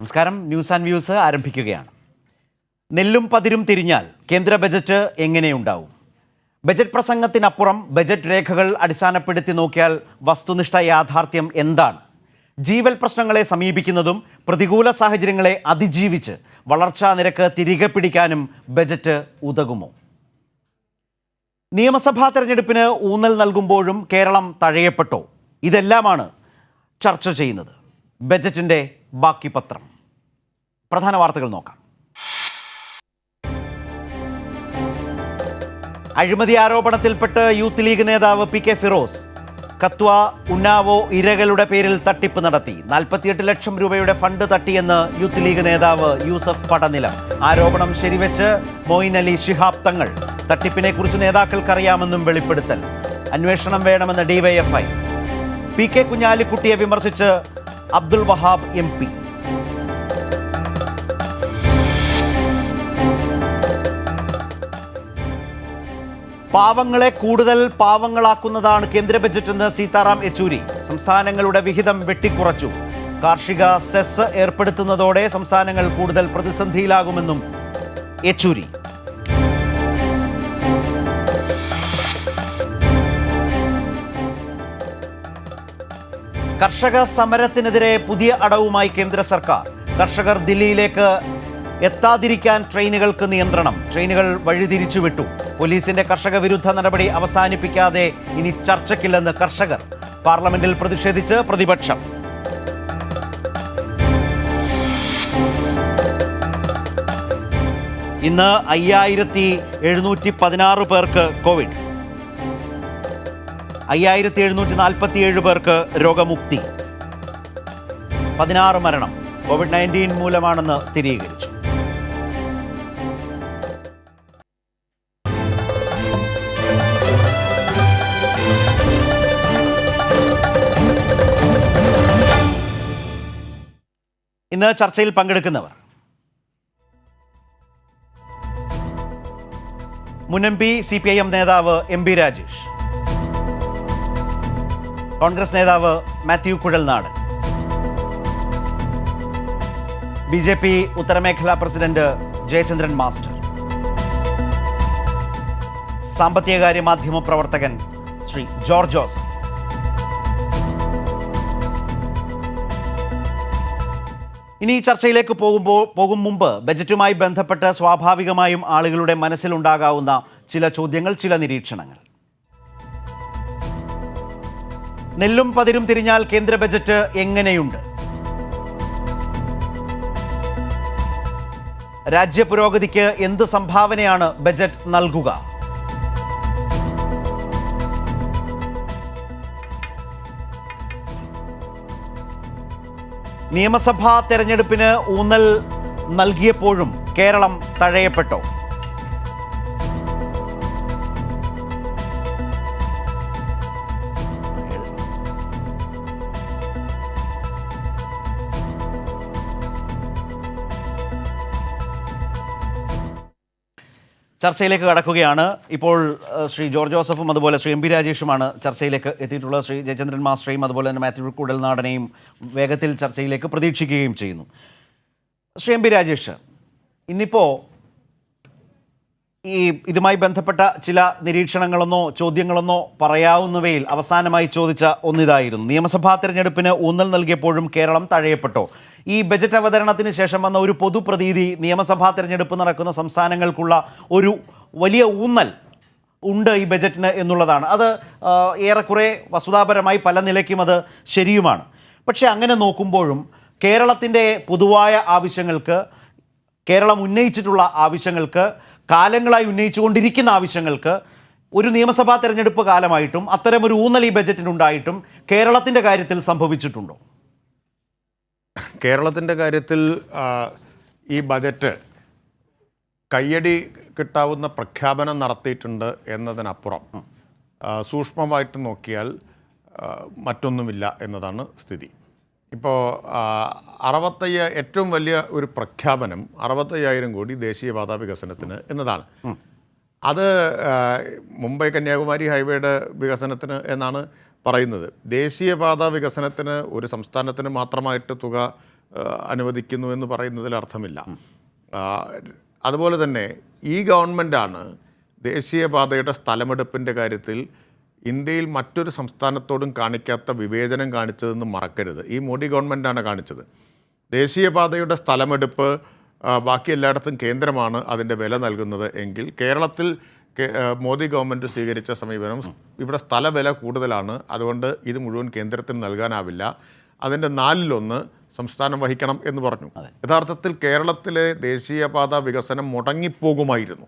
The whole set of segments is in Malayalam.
നമസ്കാരം. ന്യൂസ് ആൻഡ് വ്യൂസ് ആരംഭിക്കുകയാണ്. നെല്ലും പതിരും തിരിഞ്ഞാൽ കേന്ദ്ര ബജറ്റ് എങ്ങനെയുണ്ടാവും? ബജറ്റ് പ്രസംഗത്തിനപ്പുറം ബജറ്റ് രേഖകൾ അടിസ്ഥാനപ്പെടുത്തി നോക്കിയാൽ വസ്തുനിഷ്ഠ യാഥാർത്ഥ്യം എന്താണ്? ജീവൽ പ്രശ്നങ്ങളെ സമീപിക്കുന്നതും പ്രതികൂല സാഹചര്യങ്ങളെ അതിജീവിച്ച് വളർച്ചാ നിരക്ക് തിരികെ പിടിക്കാനും ബജറ്റ് ഉതകുമോ? നിയമസഭാ തെരഞ്ഞെടുപ്പിന് ഊന്നൽ നൽകുമ്പോഴും കേരളം തഴയപ്പെട്ടോ? ഇതെല്ലാമാണ് ചർച്ച ചെയ്യുന്നത്. ബജറ്റിൻ്റെ ബാക്കി പത്രം. പ്രധാന വാർത്തകൾ നോക്കാം. അഴിമതി ആരോപണത്തിൽപ്പെട്ട് യൂത്ത് ലീഗ് നേതാവ് പി കെ ഫിറോസ് കത്വ ഉന്നാവോ ഇരകളുടെ പേരിൽ തട്ടിപ്പ് നടത്തി. 48 ലക്ഷം രൂപയുടെ ഫണ്ട് തട്ടിയെന്ന് യൂത്ത് ലീഗ് നേതാവ് യൂസഫ് പടനിലം. ആരോപണം ശരിവെച്ച് മോയിൻ അലി ശിഹാബ് തങ്ങൾ. തട്ടിപ്പിനെ കുറിച്ച് നേതാക്കൾക്കറിയാമെന്നും വെളിപ്പെടുത്തൽ. അന്വേഷണം വേണമെന്ന് ഡിവൈഎഫ്ഐ. പി കെ കുഞ്ഞാലിക്കുട്ടിയെ വിമർശിച്ച് അബ്ദുൽ വഹാബ് MP. പാവങ്ങളെ കൂടുതൽ പാവങ്ങളാക്കുന്നതാണ് കേന്ദ്ര ബജറ്റെന്ന് സീതാറാം യെച്ചൂരി. സംസ്ഥാനങ്ങളുടെ വിഹിതം വെട്ടിക്കുറച്ചു. കാർഷിക സെസ് ഏർപ്പെടുത്തുന്നതോടെ സംസ്ഥാനങ്ങൾ കൂടുതൽ പ്രതിസന്ധിയിലാകുമെന്നും യെച്ചൂരി. കർഷക സമരത്തിനെതിരെ പുതിയ അടവുമായി കേന്ദ്ര സർക്കാർ. കർഷകർ ദില്ലിയിലേക്ക് എത്താതിരിക്കാൻ ട്രെയിനുകൾക്ക് നിയന്ത്രണം. ട്രെയിനുകൾ വഴിതിരിച്ചുവിട്ടു. പോലീസിന്റെ കർഷക വിരുദ്ധ നടപടി അവസാനിപ്പിക്കാതെ ഇനി ചർച്ചയ്ക്കില്ലെന്ന് കർഷകർ. പാർലമെന്റിൽ പ്രതിഷേധിച്ച് പ്രതിപക്ഷം. ഇന്ന് 5716 പേർക്ക് കോവിഡ്. 5747 പേർക്ക് രോഗമുക്തി. 16 മരണം COVID-19 മൂലമാണെന്ന് സ്ഥിരീകരിച്ചു. ഇന്ന് ചർച്ചയിൽ പങ്കെടുക്കുന്നവർ: മുൻ MP CPIM നേതാവ് MP രാജേഷ്, കോൺഗ്രസ് നേതാവ് മാത്യു കുഴൽനാടൻ, BJP ഉത്തരമേഖലാ പ്രസിഡന്റ് ജയചന്ദ്രൻ മാസ്റ്റർ, സാമ്പത്തികകാര്യ മാധ്യമ പ്രവർത്തകൻ ശ്രീ ജോർജ് ജോസഫ്. ഇനി ഈ ചർച്ചയിലേക്ക് പോകും മുമ്പ് ബജറ്റുമായി ബന്ധപ്പെട്ട് സ്വാഭാവികമായും ആളുകളുടെ മനസ്സിലുണ്ടാകാവുന്ന ചില ചോദ്യങ്ങൾ, ചില നിരീക്ഷണങ്ങൾ. നെല്ലും പതിരും തിരിഞ്ഞാൽ കേന്ദ്ര ബജറ്റ് എങ്ങനെയുണ്ട്? രാജ്യപുരോഗതിക്ക് എന്ത് സംഭാവനയാണ് ബജറ്റ് നൽകുക? നിയമസഭാ തെരഞ്ഞെടുപ്പിന് ഊന്നൽ നൽകിയപ്പോഴും കേരളം തഴയപ്പെട്ടോ? ചർച്ചയിലേക്ക് കടക്കുകയാണ്. ഇപ്പോൾ ശ്രീ ജോർജ് ജോസഫും അതുപോലെ ശ്രീ MP രാജേഷുമാണ് ചർച്ചയിലേക്ക് എത്തിയിട്ടുള്ളത്. ശ്രീ ജയചന്ദ്രൻ മാസ്റ്ററേയും അതുപോലെ തന്നെ മാത്യു കുഴൽനാടനെയും വേഗത്തിൽ ചർച്ചയിലേക്ക് പ്രതീക്ഷിക്കുകയും ചെയ്യുന്നു. ശ്രീ MP രാജേഷ്, ഇന്നിപ്പോൾ ഇതുമായി ബന്ധപ്പെട്ട ചില നിരീക്ഷണങ്ങളെന്നോ ചോദ്യങ്ങളെന്നോ പറയാവുന്നവയിൽ അവസാനമായി ചോദിച്ച ഒന്നിതായിരുന്നു: നിയമസഭാ തെരഞ്ഞെടുപ്പിന് ഊന്നൽ നൽകിയപ്പോഴും കേരളം തഴയപ്പെട്ടോ? ഈ ബജറ്റ് അവതരണത്തിന് ശേഷം വന്ന ഒരു പൊതുപ്രതീതി നിയമസഭാ തെരഞ്ഞെടുപ്പ് നടക്കുന്ന സംസ്ഥാനങ്ങൾക്കുള്ള ഒരു വലിയ ഊന്നൽ ഉണ്ട് ഈ ബജറ്റിന് എന്നുള്ളതാണ്. അത് ഏറെക്കുറെ വസ്തുതാപരമായി പല നിലയ്ക്കും അത് ശരിയുമാണ്. പക്ഷേ അങ്ങനെ നോക്കുമ്പോഴും കേരളത്തിൻ്റെ പൊതുവായ ആവശ്യങ്ങൾക്ക്, കേരളം ഉന്നയിച്ചിട്ടുള്ള ആവശ്യങ്ങൾക്ക്, കാലങ്ങളായി ഉന്നയിച്ചുകൊണ്ടിരിക്കുന്ന ആവശ്യങ്ങൾക്ക് ഒരു നിയമസഭാ തെരഞ്ഞെടുപ്പ് കാലമായിട്ടും അത്തരമൊരു ഊന്നൽ ഈ ബജറ്റിനുണ്ടായിട്ടും കേരളത്തിൻ്റെ കാര്യത്തിൽ സംഭവിച്ചിട്ടുണ്ടോ? കേരളത്തിൻ്റെ കാര്യത്തിൽ ഈ ബജറ്റ് കയ്യടി കിട്ടാവുന്ന പ്രഖ്യാപനം നടത്തിയിട്ടുണ്ട് എന്നതിനപ്പുറം സൂക്ഷ്മമായിട്ട് നോക്കിയാൽ മറ്റൊന്നുമില്ല എന്നതാണ് സ്ഥിതി. ഇപ്പോൾ ഏറ്റവും വലിയ ഒരു പ്രഖ്യാപനം 65,000 കോടി ദേശീയപാത വികസനത്തിന് എന്നതാണ്. അത് മുംബൈ കന്യാകുമാരി ഹൈവേയുടെ വികസനത്തിന് എന്നാണ് പറയുന്നത്. ദേശീയപാത വികസനത്തിന് ഒരു സംസ്ഥാനത്തിന് മാത്രമായിട്ട് തുക അനുവദിക്കുന്നു എന്ന് പറയുന്നതിൽ അർത്ഥമില്ല. അതുപോലെ തന്നെ ഈ ഗവൺമെൻറ്റാണ് ദേശീയപാതയുടെ സ്ഥലമെടുപ്പിൻ്റെ കാര്യത്തിൽ ഇന്ത്യയിൽ മറ്റൊരു സംസ്ഥാനത്തോടും കാണിക്കാത്ത വിവേചനം കാണിച്ചതെന്ന് മറക്കരുത്. ഈ മോഡി ഗവൺമെൻറ്റാണ് കാണിച്ചത്. ദേശീയപാതയുടെ സ്ഥലമെടുപ്പ് ബാക്കി എല്ലായിടത്തും കേന്ദ്രമാണ് അതിൻ്റെ വില നൽകുന്നത് എങ്കിൽ കേരളത്തിൽ മോദി ഗവൺമെൻറ് സ്വീകരിച്ച സമീപനം ഇവിടെ സ്ഥലവില കൂടുതലാണ്, അതുകൊണ്ട് ഇത് മുഴുവൻ കേന്ദ്രത്തിന് നൽകാനാവില്ല, അതിൻ്റെ 4/1 സംസ്ഥാനം വഹിക്കണം എന്ന് പറഞ്ഞു. യഥാർത്ഥത്തിൽ കേരളത്തിലെ ദേശീയപാത വികസനം മുടങ്ങിപ്പോകുമായിരുന്നു.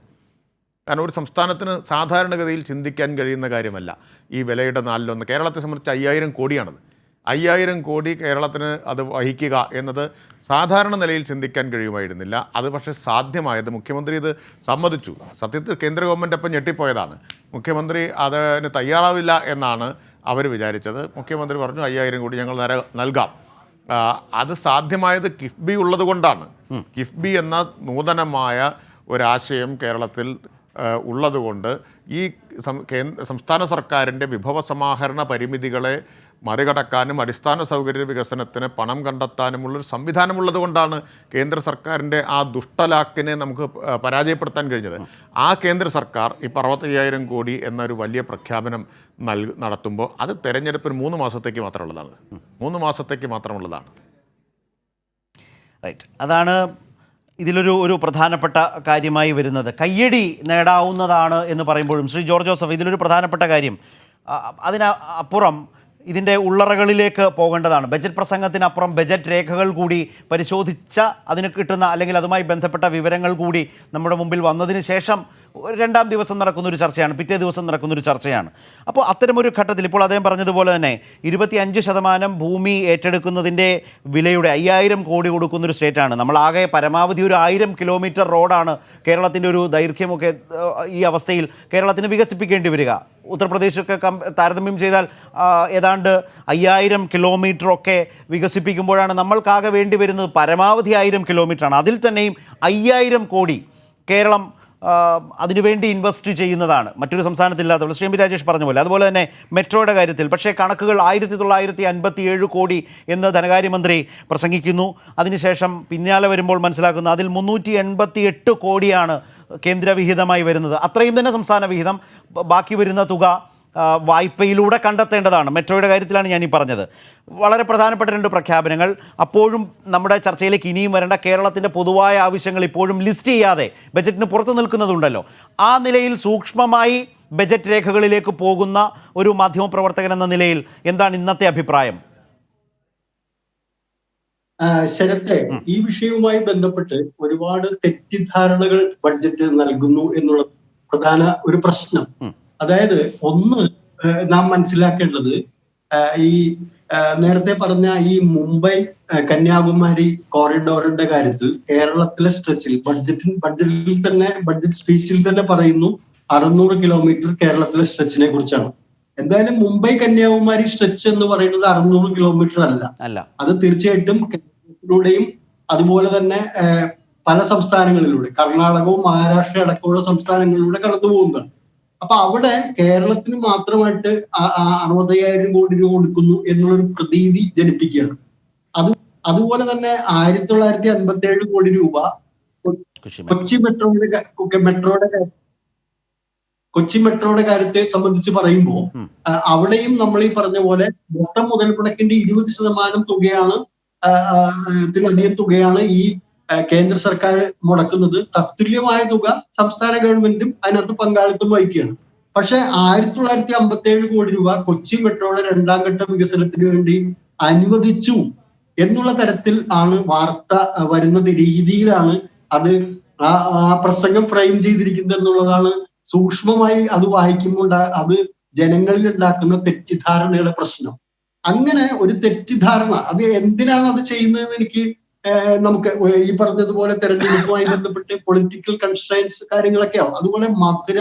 കാരണം ഒരു സംസ്ഥാനത്തിന് സാധാരണഗതിയിൽ ചിന്തിക്കാൻ കഴിയുന്ന കാര്യമല്ല ഈ വിലയുടെ 4/1. കേരളത്തെ സംബന്ധിച്ച് 5000 കോടിയാണത്. 5000 കോടി കേരളത്തിന് അത് വഹിക്കുക എന്നത് സാധാരണ നിലയിൽ ചിന്തിക്കാൻ കഴിയുമായിരുന്നില്ല. അത് പക്ഷേ സാധ്യമായത് മുഖ്യമന്ത്രി ഇത് സമ്മതിച്ചു. സത്യത്തിൽ കേന്ദ്ര ഗവൺമെൻറ് അപ്പം ഞെട്ടിപ്പോയതാണ്. മുഖ്യമന്ത്രി അതിന് തയ്യാറാവില്ല എന്നാണ് അവർ വിചാരിച്ചത്. മുഖ്യമന്ത്രി പറഞ്ഞു 5000 കോടി ഞങ്ങൾ നൽകാം. അത് സാധ്യമായത് കിഫ്ബി ഉള്ളത് കൊണ്ടാണ്. കിഫ്ബി എന്ന നൂതനമായ ഒരാശയം കേരളത്തിൽ ഉള്ളതുകൊണ്ട് ഈ സംസ്ഥാന സർക്കാരിൻ്റെ വിഭവസമാഹരണ പരിമിതികളെ മറികടക്കാനും അടിസ്ഥാന സൗകര്യ വികസനത്തിന് പണം കണ്ടെത്താനുമുള്ളൊരു സംവിധാനമുള്ളത് കൊണ്ടാണ് കേന്ദ്ര സർക്കാരിൻ്റെ ആ ദുഷ്ടലാക്കിനെ നമുക്ക് പരാജയപ്പെടുത്താൻ കഴിഞ്ഞത്. ആ കേന്ദ്ര സർക്കാർ ഇപ്പോൾ 65,000 കോടി എന്നൊരു വലിയ പ്രഖ്യാപനം നടത്തുമ്പോൾ അത് തെരഞ്ഞെടുപ്പിന് 3 മാസത്തേക്ക് മാത്രമുള്ളതാണ്. 3 മാസത്തേക്ക് മാത്രമുള്ളതാണ്. റൈറ്റ്, അതാണ് ഇതിലൊരു പ്രധാനപ്പെട്ട കാര്യമായി വരുന്നത്. കയ്യടി നേടാവുന്നതാണ് എന്ന് പറയുമ്പോഴും ശ്രീ ജോർജ് ജോസഫ്, ഇതിലൊരു പ്രധാനപ്പെട്ട കാര്യം അതിനപ്പുറം ഇതിൻ്റെ ഉള്ളറകളിലേക്ക് പോകേണ്ടതാണ്. ബജറ്റ് പ്രസംഗത്തിനപ്പുറം ബജറ്റ് രേഖകൾ കൂടി പരിശോധിച്ച അതിന് കിട്ടുന്ന അല്ലെങ്കിൽ അതുമായി ബന്ധപ്പെട്ട വിവരങ്ങൾ കൂടി നമ്മുടെ മുമ്പിൽ വന്നതിന് ശേഷം 2-ാം ദിവസം നടക്കുന്നൊരു ചർച്ചയാണ്, പിറ്റേ ദിവസം നടക്കുന്നൊരു ചർച്ചയാണ്. അപ്പോൾ അത്തരമൊരു ഘട്ടത്തിൽ ഇപ്പോൾ അദ്ദേഹം പറഞ്ഞതുപോലെ തന്നെ 25% ഭൂമി ഏറ്റെടുക്കുന്നതിൻ്റെ വിലയുടെ 5000 കോടി കൊടുക്കുന്നൊരു സ്റ്റേറ്റാണ്. നമ്മളാകെ പരമാവധി ഒരു 1000 കിലോമീറ്റർ റോഡാണ് കേരളത്തിൻ്റെ ഒരു ദൈർഘ്യമൊക്കെ ഈ അവസ്ഥയിൽ കേരളത്തിന് വികസിപ്പിക്കേണ്ടി വരിക. ഉത്തർപ്രദേശൊക്കെ താരതമ്യം ചെയ്താൽ ഏതാണ്ട് 5000 കിലോമീറ്ററൊക്കെ വികസിപ്പിക്കുമ്പോഴാണ് നമ്മൾക്കാകെ വേണ്ടി വരുന്നത് പരമാവധി 1000 കിലോമീറ്ററാണ്. അതിൽ തന്നെയും 5000 കോടി കേരളം അതിനുവേണ്ടി ഇൻവെസ്റ്റ് ചെയ്യുന്നതാണ്, മറ്റൊരു സംസ്ഥാനത്തില്ലാത്തതുകൊണ്ട്. ശ്രീ എം പി രാജേഷ് പറഞ്ഞ പോലെ അതുപോലെ തന്നെ മെട്രോയുടെ കാര്യത്തിൽ പക്ഷേ കണക്കുകൾ 1957 കോടി എന്ന് ധനകാര്യമന്ത്രി പ്രസംഗിക്കുന്നു. അതിനുശേഷം പിന്നാലെ വരുമ്പോൾ മനസ്സിലാക്കുന്നു അതിൽ 388 കോടിയാണ് കേന്ദ്രവിഹിതമായി വരുന്നത്. അത്രയും തന്നെ സംസ്ഥാന വിഹിതം, ബാക്കി വരുന്ന തുക വായ്പയിലൂടെ കണ്ടെത്തേണ്ടതാണ്. മെട്രോയുടെ കാര്യത്തിലാണ് ഞാനീ പറഞ്ഞത്. വളരെ പ്രധാനപ്പെട്ട 2 പ്രഖ്യാപനങ്ങൾ. അപ്പോഴും നമ്മുടെ ചർച്ചയിലേക്ക് ഇനിയും വരേണ്ട കേരളത്തിൻ്റെ പൊതുവായ ആവശ്യങ്ങൾ ഇപ്പോഴും ലിസ്റ്റ് ചെയ്യാതെ ബജറ്റിന് പുറത്തു നിൽക്കുന്നതുണ്ടല്ലോ. ആ നിലയിൽ സൂക്ഷ്മമായി ബജറ്റ് രേഖകളിലേക്ക് പോകുന്ന ഒരു മാധ്യമപ്രവർത്തകൻ എന്ന നിലയിൽ എന്താണ് ഇന്നത്തെ അഭിപ്രായം? ശരത്തെ, ഈ വിഷയവുമായി ബന്ധപ്പെട്ട് ഒരുപാട് തെറ്റിദ്ധാരണകൾ ബഡ്ജറ്റ് നൽകുന്നു എന്നുള്ള പ്രധാന ഒരു പ്രശ്നം. അതായത് ഒന്ന് നാം മനസ്സിലാക്കേണ്ടത്, ഈ നേരത്തെ പറഞ്ഞ ഈ മുംബൈ കന്യാകുമാരി കോറിഡോറിന്റെ കാര്യത്തിൽ കേരളത്തിലെ സ്ട്രെച്ചിൽ ബഡ്ജറ്റിൽ തന്നെ ബഡ്ജറ്റ് സ്പീച്ചിൽ തന്നെ പറയുന്നു 600 കിലോമീറ്റർ കേരളത്തിലെ സ്ട്രെച്ചിനെ കുറിച്ചാണ്. എന്തായാലും മുംബൈ കന്യാകുമാരി സ്ട്രെച്ച് എന്ന് പറയുന്നത് 600 കിലോമീറ്റർ അല്ല. അത് തീർച്ചയായിട്ടും കേരളത്തിലൂടെയും അതുപോലെ തന്നെ പല സംസ്ഥാനങ്ങളിലൂടെ, കർണാടകവും മഹാരാഷ്ട്ര അടക്കമുള്ള സംസ്ഥാനങ്ങളിലൂടെ കടന്നു പോകുന്നതാണ്. അപ്പൊ അവിടെ കേരളത്തിന് മാത്രമായിട്ട് 65,000 കോടി രൂപ കൊടുക്കുന്നു എന്നുള്ളൊരു പ്രതീതി ജനിപ്പിക്കുകയാണ്. അതുപോലെ തന്നെ 1957 കോടി രൂപ കൊച്ചി മെട്രോയുടെ കാര്യത്തെ സംബന്ധിച്ച് പറയുമ്പോൾ അവിടെയും നമ്മൾ ഈ പറഞ്ഞ പോലെ മൊത്തം മുതൽ മുടക്കിന്റെ 20% തുകയാണ്, ത്തിലധികം തുകയാണ് ഈ കേന്ദ്ര സർക്കാർ മുടക്കുന്നത്. തത്തുല്യമായ തുക സംസ്ഥാന ഗവൺമെന്റും അതിനകത്ത് പങ്കാളിത്തം വഹിക്കുകയാണ്. പക്ഷെ 1957 കോടി രൂപ കൊച്ചി മെട്രോയുടെ 2ാം ഘട്ട വികസനത്തിന് വേണ്ടി അനുവദിച്ചു എന്നുള്ള തരത്തിൽ ആണ് വാർത്ത വരുന്നത്, രീതിയിലാണ് അത് ആ പ്രസംഗം ഫ്രെയിം ചെയ്തിരിക്കുന്നത് എന്നുള്ളതാണ് സൂക്ഷ്മമായി അത് വായിക്കുമ്പോൾ അത് ജനങ്ങളിൽ ഉണ്ടാക്കുന്ന തെറ്റിദ്ധാരണയുടെ പ്രശ്നം. അങ്ങനെ ഒരു തെറ്റിദ്ധാരണ, അത് എന്തിനാണ് അത് ചെയ്യുന്നതെന്ന് എനിക്ക് നമുക്ക് ഈ പറഞ്ഞതുപോലെ തെരഞ്ഞെടുപ്പുമായി ബന്ധപ്പെട്ട് പൊളിറ്റിക്കൽ കൺസ്ട്രൈൻസ് കാര്യങ്ങളൊക്കെ ആവും. അതുപോലെ മധുര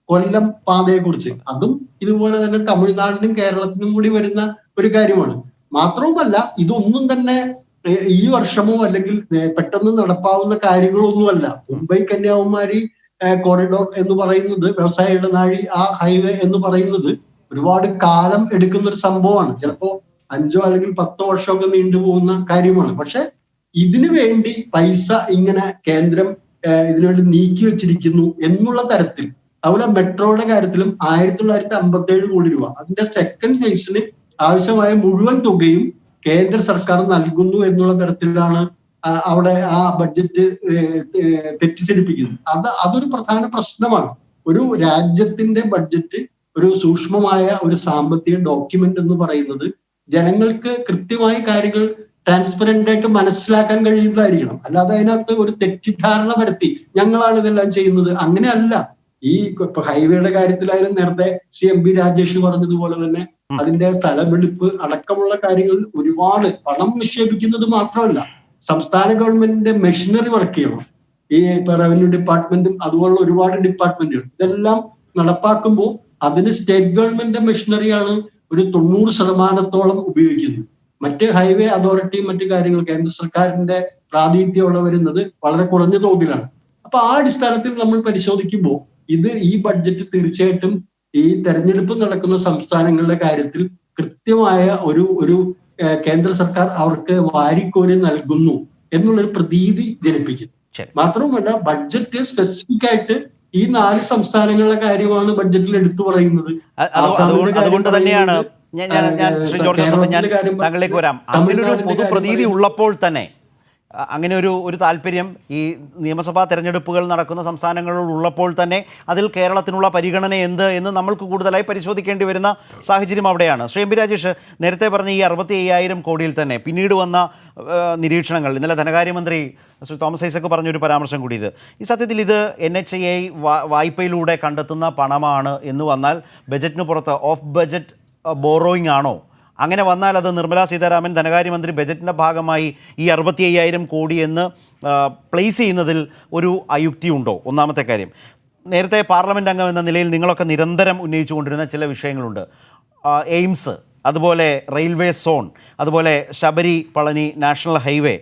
കൊല്ലം പാതയെ കുറിച്ച് അതും ഇതുപോലെ തന്നെ തമിഴ്നാടിനും കേരളത്തിനും കൂടി വരുന്ന ഒരു കാര്യമാണ്. മാത്രവുമല്ല ഇതൊന്നും തന്നെ ഈ വർഷമോ അല്ലെങ്കിൽ പെട്ടെന്ന് നടപ്പാവുന്ന കാര്യങ്ങളൊന്നുമല്ല. മുംബൈ കന്യാകുമാരി കോറിഡോർ എന്ന് പറയുന്നത്, വ്യവസായ ഇടനാഴി, ആ ഹൈവേ എന്ന് പറയുന്നത് ഒരുപാട് കാലം എടുക്കുന്ന ഒരു സംഭവമാണ്. ചിലപ്പോ 5 അല്ലെങ്കിൽ 10 വർഷമൊക്കെ നീണ്ടുപോകുന്ന കാര്യമാണ്. പക്ഷെ ഇതിനു വേണ്ടി പൈസ ഇങ്ങനെ കേന്ദ്രം ഇതിനുവേണ്ടി നീക്കി വെച്ചിരിക്കുന്നു എന്നുള്ള തരത്തിൽ. അതുപോലെ മെട്രോയുടെ കാര്യത്തിലും 1957 കോടി രൂപ അതിന്റെ സെക്കൻഡ് ഫേസിന് ആവശ്യമായ മുഴുവൻ തുകയും കേന്ദ്ര സർക്കാർ നൽകുന്നു എന്നുള്ള തരത്തിലാണ് അവിടെ ആ ബഡ്ജറ്റ് തെറ്റിദ്ധരിപ്പിക്കുന്നത്. അതൊരു പ്രധാന പ്രശ്നമാണ്. ഒരു രാജ്യത്തിന്റെ ബഡ്ജറ്റ് ഒരു സൂക്ഷ്മമായ ഒരു സാമ്പത്തിക ഡോക്യുമെന്റ് എന്ന് പറയുന്നത് ജനങ്ങൾക്ക് കൃത്യമായ കാര്യങ്ങൾ ട്രാൻസ്പെറന്റ് ആയിട്ട് മനസ്സിലാക്കാൻ കഴിയുന്നതായിരിക്കണം. അല്ലാതെ അതിനകത്ത് ഒരു തെറ്റിദ്ധാരണ വരുത്തി ഞങ്ങളാണ് ഇതെല്ലാം ചെയ്യുന്നത്, അങ്ങനെയല്ല. ഈ ഇപ്പൊ ഹൈവേയുടെ കാര്യത്തിലായാലും നേരത്തെ ശ്രീ MP രാജേഷ് പറഞ്ഞതുപോലെ തന്നെ അതിന്റെ സ്ഥലമെടുപ്പ് അടക്കമുള്ള കാര്യങ്ങളിൽ ഒരുപാട് പണം നിക്ഷേപിക്കുന്നത് മാത്രമല്ല, സംസ്ഥാന ഗവൺമെന്റിന്റെ മെഷീനറി വർക്ക് ചെയ്യണം. ഈ റവന്യൂ ഡിപ്പാർട്ട്മെന്റും അതുപോലുള്ള ഒരുപാട് ഡിപ്പാർട്ട്മെന്റുകൾ ഇതെല്ലാം നടപ്പാക്കുമ്പോൾ അതിന് സ്റ്റേറ്റ് ഗവൺമെന്റിന്റെ മെഷീനറിയാണ് ഒരു 90% ഉപയോഗിക്കുന്നത്. മറ്റ് ഹൈവേ അതോറിറ്റിയും മറ്റു കാര്യങ്ങൾ കേന്ദ്ര സർക്കാരിന്റെ പ്രാതിനിധ്യം അവിടെ വരുന്നത് വളരെ കുറഞ്ഞ തോതിലാണ്. അപ്പൊ ആ അടിസ്ഥാനത്തിൽ നമ്മൾ പരിശോധിക്കുമ്പോൾ ഈ ബഡ്ജറ്റ് തീർച്ചയായിട്ടും ഈ തെരഞ്ഞെടുപ്പ് നടക്കുന്ന സംസ്ഥാനങ്ങളുടെ കാര്യത്തിൽ കൃത്യമായ ഒരു കേന്ദ്ര സർക്കാർ അവർക്ക് വാരിക്കോരി നൽകുന്നു എന്നുള്ളൊരു പ്രതീതി ജനിപ്പിക്കും. മാത്രവുമല്ല, ബഡ്ജറ്റ് സ്പെസിഫിക് ആയിട്ട് ഈ 4 സംസ്ഥാനങ്ങളുടെ കാര്യമാണ് ബഡ്ജറ്റിൽ എടുത്തു പറയുന്നത്. അതുകൊണ്ട് തന്നെയാണ് ഞാൻ ശ്രീ ജോർജ് ജോസഫ്, ഞാൻ താങ്കളിലേക്ക് വരാം. അങ്ങനൊരു പൊതുപ്രതീതി ഉള്ളപ്പോൾ തന്നെ അങ്ങനെ ഒരു താല്പര്യം ഈ നിയമസഭാ തെരഞ്ഞെടുപ്പുകൾ നടക്കുന്ന സംസ്ഥാനങ്ങളിൽ ഉള്ളപ്പോൾ തന്നെ അതിൽ കേരളത്തിനുള്ള പരിഗണന എന്ത് എന്ന് നമ്മൾക്ക് കൂടുതലായി പരിശോധിക്കേണ്ടി വരുന്ന സാഹചര്യം അവിടെയാണ്. ശ്രീ MP രാജേഷ് നേരത്തെ പറഞ്ഞ ഈ 65,000 കോടിയിൽ തന്നെ പിന്നീട് വന്ന നിരീക്ഷണങ്ങൾ, ഇന്നലെ ധനകാര്യമന്ത്രി ശ്രീ തോമസ് ഐസക് പറഞ്ഞൊരു പരാമർശം കൂടി, ഈ സത്യത്തിൽ ഇത് NHAI വായ്പയിലൂടെ കണ്ടെത്തുന്ന പണമാണ് എന്ന് വന്നാൽ ബജറ്റിന് പുറത്ത് ഓഫ് ബജറ്റ് ബോറോയിങ് ആണോ? അങ്ങനെ വന്നാൽ അത് നിർമ്മലാ സീതാരാമൻ ധനകാര്യമന്ത്രി ബജറ്റിൻ്റെ ഭാഗമായി ഈ 65,000 കോടി എന്ന് പ്ലേസ് ചെയ്യുന്നതിൽ ഒരു അയുക്തി ഉണ്ടോ? ഒന്നാമത്തെ കാര്യം. നേരത്തെ പാർലമെൻറ്റ് അംഗം എന്ന നിലയിൽ നിങ്ങളൊക്കെ നിരന്തരം ഉന്നയിച്ചു കൊണ്ടിരുന്ന ചില വിഷയങ്ങളുണ്ട്. എയിംസ്, അതുപോലെ റെയിൽവേ സോൺ, അതുപോലെ ശബരി പളനി നാഷണൽ ഹൈവേ,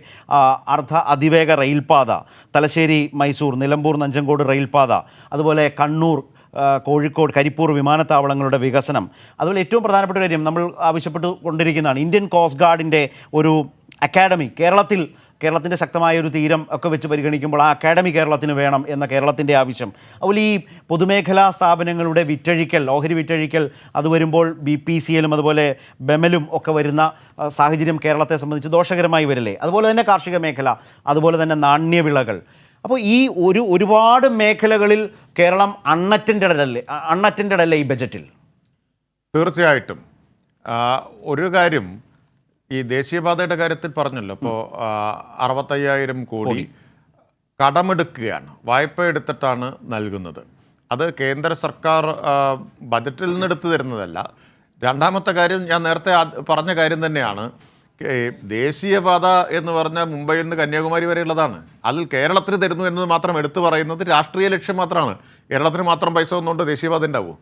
അർദ്ധ അതിവേഗ റെയിൽപാത, തലശ്ശേരി മൈസൂർ, നിലമ്പൂർ നഞ്ചങ്കോട് റെയിൽപാത, അതുപോലെ കണ്ണൂർ കോഴിക്കോട് കരിപ്പൂർ വിമാനത്താവളങ്ങളുടെ വികസനം, അതുപോലെ ഏറ്റവും പ്രധാനപ്പെട്ട കാര്യം നമ്മൾ ആവശ്യപ്പെട്ടു കൊണ്ടിരിക്കുന്നതാണ് ഇന്ത്യൻ കോസ്റ്റ് ഗാർഡിൻ്റെ ഒരു അക്കാഡമി. കേരളത്തിൻ്റെ ശക്തമായ ഒരു തീരം ഒക്കെ വെച്ച് പരിഗണിക്കുമ്പോൾ ആ അക്കാഡമി കേരളത്തിന് വേണം എന്ന കേരളത്തിൻ്റെ ആവശ്യം. അതുപോലെ ഈ പൊതുമേഖലാ സ്ഥാപനങ്ങളുടെ വിറ്റഴിക്കൽ, ഓഹരി വിറ്റഴിക്കൽ, അത് വരുമ്പോൾ BPCLും അതുപോലെ ബെമലും ഒക്കെ വരുന്ന സാഹചര്യം കേരളത്തെ സംബന്ധിച്ച് ദോഷകരമായി വരില്ലേ? അതുപോലെ തന്നെ കാർഷിക മേഖല, അതുപോലെ തന്നെ നാണ്യവിളകൾ. അപ്പോൾ ഈ ഒരുപാട് മേഖലകളിൽ കേരളം അൺഅറ്റൻഡഡ് അല്ലേ ഈ ബജറ്റിൽ? തീർച്ചയായിട്ടും. ഒരു കാര്യം ഈ ദേശീയപാതയുടെ കാര്യത്തിൽ പറഞ്ഞല്ലോ, ഇപ്പോൾ 65,000 കോടി കടമെടുക്കുകയാണ്, വായ്പ എടുത്തിട്ടാണ് നൽകുന്നത്. അത് കേന്ദ്ര സർക്കാർ ബജറ്റിൽ നിന്ന് എടുത്തു തരുന്നതല്ല. രണ്ടാമത്തെ കാര്യം, ഞാൻ നേരത്തെ പറഞ്ഞ കാര്യം തന്നെയാണ്, ദേശീയപാത എന്ന് പറഞ്ഞാൽ മുംബൈയിൽ നിന്ന് കന്യാകുമാരി വരെയുള്ളതാണ്. അതിൽ കേരളത്തിന് തരുന്നു എന്നത് മാത്രം എടുത്തു പറയുന്നത് രാഷ്ട്രീയ ലക്ഷ്യം മാത്രമാണ്. കേരളത്തിന് മാത്രം പൈസ ഒന്നുകൊണ്ട് ദേശീയപാത ഉണ്ടാവും?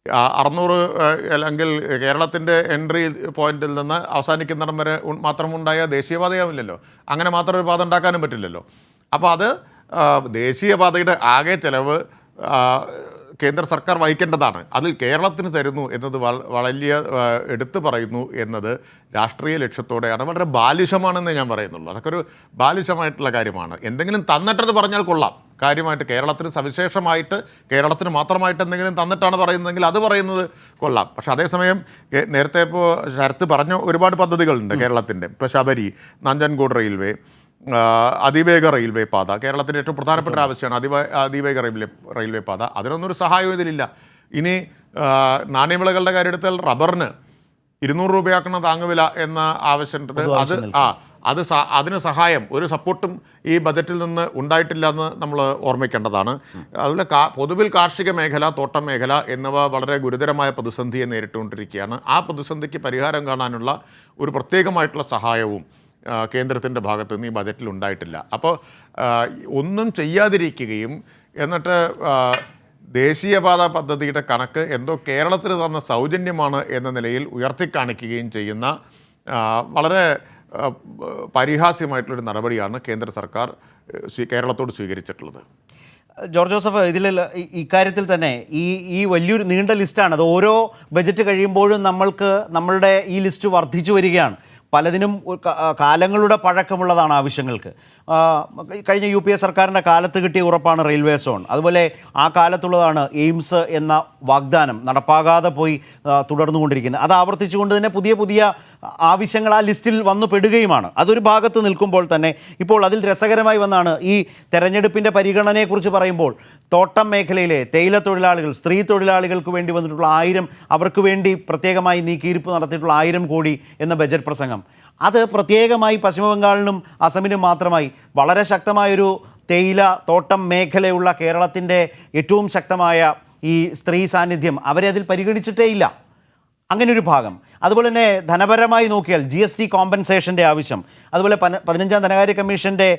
600 അല്ലെങ്കിൽ കേരളത്തിൻ്റെ എൻട്രി പോയിന്റിൽ നിന്ന് അവസാനിക്കുന്നിടം വരെ മാത്രമുണ്ടായ ദേശീയപാതയാവില്ലല്ലോ. അങ്ങനെ മാത്രം ഒരു പാത ഉണ്ടാക്കാനും പറ്റില്ലല്ലോ. അപ്പോൾ അത് ദേശീയപാതയുടെ ആകെ ചെലവ് കേന്ദ്ര സർക്കാർ വഹിക്കേണ്ടതാണ്. അതിൽ കേരളത്തിന് തരുന്നു എന്നത് വലിയ എടുത്തു പറയുന്നു എന്നത് രാഷ്ട്രീയ ലക്ഷ്യത്തോടെയാണ്. വളരെ ബാലിശമാണെന്നേ ഞാൻ പറയുന്നുള്ളൂ. അതൊക്കെ ഒരു ബാലിശമായിട്ടുള്ള കാര്യമാണ്. എന്തെങ്കിലും തന്നിട്ടത് പറഞ്ഞാൽ കൊള്ളാം. കാര്യമായിട്ട് കേരളത്തിന് സവിശേഷമായിട്ട് കേരളത്തിന് മാത്രമായിട്ട് എന്തെങ്കിലും തന്നിട്ടാണ് പറയുന്നതെങ്കിൽ അത് പറയുന്നത് കൊള്ളാം. പക്ഷേ അതേസമയം നേരത്തെ ഇപ്പോൾ ശരത്ത് പറഞ്ഞ ഒരുപാട് പദ്ധതികളുണ്ട് കേരളത്തിൻ്റെ. ഇപ്പോൾ ശബരി, നഞ്ചൻകോട് റെയിൽവേ, അതിവേഗ റെയിൽവേ പാത, കേരളത്തിൻ്റെ ഏറ്റവും പ്രധാനപ്പെട്ട ഒരു ആവശ്യമാണ് അതിവേഗ റെയിൽവേ പാത. അതിനൊന്നും ഒരു സഹായവും ഇതിലില്ല. ഇനി നാണ്യവിളകളുടെ കാര്യം എടുത്താൽ റബ്ബറിന് 200 രൂപയാക്കണം താങ്ങുവില എന്ന ആവശ്യമുണ്ട്. അതിന് സഹായം, ഒരു സപ്പോർട്ടും ഈ ബജറ്റിൽ നിന്ന് ഉണ്ടായിട്ടില്ല എന്ന് നമ്മൾ ഓർമ്മിക്കേണ്ടതാണ്. അതുപോലെ പൊതുവിൽ കാർഷിക മേഖല, തോട്ടം മേഖല എന്നിവ വളരെ ഗുരുതരമായ പ്രതിസന്ധിയെ നേരിട്ടുകൊണ്ടിരിക്കുകയാണ്. ആ പ്രതിസന്ധിക്ക് പരിഹാരം കാണാനുള്ള ഒരു പ്രത്യേകമായിട്ടുള്ള സഹായവും കേന്ദ്രത്തിൻ്റെ ഭാഗത്ത് നിന്ന് ഈ ബജറ്റിൽ ഉണ്ടായിട്ടില്ല. അപ്പോൾ ഒന്നും ചെയ്യാതിരിക്കുകയും എന്നിട്ട് ദേശീയപാത പദ്ധതിയുടെ കണക്ക് എന്തോ കേരളത്തിന് തന്ന സൗജന്യമാണ് എന്ന നിലയിൽ ഉയർത്തിക്കാണിക്കുകയും ചെയ്യുന്ന വളരെ പരിഹാസ്യമായിട്ടുള്ളൊരു നടപടിയാണ് കേന്ദ്ര സർക്കാർ കേരളത്തോട് സ്വീകരിച്ചിട്ടുള്ളത്. ജോർജ് ജോസഫ്, ഇതിൽ ഇക്കാര്യത്തിൽ തന്നെ ഈ വലിയൊരു നീണ്ട ലിസ്റ്റാണ്. അത് ഓരോ ബജറ്റ് കഴിയുമ്പോഴും നമ്മളുടെ ഈ ലിസ്റ്റ് വർദ്ധിച്ചു വരികയാണ്. പലതിനും കാലങ്ങളുടെ പഴക്കമുള്ളതാണ് ആവശ്യങ്ങൾക്ക്. കഴിഞ്ഞ UPA സർക്കാരിൻ്റെ കാലത്ത് കിട്ടിയ ഉറപ്പാണ് റെയിൽവേ സോൺ. അതുപോലെ ആ കാലത്തുള്ളതാണ് എയിംസ് എന്ന വാഗ്ദാനം നടപ്പാകാതെ പോയി തുടർന്നുകൊണ്ടിരിക്കുന്നത്. അത് ആവർത്തിച്ചുകൊണ്ട് തന്നെ പുതിയ പുതിയ ആവശ്യങ്ങൾ ആ ലിസ്റ്റിൽ വന്നു പെടുകയുമാണ്. അതൊരു ഭാഗത്ത് നിൽക്കുമ്പോൾ തന്നെ ഇപ്പോൾ അതിൽ രസകരമായി വന്നാണ് ഈ തെരഞ്ഞെടുപ്പിൻ്റെ പരിഗണനയെക്കുറിച്ച് പറയുമ്പോൾ തോട്ടം മേഖലയിലെ തേയില തൊഴിലാളികൾ, സ്ത്രീ തൊഴിലാളികൾക്ക് വേണ്ടി വന്നിട്ടുള്ള 1000, അവർക്ക് വേണ്ടി പ്രത്യേകമായി നീക്കിയിരിപ്പ് നടത്തിയിട്ടുള്ള 1000 കോടി എന്ന ബജറ്റ് പ്രസംഗം, അത് പ്രത്യേകമായി പശ്ചിമബംഗാളിനും അസമിനും മാത്രമായി വളരെ ശക്തമായൊരു തേയില തോട്ടം മേഖലയുള്ള കേരളത്തിൻ്റെ ഏറ്റവും ശക്തമായ ഈ സ്ത്രീ സാന്നിധ്യം അവരെ അതിൽ പരിഗണിച്ചിട്ടേ ഇല്ല. അങ്ങനെ ഒരു ഭാഗം. അതുപോലെ തന്നെ ധനപരമായി നോക്കിയാൽ GST കോമ്പൻസേഷൻ്റെ ആവശ്യം, അതുപോലെ 15ാം ധനകാര്യ കമ്മീഷൻ്റെ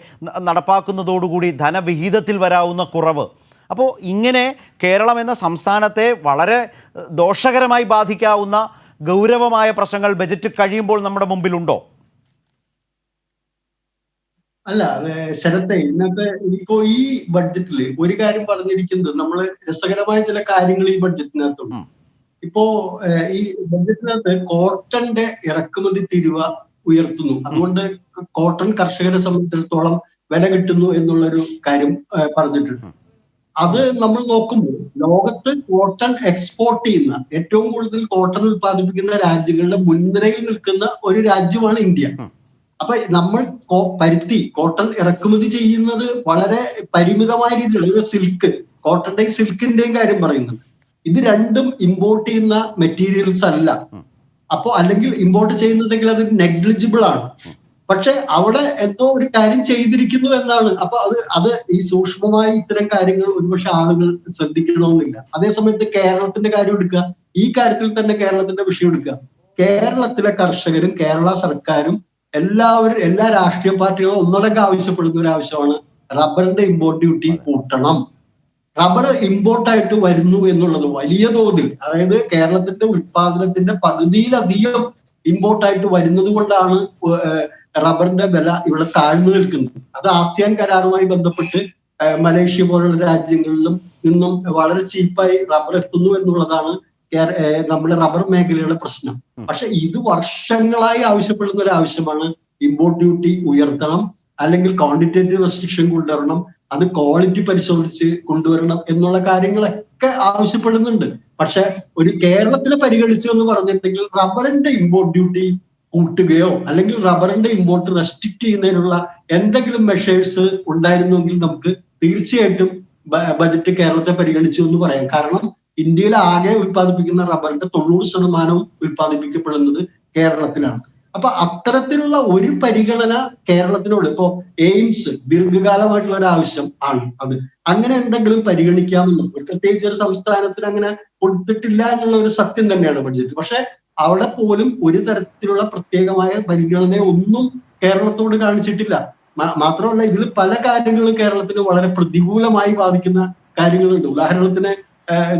നടപ്പാക്കുന്നതോടുകൂടി ധനവിഹിതത്തിൽ വരാവുന്ന കുറവ്. അപ്പോൾ ഇങ്ങനെ കേരളം എന്ന സംസ്ഥാനത്തെ വളരെ ദോഷകരമായി ബാധിക്കാവുന്ന ഗൗരവമായ പ്രശ്നങ്ങൾ ബജറ്റ് കഴിയുമ്പോൾ നമ്മുടെ മുമ്പിലുണ്ടോ? അല്ല ശരത്തെ, ഇന്നത്തെ ഇപ്പോ ഈ ബഡ്ജറ്റിൽ ഒരു കാര്യം പറഞ്ഞിരിക്കുന്നത്, നമ്മൾ രസകരമായ ചില കാര്യങ്ങൾ ഈ ബഡ്ജറ്റിനകത്തുണ്ട്. ഇപ്പോ ഈ ബഡ്ജറ്റിനകത്ത് കോട്ടന്റെ ഇറക്കുമതി തീരുവ ഉയർത്തുന്നു. അതുകൊണ്ട് കോട്ടൺ കർഷകരെ സംബന്ധിച്ചിടത്തോളം വില കിട്ടുന്നു എന്നുള്ളൊരു കാര്യം പറഞ്ഞിട്ടുണ്ട്. അത് നമ്മൾ നോക്കുമ്പോൾ ലോകത്ത് കോട്ടൺ എക്സ്പോർട്ട് ചെയ്യുന്ന, ഏറ്റവും കൂടുതൽ കോട്ടൺ ഉത്പാദിപ്പിക്കുന്ന രാജ്യങ്ങളുടെ മുൻനിരയിൽ നിൽക്കുന്ന ഒരു രാജ്യമാണ് ഇന്ത്യ. അപ്പൊ നമ്മൾ പരുത്തി കോട്ടൺ ഇറക്കുമതി ചെയ്യുന്നത് വളരെ പരിമിതമായ രീതിയിലുള്ള, ഇത് സിൽക്ക്, കോട്ടന്റെയും സിൽക്കിന്റെയും കാര്യം പറയുന്നുണ്ട്. ഇത് രണ്ടും ഇമ്പോർട്ട് ചെയ്യുന്ന മെറ്റീരിയൽസ് അല്ല. അപ്പോ അല്ലെങ്കിൽ ഇമ്പോർട്ട് ചെയ്യുന്നുണ്ടെങ്കിൽ അത് നെഗ്ലിജിബിൾ ആണ്. പക്ഷെ അവിടെ എന്തോ ഒരു കാര്യം ചെയ്തിരിക്കുന്നു എന്നാണ്. അപ്പൊ അത് ഈ സൂക്ഷ്മമായി ഇത്തരം കാര്യങ്ങൾ ഒരുപക്ഷെ ആളുകൾ ശ്രദ്ധിക്കണമെന്നില്ല. അതേസമയത്ത് കേരളത്തിന്റെ കാര്യം എടുക്കുക, ഈ കാര്യത്തിൽ തന്നെ കേരളത്തിന്റെ വിഷയം എടുക്കുക. കേരളത്തിലെ കർഷകരും കേരള സർക്കാരും എല്ലാ രാഷ്ട്രീയ പാർട്ടികളും ഒന്നടങ്കം ആവശ്യപ്പെടുന്ന ഒരു ആവശ്യമാണ് റബ്ബറിന്റെ ഇമ്പോർട്ട് ഡ്യൂട്ടി കൂട്ടണം. റബ്ബർ ഇമ്പോർട്ടായിട്ട് വരുന്നു എന്നുള്ളത് വലിയ തോതിൽ, അതായത് കേരളത്തിന്റെ ഉത്പാദനത്തിന്റെ പകുതിയിലധികം ഇമ്പോർട്ടായിട്ട് വരുന്നത് കൊണ്ടാണ് റബ്ബറിന്റെ വില ഇവിടെ താഴ്ന്നു നിൽക്കുന്നത്. അത് ആസിയാൻ കരാറുമായി ബന്ധപ്പെട്ട് മലേഷ്യ പോലുള്ള രാജ്യങ്ങളിലും നിന്നും വളരെ ചീപ്പായി റബ്ബർ എത്തുന്നു എന്നുള്ളതാണ് നമ്മുടെ റബ്ബർ മേഖലയുടെ പ്രശ്നം. പക്ഷെ ഇത് വർഷങ്ങളായി ആവശ്യപ്പെടുന്ന ഒരു ആവശ്യമാണ്. ഇമ്പോർട്ട് ഡ്യൂട്ടി ഉയർത്തണം, അല്ലെങ്കിൽ ക്വാണ്ടിറ്റേറ്റീവ് റെസ്ട്രിക്ഷൻ കൊണ്ടുവരണം, അത് ക്വാളിറ്റി പരിശോധിച്ച് കൊണ്ടുവരണം എന്നുള്ള കാര്യങ്ങളൊക്കെ ആവശ്യപ്പെടുന്നുണ്ട്. പക്ഷെ ഒരു കേരളത്തിലെ പരിഗണിച്ചു എന്ന് പറഞ്ഞിട്ടുണ്ടെങ്കിൽ റബ്ബറിന്റെ ഇമ്പോർട്ട് ഡ്യൂട്ടി കൂട്ടുകയോ അല്ലെങ്കിൽ റബ്ബറിന്റെ ഇമ്പോർട്ട് റെസ്ട്രിക്ട് ചെയ്യുന്നതിനുള്ള എന്തെങ്കിലും മെഷേഴ്സ് ഉണ്ടായിരുന്നെങ്കിൽ നമുക്ക് തീർച്ചയായിട്ടും ബജറ്റ് കേരളത്തെ പരിഗണിച്ചു എന്ന് പറയാം. കാരണം ഇന്ത്യയിൽ ആകെ ഉത്പാദിപ്പിക്കുന്ന റബ്ബറിന്റെ 90% ഉത്പാദിപ്പിക്കപ്പെടുന്നത് കേരളത്തിലാണ്. അപ്പൊ അത്തരത്തിലുള്ള ഒരു പരിഗണന കേരളത്തിനോട്, ഇപ്പോ എയിംസ് ദീർഘകാലമായിട്ടുള്ള ഒരു ആവശ്യം ആണ്, അത് അങ്ങനെ എന്തെങ്കിലും പരിഗണിക്കാമെന്നും പ്രത്യേകിച്ച് ഒരു സംസ്ഥാനത്തിന് അങ്ങനെ കൊടുത്തിട്ടില്ല എന്നുള്ള ഒരു സത്യം തന്നെയാണ് ബഡ്ജറ്റ്. പക്ഷെ അവിടെ പോലും ഒരു തരത്തിലുള്ള പ്രത്യേകമായ പരിഗണന ഒന്നും കേരളത്തോട് കാണിച്ചിട്ടില്ല. മാത്രമല്ല ഇതിൽ പല കാര്യങ്ങളും കേരളത്തിന് വളരെ പ്രതികൂലമായി ബാധിക്കുന്ന കാര്യങ്ങളുണ്ട്. ഉദാഹരണത്തിന്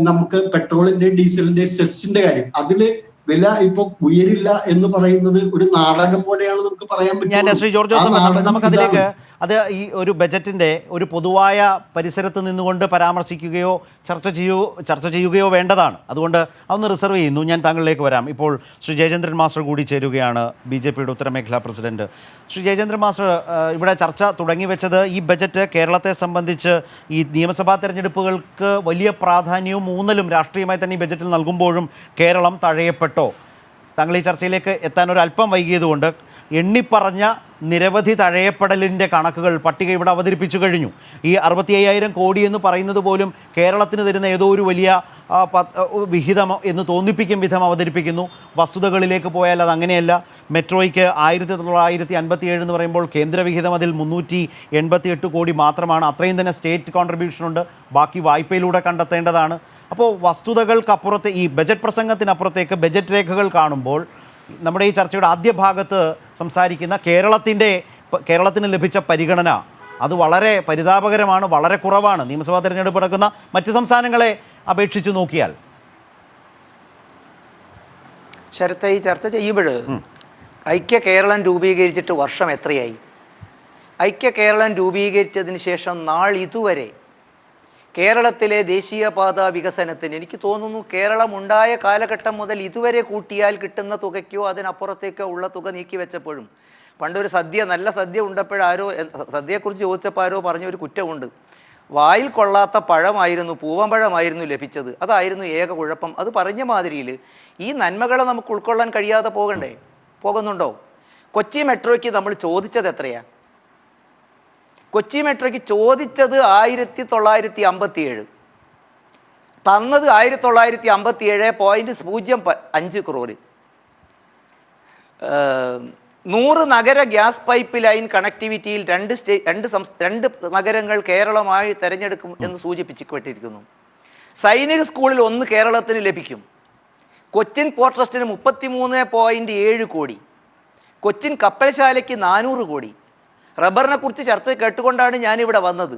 നമുക്ക് പെട്രോളിന്റെ ഡീസലിന്റെ സെസ്സിന്റെ കാര്യം, അതില് വില ഇപ്പൊ ഉയരില്ല എന്ന് പറയുന്നത് ഒരു നാടകം പോലെയാണ് നമുക്ക് പറയാൻ പറ്റും. ശ്രീ ജോർജ് ജോസഫ്, നമുക്കതിലേക്ക് അത് ഈ ഒരു ബജറ്റിൻ്റെ ഒരു പൊതുവായ പരിസരത്ത് നിന്നുകൊണ്ട് പരാമർശിക്കുകയോ ചർച്ച ചെയ്യുകയോ വേണ്ടതാണ്. അതുകൊണ്ട് അതൊന്ന് റിസർവ് ചെയ്യുന്നു. ഞാൻ താങ്കളിലേക്ക് വരാം. ഇപ്പോൾ ശ്രീ ജയചന്ദ്രൻ മാസ്റ്റർ കൂടി ചേരുകയാണ്, BJPയുടെ ഉത്തരമേഖലാ പ്രസിഡന്റ്. ശ്രീ ജയചന്ദ്രൻ മാസ്റ്റർ, ഇവിടെ ചർച്ച തുടങ്ങി വെച്ചത് ഈ ബജറ്റ് കേരളത്തെ സംബന്ധിച്ച് ഈ നിയമസഭാ തെരഞ്ഞെടുപ്പുകൾക്ക് വലിയ പ്രാധാന്യവും ഊന്നലും രാഷ്ട്രീയമായി തന്നെ ഈ ബജറ്റിൽ നൽകുമ്പോഴും കേരളം തഴയപ്പെട്ടോ? താങ്കൾ ഈ ചർച്ചയിലേക്ക് എത്താൻ ഒരു അല്പം വൈകിയതുകൊണ്ട് എണ്ണിപ്പറഞ്ഞ നിരവധി തഴയപ്പെടലിൻ്റെ കണക്കുകൾ പട്ടിക ഇവിടെ അവതരിപ്പിച്ചു കഴിഞ്ഞു. ഈ 65,000 കോടി എന്ന് പറയുന്നത് പോലും കേരളത്തിന് തരുന്ന ഏതോ ഒരു വലിയ വിഹിതം എന്ന് തോന്നിപ്പിക്കും വിധം അവതരിപ്പിക്കുന്നു. വസ്തുതകളിലേക്ക് പോയാൽ അത് അങ്ങനെയല്ല. മെട്രോയ്ക്ക് 1957 എന്ന് പറയുമ്പോൾ കേന്ദ്രവിഹിതം അതിൽ 388 കോടി മാത്രമാണ്. അത്രയും തന്നെ സ്റ്റേറ്റ് കോൺട്രിബ്യൂഷൻ ഉണ്ട്, ബാക്കി വായ്പയിലൂടെ കണ്ടെത്തേണ്ടതാണ്. അപ്പോൾ വസ്തുതകൾക്കപ്പുറത്ത് ഈ ബജറ്റ് പ്രസംഗത്തിനപ്പുറത്തേക്ക് ബജറ്റ് രേഖകൾ കാണുമ്പോൾ നമ്മുടെ ഈ ചർച്ചയുടെ ആദ്യ ഭാഗത്ത് സംസാരിക്കുന്ന കേരളത്തിന് ലഭിച്ച പരിഗണന അത് വളരെ പരിതാപകരമാണ്, വളരെ കുറവാണ് നിയമസഭാ തെരഞ്ഞെടുപ്പ് നടക്കുന്ന മറ്റ് സംസ്ഥാനങ്ങളെ അപേക്ഷിച്ച് നോക്കിയാൽ. ശരത്തെ, ഈ ചർച്ച ചെയ്യുമ്പോൾ ഐക്യ കേരളം രൂപീകരിച്ചിട്ട് വർഷം എത്രയായി? ഐക്യ കേരളം രൂപീകരിച്ചതിന് ശേഷം നാളിതുവരെ കേരളത്തിലെ ദേശീയപാത വികസനത്തിന് എനിക്ക് തോന്നുന്നു കേരളം ഉണ്ടായ കാലഘട്ടം മുതൽ ഇതുവരെ കൂട്ടിയാൽ കിട്ടുന്ന തുകയ്ക്കോ അതിനപ്പുറത്തേക്കോ ഉള്ള തുക നീക്കി വെച്ചപ്പോഴും പണ്ടൊരു സദ്യ, നല്ല സദ്യ ഉണ്ടപ്പോഴാരോ സദ്യയെക്കുറിച്ച് ചോദിച്ചപ്പോൾ ആരോ പറഞ്ഞൊരു കുറ്റമുണ്ട്. വായിൽ കൊള്ളാത്ത പഴമായിരുന്നു, പൂവമ്പഴമായിരുന്നു ലഭിച്ചത്. അതായിരുന്നു ഏക കുഴപ്പം. അത് പറഞ്ഞ മാതിരിയിൽ ഈ നന്മകളെ നമുക്ക് ഉൾക്കൊള്ളാൻ കഴിയാതെ പോകുന്നുണ്ടോ? കൊച്ചി മെട്രോയ്ക്ക് നമ്മൾ ചോദിച്ചത് എത്രയാണ്? കൊച്ചി മെട്രോയ്ക്ക് ചോദിച്ചത് 1957, തന്നത് 1957.05 crore. 100 നഗര ഗ്യാസ് പൈപ്പ് ലൈൻ കണക്ടിവിറ്റിയിൽ രണ്ട് നഗരങ്ങൾ കേരളമായി തിരഞ്ഞെടുക്കും എന്ന് സൂചിപ്പിക്കപ്പെട്ടിരിക്കുന്നു. സൈനിക സ്കൂളിൽ 1 കേരളത്തിന് ലഭിക്കും. കൊച്ചിൻ പോർട്ട് ട്രസ്റ്റിന് 33.7 കോടി. കൊച്ചിൻ കപ്പൽശാലയ്ക്ക് 400 കോടി. റബ്ബറിനെ കുറിച്ച് ചർച്ച കേട്ടുകൊണ്ടാണ് ഞാനിവിടെ വന്നത്.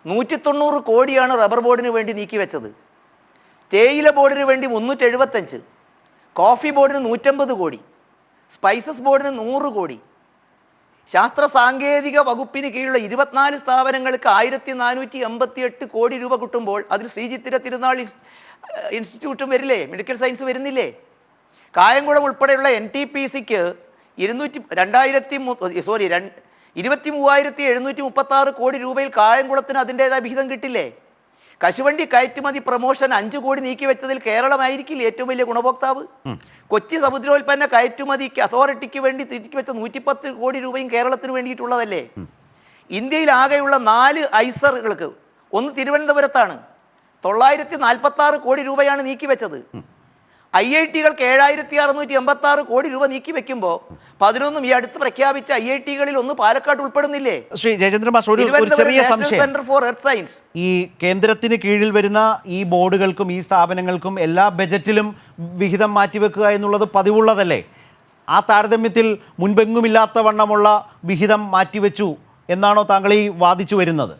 190 കോടിയാണ് റബ്ബർ ബോർഡിന് വേണ്ടി നീക്കി വെച്ചത്. തേയില ബോർഡിന് വേണ്ടി 375, കോഫി ബോർഡിന് 150 കോടി, സ്പൈസസ് ബോർഡിന് 100 കോടി. ശാസ്ത്ര സാങ്കേതിക വകുപ്പിന് കീഴിലുള്ള 24 സ്ഥാപനങ്ങൾക്ക് 1488 കോടി രൂപ കിട്ടുമ്പോൾ അതിൽ ശ്രീചിത്തിര തിരുനാൾ ഇൻസ്റ്റിറ്റ്യൂട്ടും വരില്ലേ? മെഡിക്കൽ സയൻസ് വരുന്നില്ലേ? കായംകുളം ഉൾപ്പെടെയുള്ള NTPCക്ക് 23,736 കോടി രൂപയിൽ കായംകുളത്തിന് അതിൻ്റേതായ വിഹിതം കിട്ടില്ലേ? കശുവണ്ടി കയറ്റുമതി പ്രൊമോഷൻ 5 കോടി നീക്കി വെച്ചതിൽ കേരളമായിരിക്കില്ല ഏറ്റവും വലിയ ഗുണഭോക്താവ്. കൊച്ചി സമുദ്രോൽപ്പന്ന കയറ്റുമതിക്ക് അതോറിറ്റിക്ക് വേണ്ടി നീക്കി വെച്ച 110 കോടി രൂപയും കേരളത്തിന് വേണ്ടിയിട്ടുള്ളതല്ലേ? ഇന്ത്യയിൽ ആകെയുള്ള 4 ഐസറുകൾക്ക് ഒന്ന് തിരുവനന്തപുരത്താണ്. 946 കോടി രൂപയാണ് നീക്കി വെച്ചത്. IITകൾക്ക് 7686 കോടി രൂപ നീക്കി വെക്കുമ്പോൾ 11 ഈ അടുത്ത് പ്രഖ്യാപിച്ച IITകളിൽ ഒന്ന് പാലക്കാട് ഉൾപ്പെടുന്നില്ലേ? ശ്രീ ജയചന്ദ്രൻ മാസ്റ്റർ, ഒരു ചെറിയ സംശയം. സെന്റർ ഫോർ എർത്ത് സയൻസ് ഈ കേന്ദ്രത്തിന് കീഴിൽ വരുന്ന ഈ ബോർഡുകൾക്കും ഈ സ്ഥാപനങ്ങൾക്കും എല്ലാ ബജറ്റിലും വിഹിതം മാറ്റിവെക്കുക എന്നുള്ളത് പതിവുള്ളതല്ലേ? ആ താരതമ്യത്തിൽ മുൻപെങ്ങുമില്ലാത്ത വണ്ണമുള്ള വിഹിതം മാറ്റിവെച്ചു എന്നാണോ താങ്കൾ ഈ വാദിച്ചു വരുന്നത്?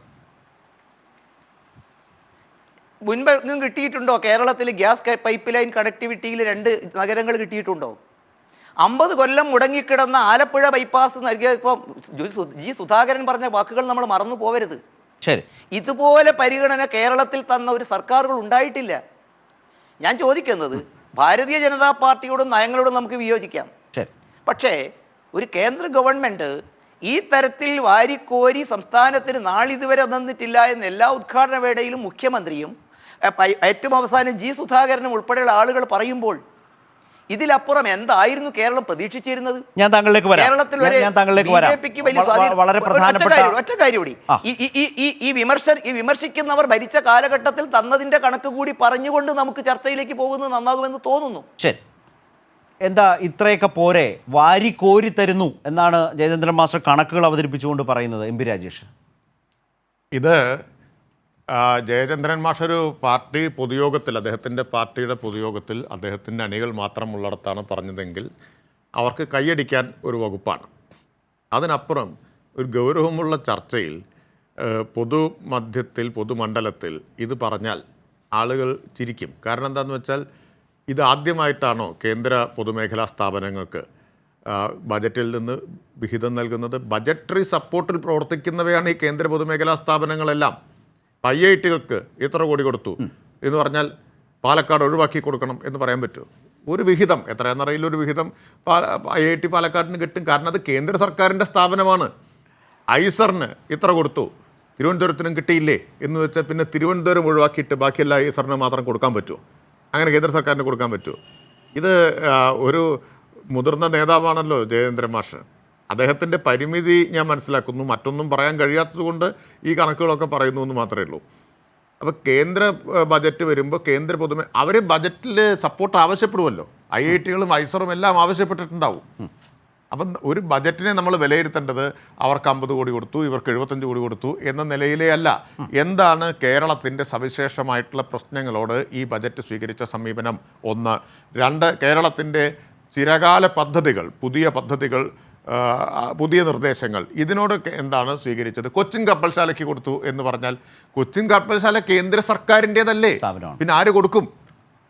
മുൻപെങ്ങും കിട്ടിയിട്ടുണ്ടോ? കേരളത്തിൽ ഗ്യാസ് പൈപ്പ് ലൈൻ കണക്ടിവിറ്റിയിൽ 2 നഗരങ്ങൾ കിട്ടിയിട്ടുണ്ടോ? 50 കൊല്ലം മുടങ്ങിക്കിടന്ന ആലപ്പുഴ ബൈപ്പാസ് നൽകിയപ്പോൾ ജി സുധാകരൻ പറഞ്ഞ വാക്കുകൾ നമ്മൾ മറന്നു പോവരുത്. ശരി, ഇതുപോലെ പരിഗണന കേരളത്തിൽ തന്ന ഒരു സർക്കാരുകൾ ഉണ്ടായിട്ടില്ല. ഞാൻ ചോദിക്കുന്നത്, ഭാരതീയ ജനതാ പാർട്ടിയോടും നയങ്ങളോടും നമുക്ക് വിയോജിക്കാം, പക്ഷേ ഒരു കേന്ദ്ര ഗവൺമെൻറ് ഈ തരത്തിൽ വാരിക്കോരി സംസ്ഥാനത്തിന് നാളിതുവരെ തന്നിട്ടില്ല എന്ന് എല്ലാ ഉദ്ഘാടന വേളയിലും മുഖ്യമന്ത്രിയും ഏറ്റവും അവസാനം ജി സുധാകരനും ഉൾപ്പെടെയുള്ള ആളുകൾ പറയുമ്പോൾ ഇതിലപ്പുറം എന്തായിരുന്നു കേരളം പ്രതീക്ഷിച്ചിരുന്നത്? ഞാൻ താങ്കളിലേക്ക് വരാം. വളരെ പ്രധാനപ്പെട്ട ഒറ്റ കാര്യം കൂടി, ഈ വിമർശിക്കുന്നവർ ഭരിച്ച കാലഘട്ടത്തിൽ തന്നതിന്റെ കണക്ക് കൂടി പറഞ്ഞുകൊണ്ട് നമുക്ക് ചർച്ചയിലേക്ക് പോകുന്നത് നന്നാകുമെന്ന് തോന്നുന്നു. ശരി, എന്താ ഇത്രയൊക്കെ പോരെ, വാരി കോരി തരുന്നു എന്നാണ് ജയചന്ദ്രൻ മാസ്റ്റർ കണക്കുകൾ അവതരിപ്പിച്ചുകൊണ്ട് പറയുന്നത്. MP രാജേഷ്, ഇത് ജയചന്ദ്രൻ മാസ്റ്റർ ഒരു പാർട്ടി പൊതുയോഗത്തിൽ, അദ്ദേഹത്തിൻ്റെ പാർട്ടിയുടെ പൊതുയോഗത്തിൽ അദ്ദേഹത്തിൻ്റെ അണികൾ മാത്രം ഉള്ളിടത്താണ് പറഞ്ഞതെങ്കിൽ അവർക്ക് കൈയടിക്കാൻ ഒരു വകുപ്പാണ്. അതിനപ്പുറം ഒരു ഗൗരവമുള്ള ചർച്ചയിൽ പൊതുമധ്യത്തിൽ പൊതുമണ്ഡലത്തിൽ ഇത് പറഞ്ഞാൽ ആളുകൾ ചിരിക്കും. കാരണം എന്താണെന്ന് വെച്ചാൽ ഇത് ആദ്യമായിട്ടാണോ കേന്ദ്ര പൊതുമേഖലാ സ്ഥാപനങ്ങൾക്ക് ബജറ്റിൽ നിന്ന് വിഹിതം നൽകുന്നത്? ബജറ്ററി സപ്പോർട്ടിൽ പ്രവർത്തിക്കുന്നവയാണ് ഈ കേന്ദ്ര പൊതുമേഖലാ സ്ഥാപനങ്ങളെല്ലാം. IITകൾക്ക് ഇത്ര കോടി കൊടുത്തു എന്ന് പറഞ്ഞാൽ പാലക്കാട് ഒഴിവാക്കി കൊടുക്കണം എന്ന് പറയാൻ പറ്റുമോ? ഒരു വിഹിതം എത്രയാണെന്നറിയില്ല, ഒരു വിഹിതം IIT പാലക്കാടിന് കിട്ടും. കാരണം അത് കേന്ദ്ര സർക്കാരിൻ്റെ സ്ഥാപനമാണ്. ഐസറിന് ഇത്ര കൊടുത്തു, തിരുവനന്തപുരത്തിനും കിട്ടിയില്ലേ എന്ന് വെച്ചാൽ പിന്നെ തിരുവനന്തപുരം ഒഴിവാക്കിയിട്ട് ബാക്കിയെല്ലാം ഐസറിന് മാത്രം കൊടുക്കാൻ പറ്റുമോ? അങ്ങനെ കേന്ദ്ര സർക്കാരിന് കൊടുക്കാൻ പറ്റുമോ? ഇത് ഒരു മുതിർന്ന നേതാവാണല്ലോ ജയചന്ദ്രൻ മാസ്റ്റർ. അദ്ദേഹത്തിൻ്റെ പരിമിതി ഞാൻ മനസ്സിലാക്കുന്നു. മറ്റൊന്നും പറയാൻ കഴിയാത്തത് കൊണ്ട് ഈ കണക്കുകളൊക്കെ പറയുന്നു എന്ന് മാത്രമേ ഉള്ളൂ. അപ്പോൾ കേന്ദ്ര ബജറ്റ് വരുമ്പോൾ അവർ ബജറ്റിൽ സപ്പോർട്ട് ആവശ്യപ്പെടുമല്ലോ. IITകളും ഐസറും എല്ലാം ആവശ്യപ്പെട്ടിട്ടുണ്ടാവും. അപ്പം ഒരു ബജറ്റിനെ നമ്മൾ വിലയിരുത്തേണ്ടത് അവർക്ക് 50 കോടി കൊടുത്തു, ഇവർക്ക് 75 കോടി കൊടുത്തു എന്ന നിലയിലേ അല്ല. എന്താണ് കേരളത്തിൻ്റെ സവിശേഷമായിട്ടുള്ള പ്രശ്നങ്ങളോട് ഈ ബജറ്റ് സ്വീകരിച്ച സമീപനം? 1. 2, കേരളത്തിൻ്റെ ചിരകാല പദ്ധതികൾ, പുതിയ പദ്ധതികൾ, പുതിയ നിർദ്ദേശങ്ങൾ, ഇതിനോട് എന്താണ് സ്വീകരിച്ചത്? കൊച്ചിൻ കപ്പൽശാലയ്ക്ക് കൊടുത്തു എന്ന് പറഞ്ഞാൽ കൊച്ചിൻ കപ്പൽശാല കേന്ദ്ര സർക്കാരിൻ്റേതല്ലേ? പിന്നെ ആര് കൊടുക്കും?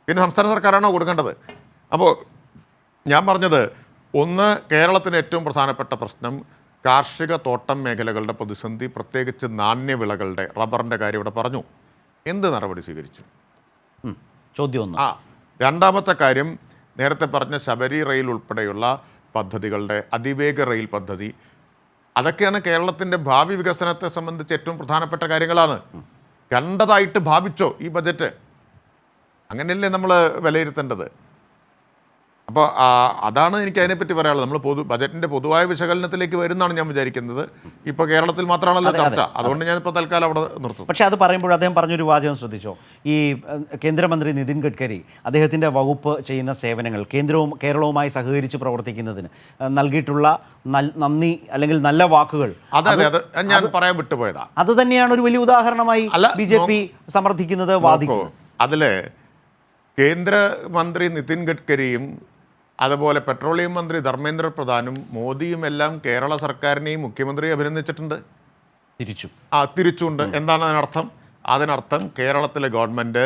പിന്നെ സംസ്ഥാന സർക്കാരാണോ കൊടുക്കേണ്ടത്? അപ്പോൾ ഞാൻ പറഞ്ഞത്, 1, കേരളത്തിന് ഏറ്റവും പ്രധാനപ്പെട്ട പ്രശ്നം കാർഷിക തോട്ടം മേഖലകളുടെ പ്രതിസന്ധി, പ്രത്യേകിച്ച് നാണ്യവിളകളുടെ, റബ്ബറിൻ്റെ കാര്യം ഇവിടെ പറഞ്ഞു. എന്ത് നടപടി സ്വീകരിച്ചു? ചോദ്യം ഒന്ന്. രണ്ടാമത്തെ കാര്യം, നേരത്തെ പറഞ്ഞ ശബരി റെയിൽ ഉൾപ്പെടെയുള്ള പദ്ധതികളുടെ അതിവേഗ റെയിൽ പദ്ധതി, അതൊക്കെയാണ് കേരളത്തിൻ്റെ ഭാവി വികസനത്തെ സംബന്ധിച്ച് ഏറ്റവും പ്രധാനപ്പെട്ട കാര്യങ്ങളാണ്. കണ്ടതായിട്ട് ഭാവിച്ചോ ഈ ബജറ്റ്? അങ്ങനെയല്ലേ നമ്മൾ വിലയിരുത്തേണ്ടത്. അപ്പോൾ അതാണ് എനിക്ക് അതിനെപ്പറ്റി പറയാനുള്ളത്. നമ്മൾ ബജറ്റിൻ്റെ പൊതുവായ വിശകലനത്തിലേക്ക് വരുന്നതാണ് ഞാൻ വിചാരിക്കുന്നത്. ഇപ്പോൾ കേരളത്തിൽ മാത്രമാണല്ലോ ചർച്ച, അതുകൊണ്ട് ഞാനിപ്പോൾ തൽക്കാലം അവിടെ നിർത്തും. പക്ഷേ അത് പറയുമ്പോൾ അദ്ദേഹം പറഞ്ഞൊരു വാചകം ശ്രദ്ധിച്ചോ? ഈ കേന്ദ്രമന്ത്രി നിതിൻ ഗഡ്കരി അദ്ദേഹത്തിൻ്റെ വകുപ്പ് ചെയ്യുന്ന സേവനങ്ങൾ, കേരളവുമായി സഹകരിച്ച് പ്രവർത്തിക്കുന്നതിന് നൽകിയിട്ടുള്ള നന്ദി അല്ലെങ്കിൽ നല്ല വാക്കുകൾ, അതെ ഞാൻ പറയാൻ വിട്ടുപോയതാ. അത് തന്നെയാണ് ഒരു വലിയ ഉദാഹരണമായി BJP സമർത്ഥിക്കുന്നത്, വാദിക്കുന്നത്. അതിൽ കേന്ദ്രമന്ത്രി നിതിൻ ഗഡ്കരിയും അതുപോലെ പെട്രോളിയം മന്ത്രി ധർമ്മേന്ദ്ര പ്രധാനും മോദിയും എല്ലാം കേരള സർക്കാരിനെയും മുഖ്യമന്ത്രിയെ അഭിനന്ദിച്ചിട്ടുണ്ട്. തിരിച്ചുണ്ട്. എന്താണ് അതിനർത്ഥം? അതിനർത്ഥം കേരളത്തിലെ ഗവൺമെൻറ്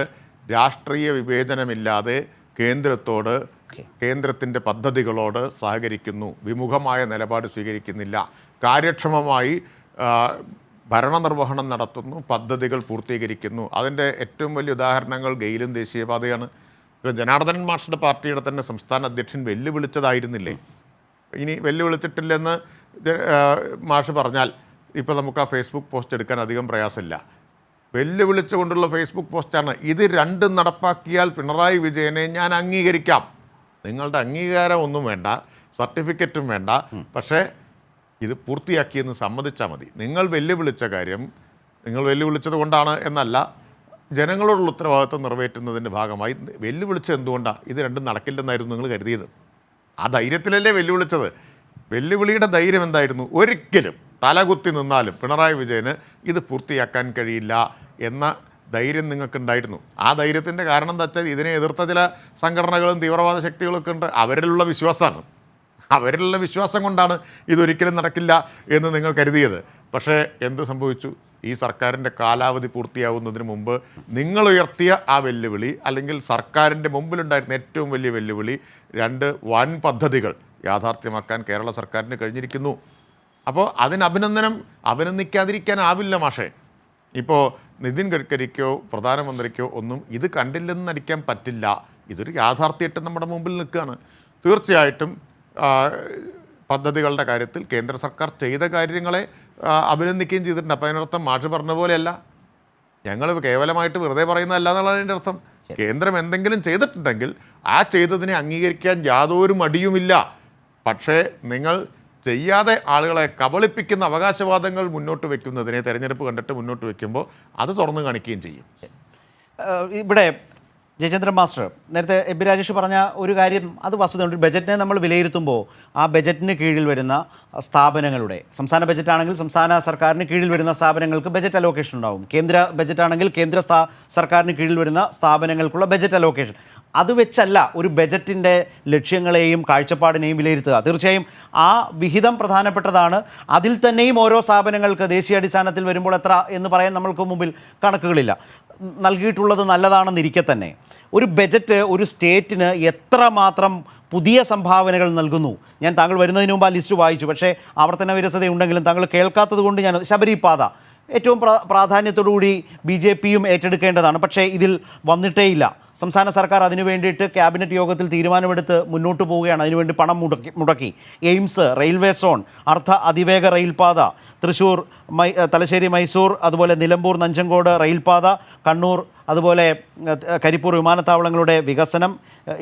രാഷ്ട്രീയ വിവേചനമില്ലാതെ കേന്ദ്രത്തോട്, കേന്ദ്രത്തിൻ്റെ പദ്ധതികളോട് സഹകരിക്കുന്നു, വിമുഖമായ നിലപാട് സ്വീകരിക്കുന്നില്ല, കാര്യക്ഷമമായി ഭരണനിർവഹണം നടത്തുന്നു, പദ്ധതികൾ പൂർത്തീകരിക്കുന്നു. അതിൻ്റെ ഏറ്റവും വലിയ ഉദാഹരണങ്ങൾ ഗെയിലും ദേശീയപാതയാണ്. ഇപ്പോൾ ജനാർദ്ദനൻ മാഷിൻ്റെ പാർട്ടിയുടെ തന്നെ സംസ്ഥാന അധ്യക്ഷൻ വെല്ലുവിളിച്ചതായിരുന്നില്ലേ? ഇനി വെല്ലുവിളിച്ചിട്ടില്ലെന്ന് മാഷ് പറഞ്ഞാൽ ഇപ്പോൾ നമുക്ക് ആ ഫേസ്ബുക്ക് പോസ്റ്റ് എടുക്കാൻ അധികം പ്രയാസമില്ല. വെല്ലുവിളിച്ചുകൊണ്ടുള്ള ഫേസ്ബുക്ക് പോസ്റ്റാണ്. ഇത് രണ്ടും നടപ്പാക്കിയാൽ പിണറായി വിജയനെ ഞാൻ അംഗീകരിക്കാം. നിങ്ങളുടെ അംഗീകാരം ഒന്നും വേണ്ട, സർട്ടിഫിക്കറ്റും വേണ്ട, പക്ഷേ ഇത് പൂർത്തിയാക്കിയെന്ന് സമ്മതിച്ചാൽ മതി. നിങ്ങൾ വെല്ലുവിളിച്ച കാര്യം നിങ്ങൾ വെല്ലുവിളിച്ചത് കൊണ്ടാണ് എന്നല്ല, ജനങ്ങളോടുള്ള ഉത്തരവാദിത്വം നിറവേറ്റുന്നതിൻ്റെ ഭാഗമായി വെല്ലുവിളിച്ചത് എന്തുകൊണ്ടാണ്? ഇത് രണ്ടും നടക്കില്ലെന്നായിരുന്നു നിങ്ങൾ കരുതിയത്. ആ ധൈര്യത്തിലല്ലേ വെല്ലുവിളിച്ചത്? വെല്ലുവിളിയുടെ ധൈര്യം എന്തായിരുന്നു? ഒരിക്കലും തലകുത്തി നിന്നാലും പിണറായി വിജയന് ഇത് പൂർത്തിയാക്കാൻ കഴിയില്ല എന്ന ധൈര്യം നിങ്ങൾക്കുണ്ടായിരുന്നു. ആ ധൈര്യത്തിൻ്റെ കാരണം എന്താ വെച്ചാൽ ഇതിനെ എതിർത്ത ചില സംഘടനകളും തീവ്രവാദ ശക്തികളൊക്കെ ഉണ്ട്. അവരിലുള്ള വിശ്വാസമാണ്. അവരിലുള്ള വിശ്വാസം കൊണ്ടാണ് ഇതൊരിക്കലും നടക്കില്ല എന്ന് നിങ്ങൾ കരുതിയത്. പക്ഷേ എന്ത് സംഭവിച്ചു? ഈ സർക്കാരിൻ്റെ കാലാവധി പൂർത്തിയാവുന്നതിന് മുമ്പ് നിങ്ങൾ ഉയർത്തിയ ആ വെല്ലുവിളി, അല്ലെങ്കിൽ സർക്കാരിൻ്റെ മുമ്പിലുണ്ടായിരുന്ന ഏറ്റവും വലിയ വെല്ലുവിളി, 2 വൻ പദ്ധതികൾ യാഥാർത്ഥ്യമാക്കാൻ കേരള സർക്കാരിന് കഴിഞ്ഞിരിക്കുന്നു. അപ്പോൾ അഭിനന്ദിക്കാതിരിക്കാനാവില്ല മാഷേ. ഇപ്പോൾ നിതിൻ ഗഡ്കരിക്കോ പ്രധാനമന്ത്രിക്കോ ഒന്നും ഇത് കണ്ടില്ലെന്ന് നടിക്കാൻ പറ്റില്ല. ഇതൊരു യാഥാർത്ഥ്യമായിട്ട് നമ്മുടെ മുമ്പിൽ നിൽക്കുകയാണ്. തീർച്ചയായിട്ടും പദ്ധതികളുടെ കാര്യത്തിൽ കേന്ദ്ര സർക്കാർ ചെയ്ത കാര്യങ്ങളെ അഭിനന്ദിക്കുകയും ചെയ്തിട്ടുണ്ട്. അപ്പോൾ അതിനർത്ഥം മാഷ് പറഞ്ഞ പോലെയല്ല, ഞങ്ങൾ കേവലമായിട്ട് വെറുതെ പറയുന്നതല്ല എന്നുള്ളതാണ് അതിൻ്റെ അർത്ഥം. കേന്ദ്രം എന്തെങ്കിലും ചെയ്തിട്ടുണ്ടെങ്കിൽ ആ ചെയ്തതിനെ അംഗീകരിക്കാൻ യാതൊരു മടിയുമില്ല. പക്ഷേ നിങ്ങൾ ചെയ്യാതെ ആളുകളെ കബളിപ്പിക്കുന്ന അവകാശവാദങ്ങൾ മുന്നോട്ട് വയ്ക്കുന്നതിനെ തെരഞ്ഞെടുപ്പ് കണ്ടിട്ട് മുന്നോട്ട് വയ്ക്കുമ്പോൾ അത് തുറന്നു കാണിക്കുകയും ചെയ്യും. ഇവിടെ ജയചന്ദ്രൻ മാസ്റ്റർ നേരത്തെ എബി രാജേഷ് പറഞ്ഞ ഒരു കാര്യം, അത് വസ്തുതയുണ്ട്. ബജറ്റിനെ നമ്മൾ വിലയിരുത്തുമ്പോൾ ആ ബജറ്റിന് കീഴിൽ വരുന്ന സ്ഥാപനങ്ങളുടെ, സംസ്ഥാന ബജറ്റാണെങ്കിൽ സംസ്ഥാന സർക്കാരിന് കീഴിൽ വരുന്ന സ്ഥാപനങ്ങൾക്ക് ബജറ്റ് അലോക്കേഷൻ ഉണ്ടാവും. കേന്ദ്ര ബജറ്റാണെങ്കിൽ കേന്ദ്ര സർക്കാരിന് കീഴിൽ വരുന്ന സ്ഥാപനങ്ങൾക്കുള്ള ബജറ്റ് അലോക്കേഷൻ. അത് വെച്ചല്ല ഒരു ബജറ്റിൻ്റെ ലക്ഷ്യങ്ങളെയും കാഴ്ചപ്പാടിനെയും വിലയിരുത്തുക. തീർച്ചയായും ആ വിഹിതം പ്രധാനപ്പെട്ടതാണ്. അതിൽ തന്നെയും ഓരോ സ്ഥാപനങ്ങൾക്ക് ദേശീയാടിസ്ഥാനത്തിൽ വരുമ്പോൾ എത്ര എന്ന് പറയാൻ നമ്മൾക്ക് മുമ്പിൽ കണക്കുകളില്ല. നൽകിയിട്ടുള്ളത് നല്ലതാണെന്നിരിക്കെ തന്നെ ഒരു ബജറ്റ് ഒരു സ്റ്റേറ്റിന് എത്രമാത്രം പുതിയ സംഭാവനകൾ നൽകുന്നു. ഞാൻ താങ്കൾ വരുന്നതിന് മുമ്പ് ആ ലിസ്റ്റ് വായിച്ചു, പക്ഷേ ആവർത്തന വിരസതയുണ്ടെങ്കിലും താങ്കൾ കേൾക്കാത്തത് കൊണ്ട് ഞാൻ ശബരിപാത ഏറ്റവും പ്രാധാന്യത്തോടുകൂടി BJPയും ഏറ്റെടുക്കേണ്ടതാണ്. പക്ഷേ ഇതിൽ വന്നിട്ടേയില്ല. സംസ്ഥാന സർക്കാർ അതിനു വേണ്ടിയിട്ട് ക്യാബിനറ്റ് യോഗത്തിൽ തീരുമാനമെടുത്ത് മുന്നോട്ട് പോവുകയാണ്. അതിനുവേണ്ടി പണം മുടക്കി. എയിംസ്, റെയിൽവേ സോൺ, അർദ്ധ അതിവേഗ റെയിൽപാത, തൃശ്ശൂർ തലശ്ശേരി മൈസൂർ, അതുപോലെ നിലമ്പൂർ നഞ്ചങ്കോട് റെയിൽപാത, കണ്ണൂർ, അതുപോലെ കരിപ്പൂർ വിമാനത്താവളങ്ങളുടെ വികസനം,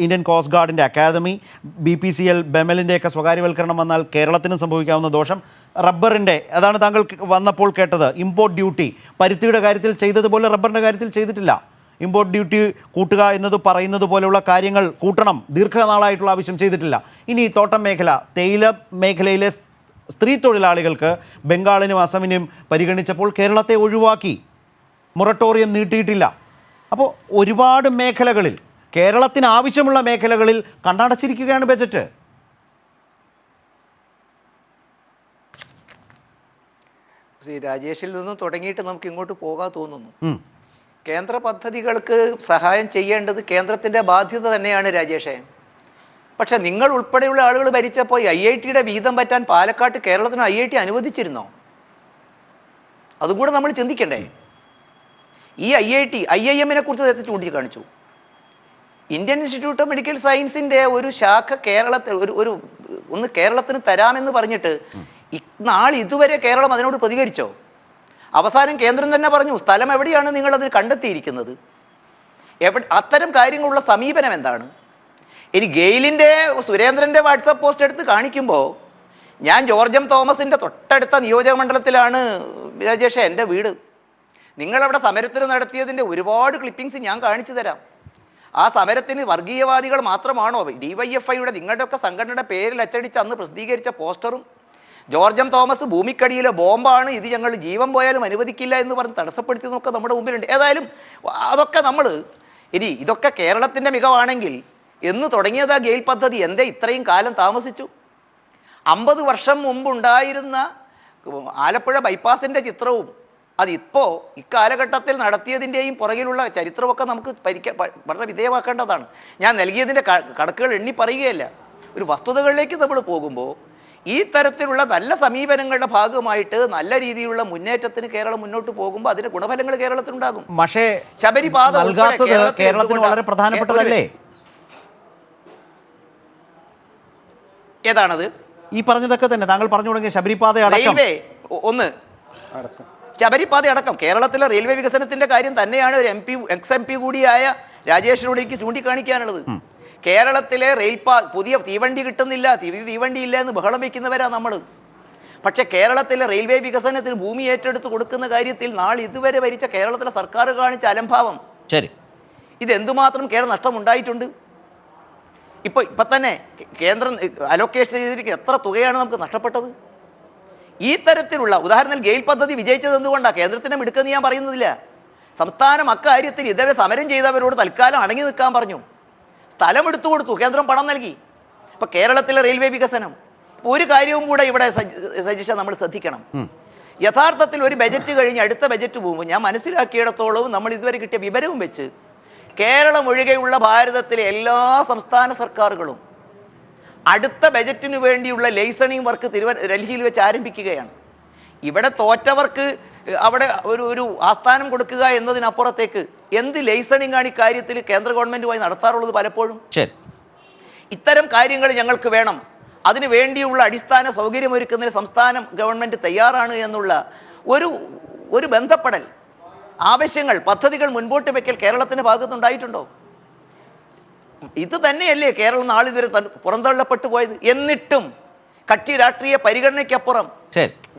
ഇന്ത്യൻ കോസ്റ്റ് ഗാർഡിൻ്റെ അക്കാദമി, BPCL ബെമലിൻ്റെയൊക്കെ സ്വകാര്യവൽക്കരണം വന്നാൽ കേരളത്തിന് സംഭവിക്കാവുന്ന ദോഷം, റബ്ബറിൻ്റെ, അതാണ് താങ്കൾ വന്നപ്പോൾ കേട്ടത്, ഇമ്പോർട്ട് ഡ്യൂട്ടി പരുത്തിയുടെ കാര്യത്തിൽ ചെയ്തതുപോലെ റബ്ബറിൻ്റെ കാര്യത്തിൽ ചെയ്തിട്ടില്ല. ഇമ്പോർട്ട് ഡ്യൂട്ടി കൂട്ടുക എന്നത് പറയുന്നത് പോലെയുള്ള കാര്യങ്ങൾ കൂട്ടണം, ദീർഘനാളായിട്ടുള്ള ആവശ്യം ചെയ്തിട്ടില്ല. ഇനി തോട്ടം മേഖല, തേയില മേഖലയിലെ സ്ത്രീ തൊഴിലാളികൾക്ക് ബംഗാളിനും അസമിനും പരിഗണിച്ചപ്പോൾ കേരളത്തെ ഒഴിവാക്കി, മൊറട്ടോറിയം നീട്ടിയിട്ടില്ല. അപ്പോൾ ഒരുപാട് മേഖലകളിൽ, കേരളത്തിന് ആവശ്യമുള്ള മേഖലകളിൽ കണ്ണടച്ചിരിക്കുകയാണ് ബജറ്റ്. രാജേഷിൽ നിന്നും തുടങ്ങിയിട്ട് നമുക്ക് ഇങ്ങോട്ട് പോകാൻ തോന്നുന്നു. കേന്ദ്ര പദ്ധതികൾക്ക് സഹായം ചെയ്യേണ്ടത് കേന്ദ്രത്തിൻ്റെ ബാധ്യത തന്നെയാണ് രാജേഷേ. പക്ഷെ നിങ്ങൾ ഉൾപ്പെടെയുള്ള ആളുകൾ ഭരിച്ചപ്പോൾ IITയുടെ വീതം പറ്റാൻ പാലക്കാട്ട് കേരളത്തിന് IIT അനുവദിച്ചിരുന്നോ? അതും കൂടെ നമ്മൾ ചിന്തിക്കണ്ടേ? ഈ IIM കുറിച്ച് നേരത്തെ ചൂണ്ടിക്കാണിച്ചു. ഇന്ത്യൻ ഇൻസ്റ്റിറ്റ്യൂട്ട് ഓഫ് മെഡിക്കൽ സയൻസിൻ്റെ ഒരു ശാഖ കേരളത്തിൽ ഒന്ന് കേരളത്തിന് തരാമെന്ന് പറഞ്ഞിട്ട് ഇതുവരെ കേരളം അതിനോട് പ്രതികരിച്ചോ? അവസാനം കേന്ദ്രം തന്നെ പറഞ്ഞു സ്ഥലം എവിടെയാണ് നിങ്ങളതിന് കണ്ടെത്തിയിരിക്കുന്നത്, അത്തരം കാര്യങ്ങളുള്ള സമീപനം എന്താണ്? ഇനി ഗെയിലിൻ്റെ സുരേന്ദ്രൻ്റെ വാട്സാപ്പ് പോസ്റ്റ് എടുത്ത് കാണിക്കുമ്പോൾ ഞാൻ ജോർജ് എം തോമസിൻ്റെ തൊട്ടടുത്ത നിയോജക മണ്ഡലത്തിലാണ് രാജേഷ് എൻ്റെ വീട്. നിങ്ങളവിടെ സമരത്തിന് നടത്തിയതിൻ്റെ ഒരുപാട് ക്ലിപ്പിങ്സ് ഞാൻ കാണിച്ചു തരാം. ആ സമരത്തിന് വർഗീയവാദികൾ മാത്രമാണോ? DYFIയുടെ നിങ്ങളുടെയൊക്കെ സംഘടനയുടെ പേരിൽ അച്ചടിച്ച് അന്ന് പ്രസിദ്ധീകരിച്ച പോസ്റ്ററും ജോർജ് എം തോമസ് ഭൂമിക്കടിയിലെ ബോംബാണ്, ഇത് ഞങ്ങൾ ജീവൻ പോയാലും അനുവദിക്കില്ല എന്ന് പറഞ്ഞ് തടസ്സപ്പെടുത്തിയതൊക്കെ നമ്മുടെ മുമ്പിലുണ്ട്. ഏതായാലും അതൊക്കെ ഇതൊക്കെ കേരളത്തിൻ്റെ മികവാണെങ്കിൽ എന്ന് തുടങ്ങിയത് ആ ഗെയിൽ പദ്ധതി എന്തേ ഇത്രയും കാലം താമസിച്ചു? 50 വർഷം മുമ്പുണ്ടായിരുന്ന ആലപ്പുഴ ബൈപ്പാസിൻ്റെ ചിത്രവും അതിപ്പോൾ ഇക്കാലഘട്ടത്തിൽ നടത്തിയതിൻ്റെയും പുറകിലുള്ള ചരിത്രമൊക്കെ നമുക്ക് വളരെ വിധേയമാക്കേണ്ടതാണ്. ഞാൻ നൽകിയതിൻ്റെ കണക്കുകൾ എണ്ണി പറയുകയല്ല. ഒരു വസ്തുതകളിലേക്ക് നമ്മൾ പോകുമ്പോൾ ഈ തരത്തിലുള്ള നല്ല സമീപനങ്ങളുടെ ഭാഗമായിട്ട് നല്ല രീതിയിലുള്ള മുന്നേറ്റത്തിന് കേരളം മുന്നോട്ട് പോകുമ്പോൾ അതിന്റെ ഗുണഫലങ്ങൾ കേരളത്തിനുണ്ടാകും. പക്ഷേ ശബരിപാത കേരളത്തിന് വളരെ പ്രധാനപ്പെട്ടതല്ലേ? ഏതാണത്? ഈ പറഞ്ഞതൊക്കെ തന്നെ താങ്കൾ പറഞ്ഞു തുടങ്ങിയ ശബരിപാത അടക്കം ശബരിപാത അടക്കം കേരളത്തിലെ റെയിൽവേ വികസനത്തിന്റെ കാര്യം തന്നെയാണ് ഒരു എക്സ്-MP കൂടിയായ രാജേഷിനോട് എനിക്ക് ചൂണ്ടിക്കാണിക്കാനുള്ളത്. കേരളത്തിലെ പുതിയ തീവണ്ടി കിട്ടുന്നില്ല, തീവണ്ടി ഇല്ല എന്ന് ബഹളം വയ്ക്കുന്നവരാ നമ്മൾ. പക്ഷെ കേരളത്തിലെ റെയിൽവേ വികസനത്തിന് ഭൂമി ഏറ്റെടുത്ത് കൊടുക്കുന്ന കാര്യത്തിൽ ഇതുവരെ ഭരിച്ച കേരളത്തിലെ സർക്കാർ കാണിച്ച അലംഭാവം, ശരി, ഇതെന്തുമാത്രം കേരളം നഷ്ടമുണ്ടായിട്ടുണ്ട്. ഇപ്പം തന്നെ കേന്ദ്രം അലോക്കേഷൻ ചെയ്തിരിക്കുന്ന എത്ര തുകയാണ് നമുക്ക് നഷ്ടപ്പെട്ടത്? ഈ തരത്തിലുള്ള ഉദാഹരണത്തിൽ ഗെയിൽ പദ്ധതി വിജയിച്ചത് എന്തുകൊണ്ടാണ്? കേന്ദ്രത്തിൻ്റെ മിടുക്കെന്ന് ഞാൻ പറയുന്നതില്ല. സംസ്ഥാനം അക്കാര്യത്തിൽ ഇതേ സമരം ചെയ്തവരോട് തൽക്കാലം അടങ്ങി നിൽക്കാൻ പറഞ്ഞു. സ്ഥലം എടുത്തു കൊടുത്തു, കേന്ദ്രം പണം നൽകി. ഇപ്പോൾ കേരളത്തിലെ റെയിൽവേ വികസനം, ഇപ്പോൾ ഒരു കാര്യവും കൂടെ ഇവിടെ സജീഷ നമ്മൾ ശ്രദ്ധിക്കണം. യഥാർത്ഥത്തിൽ ഒരു ബജറ്റ് കഴിഞ്ഞ് അടുത്ത ബജറ്റ് പോകുമ്പോൾ ഞാൻ മനസ്സിലാക്കിയിടത്തോളവും നമ്മൾ ഇതുവരെ കിട്ടിയ വിവരവും വെച്ച് കേരളം ഒഴികെയുള്ള ഭാരതത്തിലെ എല്ലാ സംസ്ഥാന സർക്കാരുകളും അടുത്ത ബജറ്റിന് വേണ്ടിയുള്ള ലൈസണിങ് വർക്ക് ഡൽഹിയിൽ വെച്ച് ആരംഭിക്കുകയാണ്. ഇവിടെ തോറ്റവർക്ക് അവിടെ ഒരു ആസ്ഥാനം കൊടുക്കുക എന്നതിനപ്പുറത്തേക്ക് എന്ത് ലൈസണിങ് ആണ് ഇക്കാര്യത്തിൽ കേന്ദ്ര ഗവൺമെൻറ്റുമായി നടത്താറുള്ളത്? പലപ്പോഴും ഇത്തരം കാര്യങ്ങൾ ഞങ്ങൾക്ക് വേണം, അതിനു വേണ്ടിയുള്ള അടിസ്ഥാന സൗകര്യമൊരുക്കുന്നതിന് സംസ്ഥാന ഗവൺമെൻറ് തയ്യാറാണ് എന്നുള്ള ഒരു ബന്ധപ്പെടൽ, ആവശ്യങ്ങൾ, പദ്ധതികൾ മുൻപോട്ട് വയ്ക്കൽ കേരളത്തിൻ്റെ ഭാഗത്തുണ്ടായിട്ടുണ്ടോ? ഇത് തന്നെയല്ലേ കേരളം നാളിതുവരെ പുറന്തള്ളപ്പെട്ടു പോയത്? എന്നിട്ടും കക്ഷി രാഷ്ട്രീയ പരിഗണനയ്ക്കപ്പുറം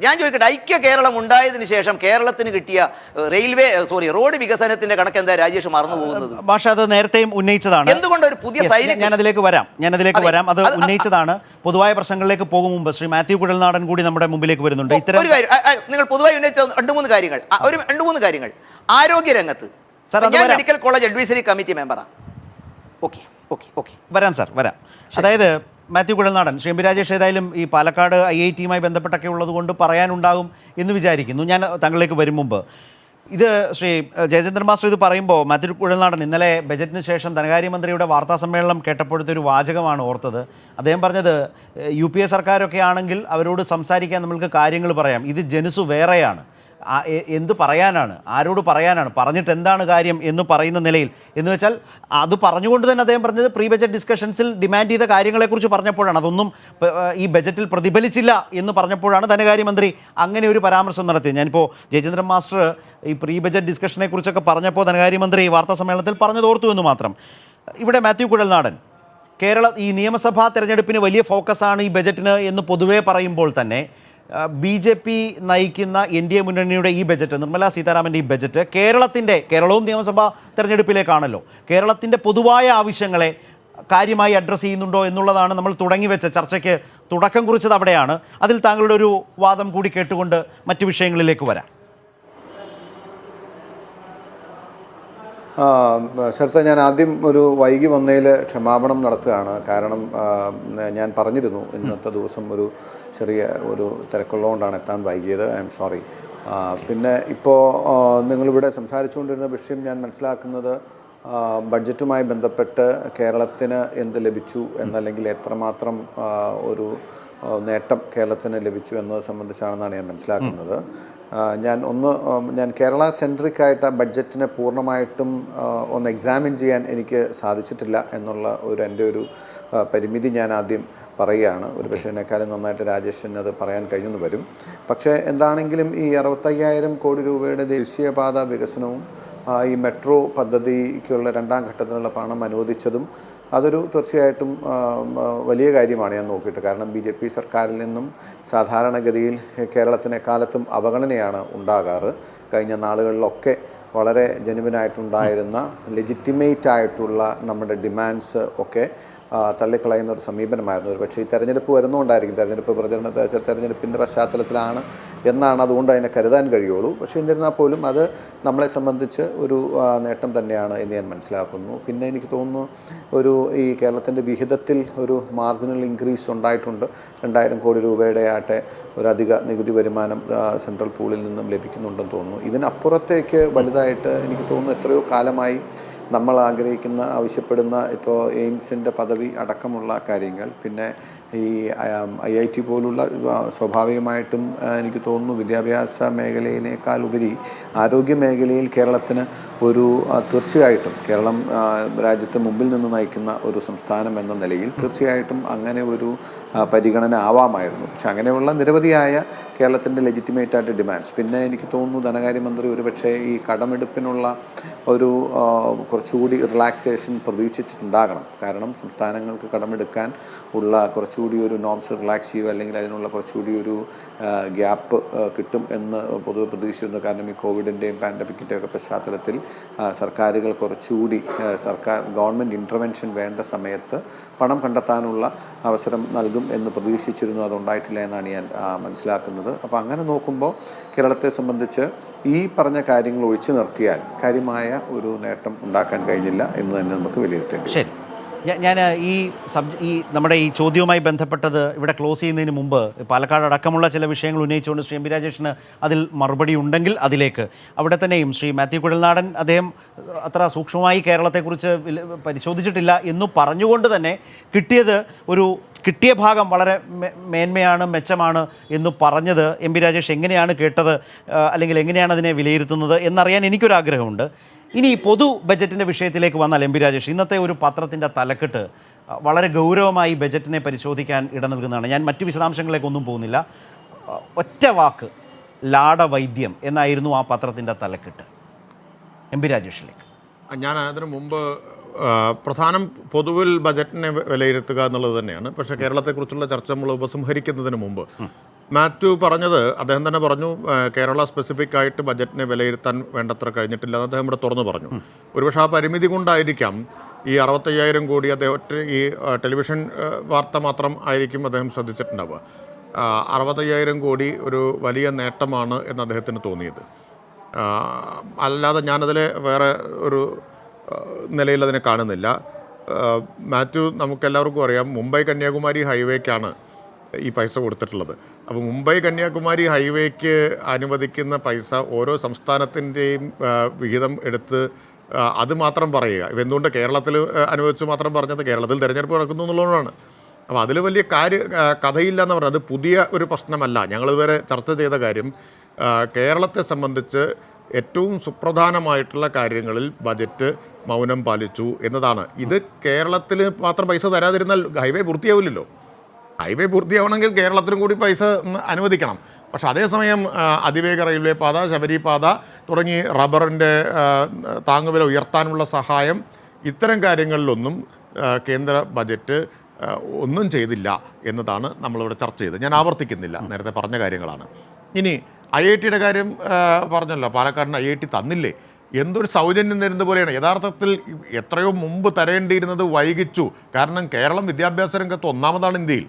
ഞാൻ ചോദിക്കട്ടെ, ഐക്യ കേരളം ഉണ്ടായതിനു ശേഷം കേരളത്തിന് കിട്ടിയ റോഡ് വികസനത്തിന്റെ കണക്ക് എന്താ രാജേഷ് മറന്നു പോകുന്നത്? പക്ഷേ അത് നേരത്തെയും ഉന്നയിച്ചതാണ്. എന്തുകൊണ്ട് ഒരു പുതിയ ഞാൻ അതിലേക്ക് വരാം. അത് ഉന്നയിച്ചതാണ്. പൊതുവായ പ്രശ്നങ്ങളിലേക്ക് പോകും മുമ്പ് ശ്രീ മാത്യു കുഴൽനാടൻ കൂടി നമ്മുടെ മുമ്പിലേക്ക് വരുന്നുണ്ട്. ഇത്തരം നിങ്ങൾ പൊതുവായി ഉന്നയിച്ച രണ്ട് മൂന്ന് കാര്യങ്ങൾ ആരോഗ്യരംഗത്ത് ഞാൻ മെഡിക്കൽ കോളേജ് അഡ്വൈസറി കമ്മിറ്റി മെമ്പറാണ്. വരാം. അതായത് മാത്യു കുഴൽനാടൻ, ശ്രീ എം രാജേഷ് ഏതായാലും ഈ പാലക്കാട് IIT-യുമായി ബന്ധപ്പെട്ടൊക്കെ ഉള്ളത് കൊണ്ട് പറയാനുണ്ടാകും എന്ന് വിചാരിക്കുന്നു. ഞാൻ താങ്കളിലേക്ക് വരും മുമ്പ് ഇത് ശ്രീ ജയചന്ദ്രൻ മാസ്റ്റർ ഇത് പറയുമ്പോൾ മാത്യു കുഴൽനാടൻ ഇന്നലെ ബജറ്റിന് ശേഷം ധനകാര്യമന്ത്രിയുടെ വാർത്താ സമ്മേളനം കേട്ടപ്പോഴത്തെ ഒരു വാചകമാണ് ഓർത്തത്. അദ്ദേഹം പറഞ്ഞത് UPA സർക്കാരൊക്കെ ആണെങ്കിൽ അവരോട് സംസാരിക്കാൻ നമ്മൾക്ക് കാര്യങ്ങൾ പറയാം, ഇത് ജനുസ് വേറെയാണ്, എന്ത് പറയാനാണ്, ആരോട് പറയാനാണ്, പറഞ്ഞിട്ട് എന്താണ് കാര്യം എന്ന് പറയുന്ന നിലയിൽ എന്ന് വെച്ചാൽ അത് പറഞ്ഞുകൊണ്ട് തന്നെ അദ്ദേഹം പറഞ്ഞത് പ്രീ ബജറ്റ് ഡിസ്കഷൻസിൽ ഡിമാൻഡ് ചെയ്ത കാര്യങ്ങളെക്കുറിച്ച് പറഞ്ഞപ്പോഴാണ്, അതൊന്നും ഈ ബജറ്റിൽ പ്രതിഫലിച്ചില്ല എന്ന് പറഞ്ഞപ്പോഴാണ് ധനകാര്യമന്ത്രി അങ്ങനെ ഒരു പരാമർശം നടത്തിയത്. ഞാനിപ്പോൾ ജയചന്ദ്രൻ മാസ്റ്റർ ഈ പ്രീ ബജറ്റ് ഡിസ്കഷനെ കുറിച്ചൊക്കെ പറഞ്ഞപ്പോൾ ധനകാര്യമന്ത്രി വാർത്താ സമ്മേളനത്തിൽ പറഞ്ഞത് ഓർത്തു എന്ന് മാത്രം. ഇവിടെ മാത്യു കുഴൽനാടൻ ഈ നിയമസഭാ തെരഞ്ഞെടുപ്പിന് വലിയ ഫോക്കസാണ് ഈ ബജറ്റിന് എന്ന് പൊതുവേ പറയുമ്പോൾ തന്നെ BJP നയിക്കുന്ന NDA മുന്നണിയുടെ ഈ ബജറ്റ്, നിർമ്മലാ സീതാരാമൻ്റെ ഈ ബജറ്റ് കേരളവും നിയമസഭാ തെരഞ്ഞെടുപ്പിലേക്കാണല്ലോ, കേരളത്തിൻ്റെ പൊതുവായ ആവശ്യങ്ങളെ കാര്യമായി അഡ്രസ്സ് ചെയ്യുന്നുണ്ടോ എന്നുള്ളതാണ് നമ്മൾ തുടങ്ങിവെച്ച ചർച്ചയ്ക്ക് തുടക്കം കുറിച്ചത് അവിടെയാണ്. അതിൽ താങ്കളുടെ ഒരു വാദം കൂടി കേട്ടുകൊണ്ട് മറ്റു വിഷയങ്ങളിലേക്ക് വരാം. ശരത്ത്, ഞാൻ ആദ്യം ഒരു വൈകി വന്നതിൽ ക്ഷമാപണം നടത്തുകയാണ്. കാരണം ഞാൻ പറഞ്ഞിരുന്നു ഇന്നത്തെ ദിവസം ഒരു ചെറിയ തിരക്കുള്ളതുകൊണ്ടാണ് എത്താൻ വൈകിയത്. I am sorry. പിന്നെ ഇപ്പോൾ നിങ്ങളിവിടെ സംസാരിച്ചുകൊണ്ടിരുന്ന വിഷയം ഞാൻ മനസ്സിലാക്കുന്നത് ബഡ്ജറ്റുമായി ബന്ധപ്പെട്ട് കേരളത്തിന് എന്ത് ലഭിച്ചു എന്നല്ലെങ്കിൽ എത്രമാത്രം ഒരു നേട്ടം കേരളത്തിന് ലഭിച്ചു എന്നത് സംബന്ധിച്ചാണെന്നാണ് ഞാൻ മനസ്സിലാക്കുന്നത്. ഞാൻ കേരള സെൻട്രിക് ആ ബഡ്ജറ്റിനെ പൂർണ്ണമായിട്ടും ഒന്ന് എക്സാമിൻ ചെയ്യാൻ എനിക്ക് സാധിച്ചിട്ടില്ല എന്നുള്ള എൻ്റെ ഒരു പരിമിതി ഞാൻ ആദ്യം പറയുകയാണ്. ഒരു പക്ഷേ എന്നെക്കാളും നന്നായിട്ട് രാജേഷിന് അത് പറയാൻ കഴിഞ്ഞെന്ന് വരും. പക്ഷേ എന്താണെങ്കിലും ഈ 65,000 കോടി രൂപയുടെ ദേശീയപാത വികസനവും ഈ മെട്രോ പദ്ധതിക്കുള്ള 2ാം ഘട്ടത്തിനുള്ള പണം അനുവദിച്ചതും അതൊരു തീർച്ചയായിട്ടും വലിയ കാര്യമാണ് ഞാൻ നോക്കിയിട്ട്. കാരണം BJP സർക്കാരിൽ നിന്നും സാധാരണഗതിയിൽ കേരളത്തിന് എക്കാലത്തും അവഗണനയാണ് ഉണ്ടാകാറ്. കഴിഞ്ഞ നാളുകളിലൊക്കെ വളരെ ജെനുവിനായിട്ടുണ്ടായിരുന്ന ലെജിറ്റിമേറ്റ് ആയിട്ടുള്ള നമ്മുടെ ഡിമാൻഡ്സ് ഒക്കെ തള്ളിക്കളയുന്ന ഒരു സമീപനമായിരുന്നു. ഒരു പക്ഷേ ഈ തെരഞ്ഞെടുപ്പ് വരുന്നുകൊണ്ടായിരിക്കും, തെരഞ്ഞെടുപ്പിൻ്റെ പശ്ചാത്തലത്തിലാണ് എന്നാണ് അതുകൊണ്ട് അതിനെ കരുതാൻ കഴിയുള്ളൂ. പക്ഷേ എന്നിരുന്നാൽ പോലും അത് നമ്മളെ സംബന്ധിച്ച് ഒരു നേട്ടം തന്നെയാണ് എന്ന് ഞാൻ മനസ്സിലാക്കുന്നു. പിന്നെ എനിക്ക് തോന്നുന്നു ഈ കേരളത്തിൻ്റെ വിഹിതത്തിൽ ഒരു മാർജിനൽ ഇൻക്രീസ് ഉണ്ടായിട്ടുണ്ട്. 2,000 കോടി രൂപയുടെ ആട്ടെ ഒരു അധിക നികുതി വരുമാനം സെൻട്രൽ പൂളിൽ നിന്നും ലഭിക്കുന്നുണ്ടെന്ന് തോന്നുന്നു. ഇതിനപ്പുറത്തേക്ക് വലുതായിട്ട് എനിക്ക് തോന്നുന്നു എത്രയോ കാലമായി നമ്മൾ ആവശ്യപ്പെടുന്ന ഇപ്പോൾ എയിംസിൻ്റെ പദവി അടക്കമുള്ള കാര്യങ്ങൾ, പിന്നെ ഈ IIT പോലുള്ള സ്വാഭാവികമായിട്ടും എനിക്ക് തോന്നുന്നു വിദ്യാഭ്യാസ മേഖലയിനേക്കാൾ ഉപരി ആരോഗ്യ മേഖലയിൽ കേരളത്തിന് തീർച്ചയായിട്ടും കേരളം രാജ്യത്ത് മുമ്പിൽ നിന്ന് നയിക്കുന്ന ഒരു സംസ്ഥാനം എന്ന നിലയിൽ തീർച്ചയായിട്ടും അങ്ങനെ ഒരു പരിഗണന ആവാമായിരുന്നു. പക്ഷെ അങ്ങനെയുള്ള നിരവധിയായ കേരളത്തിൻ്റെ ലെജിറ്റിമേറ്റായിട്ട് ഡിമാൻഡ്സ്, പിന്നെ എനിക്ക് തോന്നുന്നു ധനകാര്യമന്ത്രി ഒരുപക്ഷെ ഈ കടമെടുപ്പിനുള്ള കുറച്ചുകൂടി റിലാക്സേഷൻ പ്രതീക്ഷിച്ചിട്ടുണ്ടാകണം. കാരണം സംസ്ഥാനങ്ങൾക്ക് കടമെടുക്കാൻ ഉള്ള കുറച്ചുകൂടി ഒരു നോംസ് റിലാക്സ് ചെയ്യുക അല്ലെങ്കിൽ അതിനുള്ള കുറച്ചുകൂടി ഒരു ഗ്യാപ്പ് കിട്ടും എന്ന് പൊതുവെ പ്രതീക്ഷിക്കുന്നു. കാരണം ഈ കോവിഡിൻ്റെയും പാൻഡമിക്കിൻ്റെയും ഒക്കെ പശ്ചാത്തലത്തിൽ സർക്കാരുകൾ കുറച്ചുകൂടി ഗവൺമെൻറ് ഇൻ്റർവെൻഷൻ വേണ്ട സമയത്ത് പണം കണ്ടെത്താനുള്ള അവസരം നൽകും എന്ന് പ്രതീക്ഷിച്ചിരുന്നു. അതുണ്ടായിട്ടില്ല എന്നാണ് ഞാൻ മനസ്സിലാക്കുന്നത്. അപ്പോൾ അങ്ങനെ നോക്കുമ്പോൾ കേരളത്തെ സംബന്ധിച്ച് ഈ പറഞ്ഞ കാര്യങ്ങൾ ഒഴിച്ചു നിർത്തിയാൽ കാര്യമായ ഒരു നേട്ടം ഉണ്ടാക്കാൻ കഴിഞ്ഞില്ല എന്ന് തന്നെ നമുക്ക് വിലയിരുത്തേണ്ടി. ശരി, ഞാൻ ഈ നമ്മുടെ ഈ ചോദ്യവുമായി ബന്ധപ്പെട്ടത് ഇവിടെ ക്ലോസ് ചെയ്യുന്നതിന് മുമ്പ് പാലക്കാട് അടക്കമുള്ള ചില വിഷയങ്ങൾ ഉന്നയിച്ചുകൊണ്ട് ശ്രീ എം.പി. രാജേഷിന് അതിൽ മറുപടി ഉണ്ടെങ്കിൽ അതിലേക്ക്, അവിടെ തന്നെയും ശ്രീ മാത്യു കുഴൽനാടൻ അദ്ദേഹം അത്ര സൂക്ഷ്മമായി കേരളത്തെക്കുറിച്ച് പരിശോധിച്ചിട്ടില്ല എന്ന് പറഞ്ഞുകൊണ്ട് തന്നെ കിട്ടിയ ഭാഗം വളരെ മേന്മയാണ്, മെച്ചമാണ് എന്ന് പറഞ്ഞത് എം.പി. രാജേഷ് എങ്ങനെയാണ് കേട്ടത്, അല്ലെങ്കിൽ എങ്ങനെയാണ് അതിനെ വിലയിരുത്തുന്നത് എന്നറിയാൻ എനിക്കൊരാഗ്രഹമുണ്ട്. ഇനി പൊതു ബജറ്റിൻ്റെ വിഷയത്തിലേക്ക് വന്നാൽ എം.പി. രാജേഷ്, ഇന്നത്തെ ഒരു പത്രത്തിൻ്റെ തലക്കെട്ട് വളരെ ഗൗരവമായി ബജറ്റിനെ പരിശോധിക്കാൻ ഇട നൽകുന്നതാണ്. ഞാൻ മറ്റു വിശദാംശങ്ങളിലേക്കൊന്നും പോകുന്നില്ല. ഒറ്റ വാക്ക്, ലാടവൈദ്യം എന്നായിരുന്നു ആ പത്രത്തിൻ്റെ തലക്കെട്ട്. എം.പി. രാജേഷിലേക്ക്. ഞാൻ അതിനു മുമ്പ് പ്രധാനം പൊതുവിൽ ബജറ്റിനെ വിലയിരുത്തുക എന്നുള്ളത് തന്നെയാണ്. പക്ഷേ കേരളത്തെക്കുറിച്ചുള്ള ചർച്ച നമ്മൾ ഉപസംഹരിക്കുന്നതിന് മുമ്പ് മാത്യു പറഞ്ഞത്, അദ്ദേഹം തന്നെ പറഞ്ഞു കേരള സ്പെസിഫിക് ആയിട്ട് ബജറ്റിനെ വിലയിരുത്താൻ വേണ്ടത്ര കഴിഞ്ഞിട്ടില്ല എന്ന് അദ്ദേഹം ഇവിടെ തുറന്നു പറഞ്ഞു. ഒരുപക്ഷെ ആ പരിമിതി കൊണ്ടായിരിക്കാം ഈ 65,000 കോടി അദ്ദേഹം ഈ ടെലിവിഷൻ വാർത്ത മാത്രം ആയിരിക്കും അദ്ദേഹം ശ്രദ്ധിച്ചിട്ടുണ്ടാവുക. 65,000 കോടി ഒരു വലിയ നേട്ടമാണ് എന്ന് അദ്ദേഹത്തിന് തോന്നിയത്. അല്ലാതെ ഞാനതിൽ വേറെ ഒരു നിലയിൽ അതിനെ കാണുന്നില്ല. മാത്യു നമുക്കെല്ലാവർക്കും അറിയാം, മുംബൈ കന്യാകുമാരി ഹൈവേക്കാണ് ഈ പൈസ കൊടുത്തിട്ടുള്ളത്. അപ്പോൾ മുംബൈ കന്യാകുമാരി ഹൈവേക്ക് അനുവദിക്കുന്ന പൈസ ഓരോ സംസ്ഥാനത്തിൻ്റെയും വിഹിതം എടുത്ത് അത് മാത്രം പറയുക. എന്തുകൊണ്ട് കേരളത്തിൽ അനുവദിച്ച് മാത്രം പറഞ്ഞത് കേരളത്തിൽ തിരഞ്ഞെടുപ്പ് നടക്കുന്നു എന്നുള്ളതാണ്. അപ്പോൾ അതിൽ വലിയ കഥയില്ല എന്ന് പറഞ്ഞത് പുതിയ ഒരു പ്രശ്നമല്ല. ഞങ്ങളിതുവരെ ചർച്ച ചെയ്ത കാര്യം കേരളത്തെ സംബന്ധിച്ച് ഏറ്റവും സുപ്രധാനമായിട്ടുള്ള കാര്യങ്ങളിൽ ബജറ്റ് മൗനം പാലിച്ചു എന്നതാണ്. ഇത് കേരളത്തിൽ മാത്രം പൈസ തരാതിരുന്നാൽ ഹൈവേ പൂർത്തിയാവില്ലല്ലോ. ഹൈവേ പൂർത്തിയാവണമെങ്കിൽ കേരളത്തിനും കൂടി പൈസ അനുവദിക്കണം. പക്ഷെ അതേസമയം അതിവേഗ റെയിൽവേ പാത, ശബരിപാത തുടങ്ങി റബ്ബറിൻ്റെ താങ്ങുവില ഉയർത്താനുള്ള സഹായം, ഇത്തരം കാര്യങ്ങളിലൊന്നും കേന്ദ്ര ബജറ്റ് ഒന്നും ചെയ്തില്ല എന്നതാണ് നമ്മളിവിടെ ചർച്ച ചെയ്തത്. ഞാൻ ആവർത്തിക്കുന്നില്ല, നേരത്തെ പറഞ്ഞ കാര്യങ്ങളാണ്. ഇനി IIT കാര്യം പറഞ്ഞല്ലോ, പാലക്കാടിന് IIT തന്നില്ലേ, എന്തൊരു സൗജന്യം തരുന്നത് പോലെയാണ്. യഥാർത്ഥത്തിൽ എത്രയോ മുമ്പ് തരേണ്ടിയിരുന്നത് വൈകിച്ചു. കാരണം കേരളം വിദ്യാഭ്യാസ രംഗത്ത് ഒന്നാമതാണ് ഇന്ത്യയിൽ.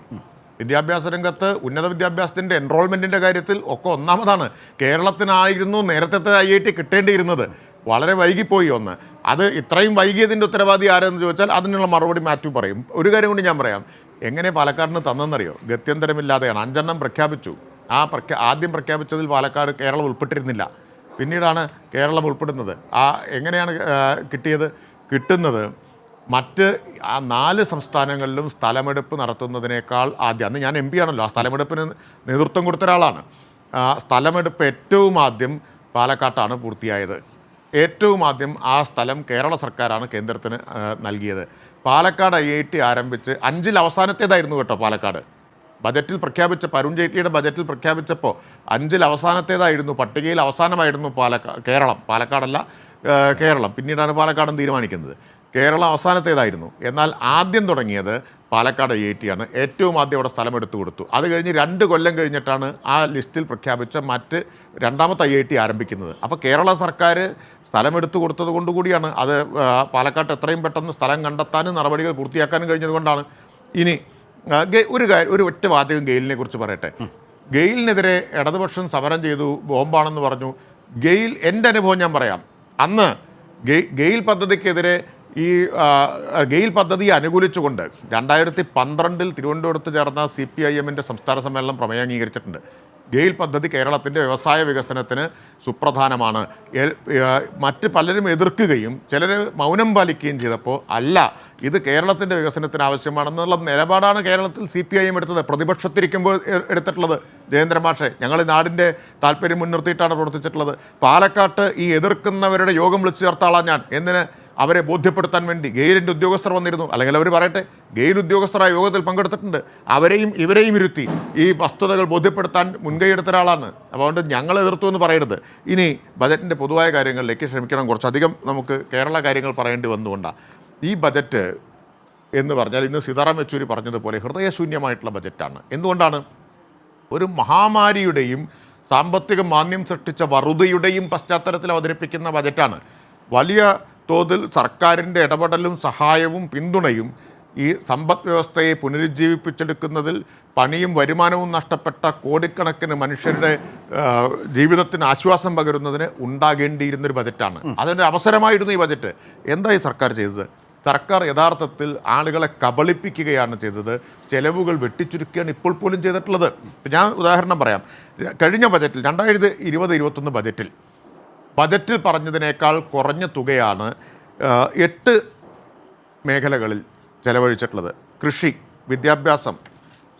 വിദ്യാഭ്യാസ രംഗത്ത് ഉന്നത വിദ്യാഭ്യാസത്തിൻ്റെ എൻറോൾമെൻറ്റിൻ്റെ കാര്യത്തിൽ ഒക്കെ ഒന്നാമതാണ്. കേരളത്തിനായിരുന്നു നേരത്തെ IIT കിട്ടേണ്ടിയിരുന്നത്. വളരെ വൈകിപ്പോയി ഒന്ന്. അത് ഇത്രയും വൈകിയതിൻ്റെ ഉത്തരവാദി ആരെന്ന് ചോദിച്ചാൽ അതിനുള്ള മറുപടി മാത്യു പറയും. ഒരു കാര്യം കൊണ്ട് ഞാൻ പറയാം, എങ്ങനെ പാലക്കാടിന് തന്നെന്നറിയോ? ഗത്യന്തരമില്ലാതെയാണ്. 5 പ്രഖ്യാപിച്ചു. ആദ്യം പ്രഖ്യാപിച്ചതിൽ കേരളം ഉൾപ്പെട്ടിരുന്നില്ല. പിന്നീടാണ് കേരളം ഉൾപ്പെടുന്നത്. എങ്ങനെയാണ് കിട്ടിയത്? കിട്ടുന്നത് മറ്റ് ആ 4 സംസ്ഥാനങ്ങളിലും സ്ഥലമെടുപ്പ് നടത്തുന്നതിനേക്കാൾ ആദ്യം, അന്ന് ഞാൻ MP ആണല്ലോ, ആ സ്ഥലമെടുപ്പിന് നേതൃത്വം കൊടുത്ത ഒരാളാണ്. സ്ഥലമെടുപ്പ് ഏറ്റവും ആദ്യം പാലക്കാട്ടാണ് പൂർത്തിയായത്. ഏറ്റവും ആദ്യം ആ സ്ഥലം കേരള സർക്കാരാണ് കേന്ദ്രത്തിന് നൽകിയത്. പാലക്കാട് IIT ആരംഭിച്ച് 5-ൽ അവസാനത്തേതായിരുന്നു കേട്ടോ പാലക്കാട്. ബജറ്റിൽ പ്രഖ്യാപിച്ച അരുൺ ജെയ്റ്റ്ലിയുടെ ബജറ്റിൽ പ്രഖ്യാപിച്ചപ്പോൾ 5-ൽ അവസാനത്തേതായിരുന്നു, പട്ടികയിൽ അവസാനമായിരുന്നു പാലക്കാടല്ല കേരളം. പിന്നീടാണ് പാലക്കാടൻ തീരുമാനിക്കുന്നത്. കേരളം അവസാനത്തേതായിരുന്നു. എന്നാൽ ആദ്യം തുടങ്ങിയത് പാലക്കാട് IIT ആണ്. ഏറ്റവും ആദ്യം അവിടെ സ്ഥലം എടുത്തു കൊടുത്തു. അത് കഴിഞ്ഞ് 2 കൊല്ലം കഴിഞ്ഞിട്ടാണ് ആ ലിസ്റ്റിൽ പ്രഖ്യാപിച്ച രണ്ടാമത്തെ IIT ആരംഭിക്കുന്നത്. അപ്പോൾ കേരള സർക്കാർ സ്ഥലമെടുത്തു കൊടുത്തത് കൊണ്ടുകൂടിയാണ് അത് പാലക്കാട്ട് എത്രയും പെട്ടെന്ന് സ്ഥലം കണ്ടെത്താനും നടപടികൾ പൂർത്തിയാക്കാനും കഴിഞ്ഞതുകൊണ്ടാണ്. ഇനി ഒരു ഒറ്റ വാചകം ഗെയിലിനെ കുറിച്ച് പറയട്ടെ. ഗെയിലിനെതിരെ ഇടതുപക്ഷം സമരം ചെയ്തു, ബോംബാണെന്ന് പറഞ്ഞു. എൻ്റെ അനുഭവം ഞാൻ പറയാം. അന്ന് ഗെയിൽ പദ്ധതിക്കെതിരെ ഗെയിൽ പദ്ധതിയെ അനുകൂലിച്ചുകൊണ്ട് 2012-ൽ തിരുവനന്തപുരത്ത് ചേർന്ന CPIM-ന്റെ സംസ്ഥാന സമ്മേളനം പ്രമേയം അംഗീകരിച്ചിട്ടുണ്ട്. ഗെയിൽ പദ്ധതി കേരളത്തിൻ്റെ വ്യവസായ വികസനത്തിന് സുപ്രധാനമാണ്. മറ്റ് പലരും എതിർക്കുകയും ചിലർ മൗനം പാലിക്കുകയും ചെയ്തപ്പോൾ അല്ല, ഇത് കേരളത്തിൻ്റെ വികസനത്തിന് ആവശ്യമാണെന്നുള്ള നിലപാടാണ് കേരളത്തിൽ CPIM എടുത്തത്. പ്രതിപക്ഷത്തിരിക്കുമ്പോൾ എടുത്തിട്ടുള്ളത് ജയേന്ദ്രമാഷെ, ഞങ്ങൾ നാടിൻ്റെ താല്പര്യം മുൻനിർത്തിയിട്ടാണ് പ്രവർത്തിച്ചിട്ടുള്ളത്. പാലക്കാട്ട് ഈ എതിർക്കുന്നവരുടെ യോഗം വിളിച്ചു ചേർത്ത ആളാണ് ഞാൻ. എന്തിന്? അവരെ ബോധ്യപ്പെടുത്താൻ വേണ്ടി. ഗെയിലിൻ്റെ ഉദ്യോഗസ്ഥർ വന്നിരുന്നു, അല്ലെങ്കിൽ അവർ പറയട്ടെ, ഗെയിൽ ഉദ്യോഗസ്ഥർ ആ യോഗത്തിൽ പങ്കെടുത്തിട്ടുണ്ട്. ഇവരെയും ഇരുത്തി ഈ വസ്തുതകൾ ബോധ്യപ്പെടുത്താൻ മുൻകൈയെടുത്ത ഒരാളാണ്. അപ്പോൾ അതുകൊണ്ട് ഞങ്ങൾ എതിർത്തു എന്ന് പറയരുത്. ഇനി ബജറ്റിൻ്റെ പൊതുവായ കാര്യങ്ങളിലേക്ക് ശ്രമിക്കണം. കുറച്ചധികം നമുക്ക് കേരള കാര്യങ്ങൾ പറയേണ്ടി വന്നുകൊണ്ടാണ്. ഈ ബജറ്റ് എന്ന് പറഞ്ഞാൽ ഇന്ന് സീതാറാം യെച്ചൂരി പറഞ്ഞതുപോലെ ഹൃദയശൂന്യമായിട്ടുള്ള ബജറ്റാണ്. എന്തുകൊണ്ടാണ്? ഒരു മഹാമാരിയുടെയും സാമ്പത്തിക മാന്ദ്യം സൃഷ്ടിച്ച വറുതിയുടെയും പശ്ചാത്തലത്തിൽ അവതരിപ്പിക്കുന്ന ബജറ്റാണ്. വലിയ തോതിൽ സർക്കാരിൻ്റെ ഇടപെടലും സഹായവും പിന്തുണയും ഈ സമ്പദ് വ്യവസ്ഥയെ പുനരുജ്ജീവിപ്പിച്ചെടുക്കുന്നതിൽ പണിയും വരുമാനവും നഷ്ടപ്പെട്ട കോടിക്കണക്കിന് മനുഷ്യരുടെ ജീവിതത്തിന് ആശ്വാസം പകരുന്നതിന് ഉണ്ടാകേണ്ടിയിരുന്നൊരു ബജറ്റാണ്. അതിൻ്റെ അവസരമായിരുന്നു ഈ ബജറ്റ്. എന്തായി സർക്കാർ ചെയ്തത്? സർക്കാർ യഥാർത്ഥത്തിൽ ആളുകളെ കബളിപ്പിക്കുകയാണ് ചെയ്തത്. ചെലവുകൾ വെട്ടിച്ചുരുക്കുകയാണ് ഇപ്പോൾ പോലും ചെയ്തിട്ടുള്ളത്. ഞാൻ ഉദാഹരണം പറയാം. കഴിഞ്ഞ ബജറ്റിൽ 2020-21 ബജറ്റിൽ പറഞ്ഞതിനേക്കാൾ കുറഞ്ഞ തുകയാണ് 8 മേഖലകളിൽ ചെലവഴിച്ചിട്ടുള്ളത്. കൃഷി, വിദ്യാഭ്യാസം,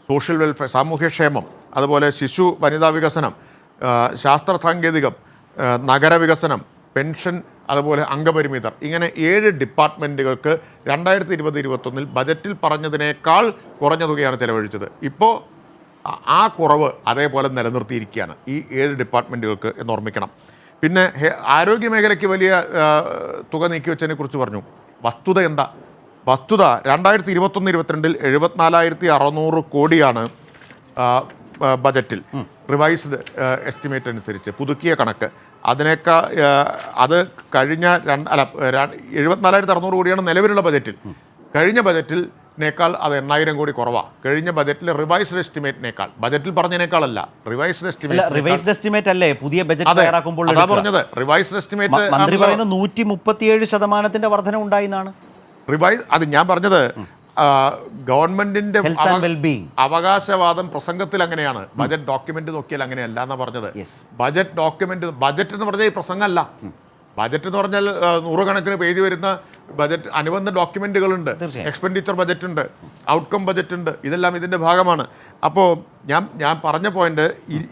സോഷ്യൽ വെൽഫെയർ, സാമൂഹ്യക്ഷേമം, അതുപോലെ ശിശു വനിതാ വികസനം, ശാസ്ത്ര സാങ്കേതികം, നഗരവികസനം, പെൻഷൻ, അതുപോലെ അംഗപരിമിതർ, ഇങ്ങനെ 7 ഡിപ്പാർട്ട്മെൻറ്റുകൾക്ക് 2020-21 ബജറ്റിൽ പറഞ്ഞതിനേക്കാൾ കുറഞ്ഞ തുകയാണ് ചെലവഴിച്ചത്. ഇപ്പോൾ ആ കുറവ് അതേപോലെ നിലനിർത്തിയിരിക്കുകയാണ് ഈ 7 ഡിപ്പാർട്ട്മെൻറ്റുകൾക്ക് എന്ന് ഓർമ്മിക്കണം. പിന്നെ ആരോഗ്യ മേഖലയ്ക്ക് വലിയ തുക നീക്കിവെച്ചതിനെ കുറിച്ച് പറഞ്ഞു. വസ്തുത എന്താ? വസ്തുത 2021-22 74,600 കോടിയാണ് ബജറ്റിൽ. റിവൈസ്ഡ് എസ്റ്റിമേറ്റ് അനുസരിച്ച് പുതുക്കിയ കണക്ക്. അതിനേക്കാൾ അത് കഴിഞ്ഞ 74,600 കോടിയാണ് നിലവിലുള്ള ബജറ്റിൽ. കഴിഞ്ഞ ബജറ്റിനേക്കാൾ അത് 8,000 കോടി കുറവാണ്. കഴിഞ്ഞ ബജറ്റിലെ റിവൈസ്ഡ് എസ്റ്റിമേറ്റിനേക്കാൾ, ബജറ്റിൽ പറഞ്ഞതിനേക്കാൾ അല്ല, റിവൈസ്ഡ് എസ്റ്റിമേറ്റ് അല്ലേ പുതിയ ബജറ്റ് തയ്യാറാക്കുമ്പോൾ പറഞ്ഞത്. റിവൈസ്ഡ് എസ്റ്റിമേറ്റ് മന്ത്രി പറയുന്നത് 137% വർധന ഉണ്ടായിന്നാണ്. അത് ഞാൻ പറഞ്ഞത് ഗവൺമെന്റിന്റെ അവകാശവാദം പ്രസംഗത്തിൽ അങ്ങനെയാണ്. ബജറ്റ് ഡോക്യുമെന്റ് നോക്കിയാൽ അങ്ങനെയല്ല എന്നാ പറഞ്ഞത്. ബജറ്റ് എന്ന് പറഞ്ഞാൽ ഈ പ്രസംഗമല്ല. ബജറ്റ് എന്ന് പറഞ്ഞാൽ 100 കണക്കിന് പേജ് വരുന്ന ബജറ്റ് അനുബന്ധ ഡോക്യുമെന്റുകളുണ്ട്. എക്സ്പെൻഡിച്ചർ ബജറ്റ് ഉണ്ട്, ഔട്ട്കം ബജറ്റ് ഉണ്ട്. ഇതെല്ലാം ഇതിന്റെ ഭാഗമാണ്. അപ്പോൾ ഞാൻ പറഞ്ഞ പോയിന്റ്,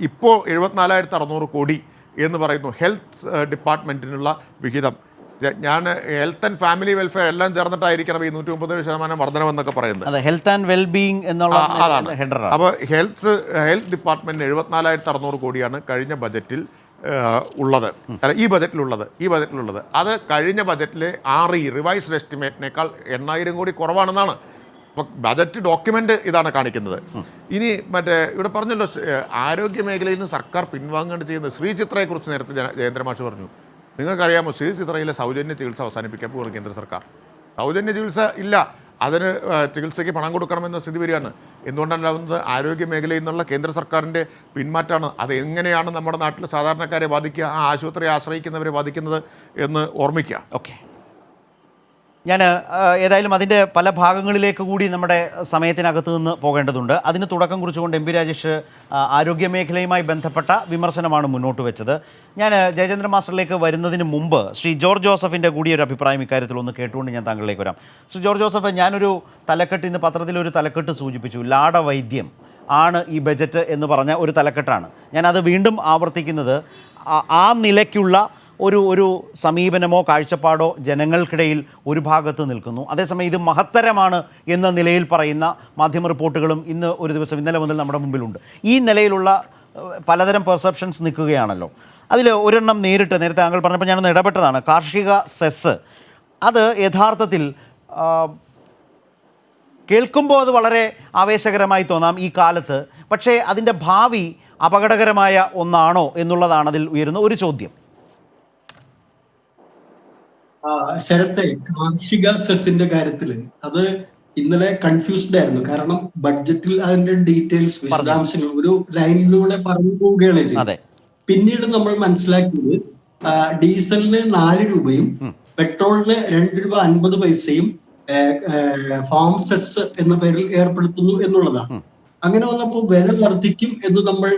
ഇപ്പോൾ 74,600 കോടി എന്ന് പറയുന്നു ഹെൽത്ത് ഡിപ്പാർട്ട്മെന്റിനുള്ള വിഹിതം. ഞാൻ ഹെൽത്ത് ആൻഡ് ഫാമിലി വെൽഫെയർ എല്ലാം ചേർന്നിട്ടായിരിക്കണം ഈ 137% വർധനമെന്നൊക്കെ പറയുന്നത്. ഹെൽത്ത് ആൻഡ് വെൽബീയിങ് എന്നുള്ള അതാണ്. അപ്പോൾ ഹെൽത്ത് ഡിപ്പാർട്ട്മെന്റിന് 74,600 കോടിയാണ് കഴിഞ്ഞ ബജറ്റിൽ ഉള്ളത്, ഈ ബജറ്റിലുള്ളത്. അത് കഴിഞ്ഞ ബജറ്റിലെ റിവൈസ്ഡ് എസ്റ്റിമേറ്റിനേക്കാൾ 8,000 കോടി കുറവാണെന്നാണ്. അപ്പോൾ ബജറ്റ് ഡോക്യുമെന്റ് ഇതാണ് കാണിക്കുന്നത്. ഇനി ഇവിടെ പറഞ്ഞല്ലോ, ആരോഗ്യ മേഖലയിൽ നിന്ന് സർക്കാർ പിൻവാങ്ങേണ്ട ചെയ്യുന്നത്. ശ്രീചിത്രയെക്കുറിച്ച് നേരത്തെ ജയേന്ദ്രമാഷ് പറഞ്ഞു. നിങ്ങൾക്കറിയാമോ, ശ്രീചിത്രയിലെ സൗജന്യ ചികിത്സ അവസാനിപ്പിക്കാൻ പോകുന്ന കേന്ദ്ര സർക്കാർ. സൗജന്യ ചികിത്സ ഇല്ല, അതിന് ചികിത്സയ്ക്ക് പണം കൊടുക്കണമെന്ന സ്ഥിതി വരികയാണ്. എന്തുകൊണ്ടുണ്ടാകുന്നത്? ആരോഗ്യ മേഖലയിൽ നിന്നുള്ള കേന്ദ്ര സർക്കാരിൻ്റെ പിന്മാറ്റമാണ്. അത് എങ്ങനെയാണ് നമ്മുടെ നാട്ടിൽ സാധാരണക്കാരെ ബാധിക്കുക, ആ ആശുപത്രിയെ ആശ്രയിക്കുന്നവരെ ബാധിക്കുന്നത് എന്ന് ഓർമ്മിക്കുക. ഓക്കെ. ഞാൻ ഏതായാലും അതിൻ്റെ പല ഭാഗങ്ങളിലേക്ക് കൂടി നമ്മുടെ സമയത്തിനകത്ത് നിന്ന് പോകേണ്ടതുണ്ട്. അതിന് തുടക്കം കുറിച്ചുകൊണ്ട് എം പി രാജേഷ് ആരോഗ്യമേഖലയുമായി ബന്ധപ്പെട്ട വിമർശനമാണ് മുന്നോട്ട് വെച്ചത്. ഞാൻ ജയചന്ദ്രൻ മാസ്റ്ററിലേക്ക് വരുന്നതിന് മുമ്പ് ശ്രീ ജോർജ് ജോസഫിൻ്റെ കൂടി ഒരു അഭിപ്രായം ഇക്കാര്യത്തിൽ ഒന്ന് കേട്ടുകൊണ്ട് ഞാൻ താങ്കളിലേക്ക് വരാം. ശ്രീ ജോർജ് ജോസഫ്, ഞാനൊരു തലക്കെട്ട് ഇന്ന് പത്രത്തിലൊരു തലക്കെട്ട് സൂചിപ്പിച്ചു, ലാടവൈദ്യം ആണ് ഈ ബജറ്റ് എന്ന് പറഞ്ഞ ഒരു തലക്കെട്ടാണ്. ഞാനത് വീണ്ടും ആവർത്തിക്കുന്നത്, ആ നിലയ്ക്കുള്ള ഒരു സമീപനമോ കാഴ്ചപ്പാടോ ജനങ്ങൾക്കിടയിൽ ഒരു ഭാഗത്ത് നിൽക്കുന്നു. അതേസമയം ഇത് മഹത്തരമാണ് എന്ന നിലയിൽ പറയുന്ന മാധ്യമ റിപ്പോർട്ടുകളും ഇന്നലെ മുതൽ നമ്മുടെ മുമ്പിലുണ്ട്. ഈ നിലയിലുള്ള പലതരം പെർസെപ്ഷൻസ് നിൽക്കുകയാണല്ലോ. അതിൽ ഒരെണ്ണം നേരത്തെ താങ്കൾ പറഞ്ഞപ്പോൾ ഞാനൊന്ന് ഇടപെട്ടതാണ്. കാർഷിക സെസ് അത് യഥാർത്ഥത്തിൽ കേൾക്കുമ്പോൾ അത് വളരെ ആവേശകരമായി തോന്നാം ഈ കാലത്ത്, പക്ഷേ അതിൻ്റെ ഭാവി അപകടകരമായ ഒന്നാണോ എന്നുള്ളതാണ് അതിൽ ഉയരുന്ന ഒരു ചോദ്യം. ശരത്തെ, കാർഷിക സെസിന്റെ കാര്യത്തില് അത് ഇന്നലെ കൺഫ്യൂസ്ഡ് ആയിരുന്നു. കാരണം ബഡ്ജറ്റിൽ അതിന്റെ ഡീറ്റെയിൽസ്, വിശദാംശങ്ങൾ ഒരു ലൈനിലൂടെ പറഞ്ഞു പോവുകയാണ് ചെയ്തത്. പിന്നീട് നമ്മൾ മനസ്സിലാക്കിയത് ഡീസലിന് 4 രൂപയും പെട്രോളിന് 2 രൂപ 50 പൈസയും ഫാം സെസ് എന്ന പേരിൽ ഏർപ്പെടുത്തുന്നു എന്നുള്ളതാണ്. അങ്ങനെ വന്നപ്പോൾ വില വർദ്ധിക്കും എന്ന് നമ്മൾ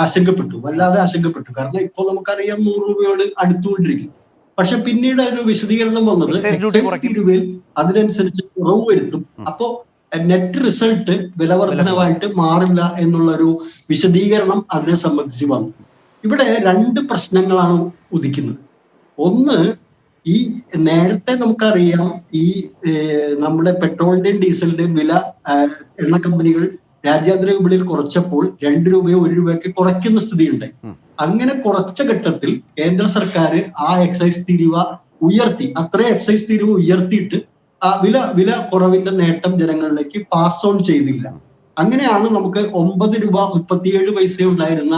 ആശങ്കപ്പെട്ടു, വല്ലാതെ ആശങ്കപ്പെട്ടു. കാരണം ഇപ്പോൾ നമുക്കറിയാം 100 രൂപയോട് അടുത്തുകൊണ്ടിരിക്കും. പക്ഷെ പിന്നീട് അതിന് വിശദീകരണം വന്നത് രൂപയിൽ അതിനനുസരിച്ച് കുറവ് വരുത്തും, അപ്പോ നെറ്റ് റിസൾട്ട് വിലവർദ്ധനവായിട്ട് മാറില്ല എന്നുള്ള ഒരു വിശദീകരണം അതിനെ സംബന്ധിച്ച് വന്നു. ഇവിടെ 2 പ്രശ്നങ്ങളാണ് ഉദിക്കുന്നത്. ഒന്ന്, ഈ നേരത്തെ നമുക്കറിയാം ഈ നമ്മുടെ പെട്രോളിന്റെയും ഡീസലിന്റെയും വില എണ്ണ കമ്പനികൾ രാജ്യാന്തര വിപണിയിൽ കുറച്ചപ്പോൾ 2 രൂപയോ 1 രൂപയൊക്കെ കുറയ്ക്കുന്ന സ്ഥിതിയുണ്ടായി. അങ്ങനെ കുറച്ച ഘട്ടത്തിൽ കേന്ദ്ര സർക്കാർ ആ എക്സൈസ് തീരുവ ഉയർത്തി. അത്രയും എക്സൈസ് തീരുവ ഉയർത്തിയിട്ട് ആ വില കുറവിന്റെ നേട്ടം ജനങ്ങളിലേക്ക് പാസ് ഓൺ ചെയ്തില്ല. അങ്ങനെയാണ് നമുക്ക് 9 രൂപ 37 പൈസ ഉണ്ടായിരുന്ന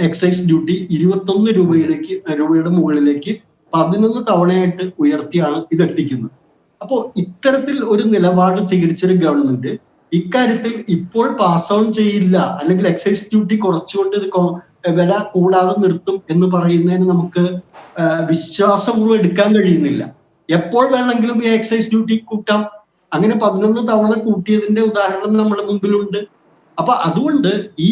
എക്സൈസ് ഡ്യൂട്ടി 21 രൂപയുടെ മുകളിലേക്ക് 11 തവണയായിട്ട് ഉയർത്തിയാണ് ഇതെത്തിക്കുന്നത്. അപ്പോ ഇത്തരത്തിൽ ഒരു നിലപാട് സ്വീകരിച്ചൊരു ഗവൺമെന്റ് ഇക്കാര്യത്തിൽ ഇപ്പോൾ പാസ് ഓൺ ചെയ്യില്ല, അല്ലെങ്കിൽ എക്സൈസ് ഡ്യൂട്ടി കുറച്ചുകൊണ്ട് ഇത് വില കൂടാതെ നിർത്തും എന്ന് പറയുന്നതിന് നമുക്ക് വിശ്വാസപൂർവ്വം എടുക്കാൻ കഴിയുന്നില്ല. എപ്പോൾ വേണമെങ്കിലും ഈ എക്സൈസ് ഡ്യൂട്ടി കൂട്ടാം. അങ്ങനെ 11 തവണ കൂട്ടിയതിന്റെ ഉദാഹരണം നമ്മുടെ മുമ്പിലുണ്ട്. അപ്പൊ അതുകൊണ്ട് ഈ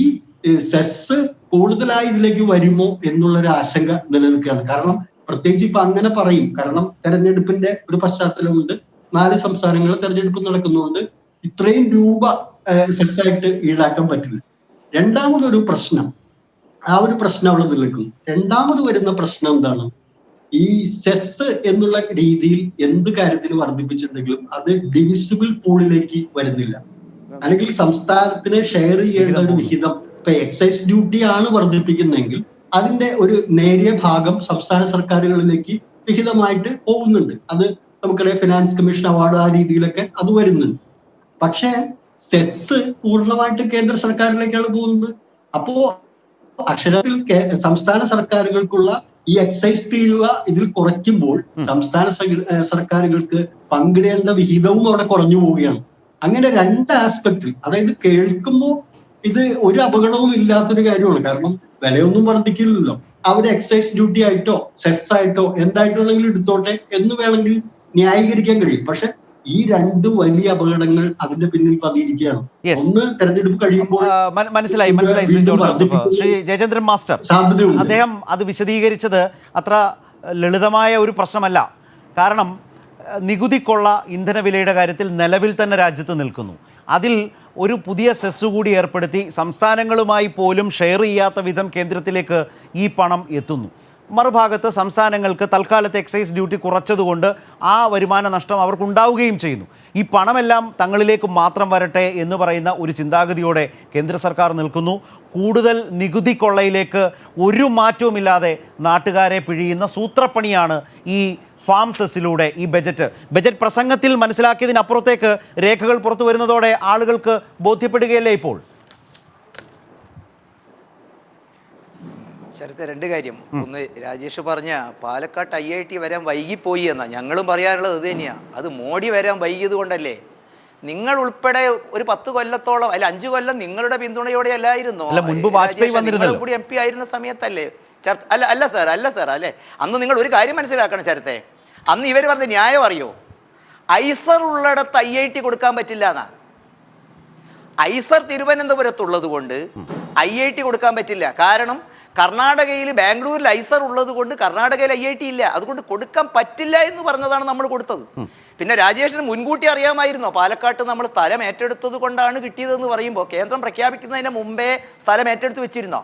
സെസ് കൂടുതലായി ഇതിലേക്ക് വരുമോ എന്നുള്ളൊരു ആശങ്ക നിലനിൽക്കുകയാണ്. കാരണം പ്രത്യേകിച്ച് ഇപ്പൊ അങ്ങനെ പറയും, കാരണം തെരഞ്ഞെടുപ്പിന്റെ ഒരു പശ്ചാത്തലമുണ്ട്, 4 സംസ്ഥാനങ്ങളിൽ തെരഞ്ഞെടുപ്പ് നടക്കുന്നുണ്ട്, ഇത്രയും രൂപ സെസ്സായിട്ട് ഈടാക്കാൻ പറ്റില്ല. രണ്ടാമതൊരു പ്രശ്നം, ആ ഒരു പ്രശ്നം അവിടെ നിലനിൽക്കുന്നു. രണ്ടാമത് വരുന്ന പ്രശ്നം എന്താണ്? ഈ സെസ് എന്നുള്ള രീതിയിൽ എന്ത് കാര്യത്തിന് വർദ്ധിപ്പിച്ചിട്ടുണ്ടെങ്കിലും അത് ഡിവിസിബിൾ പൂളിലേക്ക് വരുന്നില്ല, അല്ലെങ്കിൽ സംസ്ഥാനത്തിന് ഷെയർ ചെയ്യേണ്ട ഒരു വിഹിതം. ഇപ്പൊ എക്സൈസ് ഡ്യൂട്ടി ആണ് വർദ്ധിപ്പിക്കുന്നതെങ്കിൽ അതിന്റെ ഒരു നേരിയ ഭാഗം സംസ്ഥാന സർക്കാരുകളിലേക്ക് വിഹിതമായിട്ട് പോകുന്നുണ്ട്. അത് നമുക്കറിയാം, ഫിനാൻസ് കമ്മീഷൻ അവാർഡ് ആ രീതിയിലൊക്കെ അത് വരുന്നുണ്ട്. പക്ഷേ സെസ് പൂർണ്ണമായിട്ട് കേന്ദ്ര സർക്കാരിലേക്കാണ് പോകുന്നത്. അപ്പോ അക്ഷരത്തിൽ സംസ്ഥാന സർക്കാരുകൾക്കുള്ള ഈ എക്സൈസ് തീരുവ ഇതിൽ കുറയ്ക്കുമ്പോൾ സംസ്ഥാന സർക്കാരുകൾക്ക് പങ്കിടേണ്ട വിഹിതവും അവിടെ കുറഞ്ഞു പോവുകയാണ്. അങ്ങനെ 2 ആസ്പെക്റ്റിൽ, അതായത് കേൾക്കുമ്പോൾ ഇത് ഒരു അപകടവും ഇല്ലാത്തൊരു കാര്യമാണ്. കാരണം വിലയൊന്നും വർദ്ധിക്കില്ലല്ലോ, അവര് എക്സൈസ് ഡ്യൂട്ടി ആയിട്ടോ സെസ് ആയിട്ടോ എന്തായിട്ടുണ്ടെങ്കിലും എടുത്തോട്ടെ എന്ന് വേണമെങ്കിൽ ന്യായീകരിക്കാൻ കഴിയും. പക്ഷെ ഈ 2 വലിയ അപകടങ്ങൾ അതിന്റെ പിന്നിൽ പതിയിരിക്കുകയാണ്. ഒന്ന്, തെരഞ്ഞെടുപ്പ് കഴിയുമ്പോൾ മനസ്സിലായി ശ്രീ ജയചന്ദ്രൻ മാസ്റ്റർ അദ്ദേഹം അത് വിശദീകരിച്ചത് അത്ര ലളിതമായ ഒരു പ്രശ്നമല്ല. കാരണം നികുതിക്കൊള്ള ഇന്ധനവിലയുടെ കാര്യത്തിൽ നിലവിൽ തന്നെ രാജ്യത്ത് നിൽക്കുന്നു. അതിൽ ഒരു പുതിയ സെസ് കൂടി ഏർപ്പെടുത്തി സംസ്ഥാനങ്ങളുമായി പോലും ഷെയർ ചെയ്യാത്ത വിധം കേന്ദ്രത്തിലേക്ക് ഈ പണം എത്തുന്നു. മറുഭാഗത്ത് സംസ്ഥാനങ്ങൾക്ക് തൽക്കാലത്തെ എക്സൈസ് ഡ്യൂട്ടി കുറച്ചതുകൊണ്ട് ആ വരുമാന നഷ്ടം അവർക്കുണ്ടാവുകയും ചെയ്യുന്നു. ഈ പണമെല്ലാം തങ്ങളിലേക്ക് മാത്രം വരട്ടെ എന്ന് പറയുന്ന ഒരു ചിന്താഗതിയോടെ കേന്ദ്ര സർക്കാർ നിൽക്കുന്നു. കൂടുതൽ നികുതി കൊള്ളയിലേക്ക് ഒരു മാറ്റവുമില്ലാതെ നാട്ടുകാരെ പിഴിയുന്ന സൂത്രപ്പണിയാണ് ഈ ഫാം സെസ്സിലൂടെ ഈ ബജറ്റ് പ്രസംഗത്തിൽ മനസ്സിലാക്കിയതിനപ്പുറത്തേക്ക് രേഖകൾ പുറത്തു വരുന്നതോടെ ആളുകൾക്ക് ബോധ്യപ്പെടുകയല്ലേ ഇപ്പോൾ? ശരത്തെ, 2 കാര്യം. ഒന്ന്, രാജേഷ് പറഞ്ഞ പാലക്കാട്ട് IIT വരാൻ വൈകിപ്പോയി എന്നാ ഞങ്ങളും പറയാറുള്ളത് അത് തന്നെയാണ്. അത് മോഡി വരാൻ വൈകിയത് കൊണ്ടല്ലേ? നിങ്ങൾ ഉൾപ്പെടെ ഒരു 10 കൊല്ലത്തോളം, അല്ല 5 കൊല്ലം നിങ്ങളുടെ പിന്തുണയോടെ അല്ലായിരുന്നോ? മുൻപ് വാജ്പേയി വന്നിരുന്നല്ലോ, കൂടി MP ആയിരുന്ന സമയത്തല്ലേ? അല്ല സാർ അല്ലേ? അന്ന് നിങ്ങൾ ഒരു കാര്യം മനസ്സിലാക്കണം ശരത്തെ, അന്ന് ഇവർ പറഞ്ഞ ന്യായം അറിയോ? ഐസർ ഉള്ളിടത്ത് IIT കൊടുക്കാൻ പറ്റില്ല എന്നാ. ഐസർ തിരുവനന്തപുരത്തുള്ളത് കൊണ്ട് IIT കൊടുക്കാൻ പറ്റില്ല. കാരണം കർണാടകയിൽ, ബാംഗ്ലൂരിൽ ഐസർ ഉള്ളത് കൊണ്ട് കർണാടകയിൽ IIT ഇല്ല. അതുകൊണ്ട് കൊടുക്കാൻ പറ്റില്ല എന്ന് പറഞ്ഞതാണ് നമ്മൾ കൊടുത്തത്. പിന്നെ രാജേഷിന് മുൻകൂട്ടി അറിയാമായിരുന്നോ പാലക്കാട്ട് നമ്മൾ സ്ഥലം ഏറ്റെടുത്തത് കൊണ്ടാണ് കിട്ടിയതെന്ന് പറയുമ്പോൾ കേന്ദ്രം പ്രഖ്യാപിക്കുന്നതിന് മുമ്പേ സ്ഥലം ഏറ്റെടുത്ത് വെച്ചിരുന്നോ?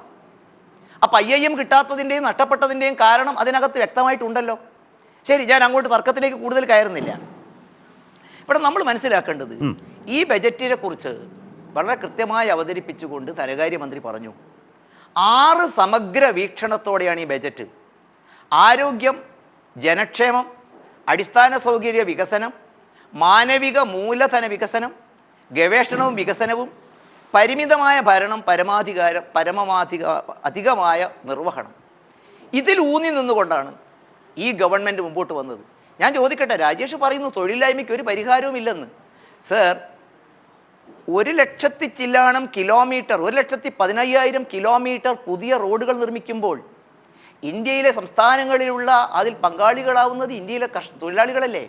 അപ്പം IIM കിട്ടാത്തതിൻ്റെയും നഷ്ടപ്പെട്ടതിൻ്റെയും കാരണം അതിനകത്ത് വ്യക്തമായിട്ടുണ്ടല്ലോ. ശരി, ഞാൻ അങ്ങോട്ട് തർക്കത്തിലേക്ക് കൂടുതൽ കയറുന്നില്ല. ഇവിടെ നമ്മൾ മനസ്സിലാക്കേണ്ടത്, ഈ ബജറ്റിനെ കുറിച്ച് വളരെ കൃത്യമായി അവതരിപ്പിച്ചുകൊണ്ട് ധനകാര്യമന്ത്രി പറഞ്ഞു 6 സമഗ്ര വീക്ഷണത്തോടെയാണ് ഈ ബജറ്റ്. ആരോഗ്യം, ജനക്ഷേമം, അടിസ്ഥാന സൗകര്യ വികസനം, മാനവിക മൂലധന വികസനം, ഗവേഷണവും വികസനവും, പരിമിതമായ ഭരണം, അധികമായ നിർവഹണം. ഇതിൽ ഊന്നി നിന്നുകൊണ്ടാണ് ഈ ഗവൺമെൻറ് മുമ്പോട്ട് വന്നത്. ഞാൻ ചോദിക്കട്ടെ, രാജേഷ് പറയുന്നു തൊഴിലില്ലായ്മയ്ക്ക് ഒരു പരിഹാരവും ഇല്ലെന്ന്. സർ, 1,00,000 ചില്ലാണം കിലോമീറ്റർ, 1,15,000 കിലോമീറ്റർ പുതിയ റോഡുകൾ നിർമ്മിക്കുമ്പോൾ ഇന്ത്യയിലെ സംസ്ഥാനങ്ങളിലുള്ള അതിൽ പങ്കാളികളാവുന്നത് ഇന്ത്യയിലെ തൊഴിലാളികളല്ലേ?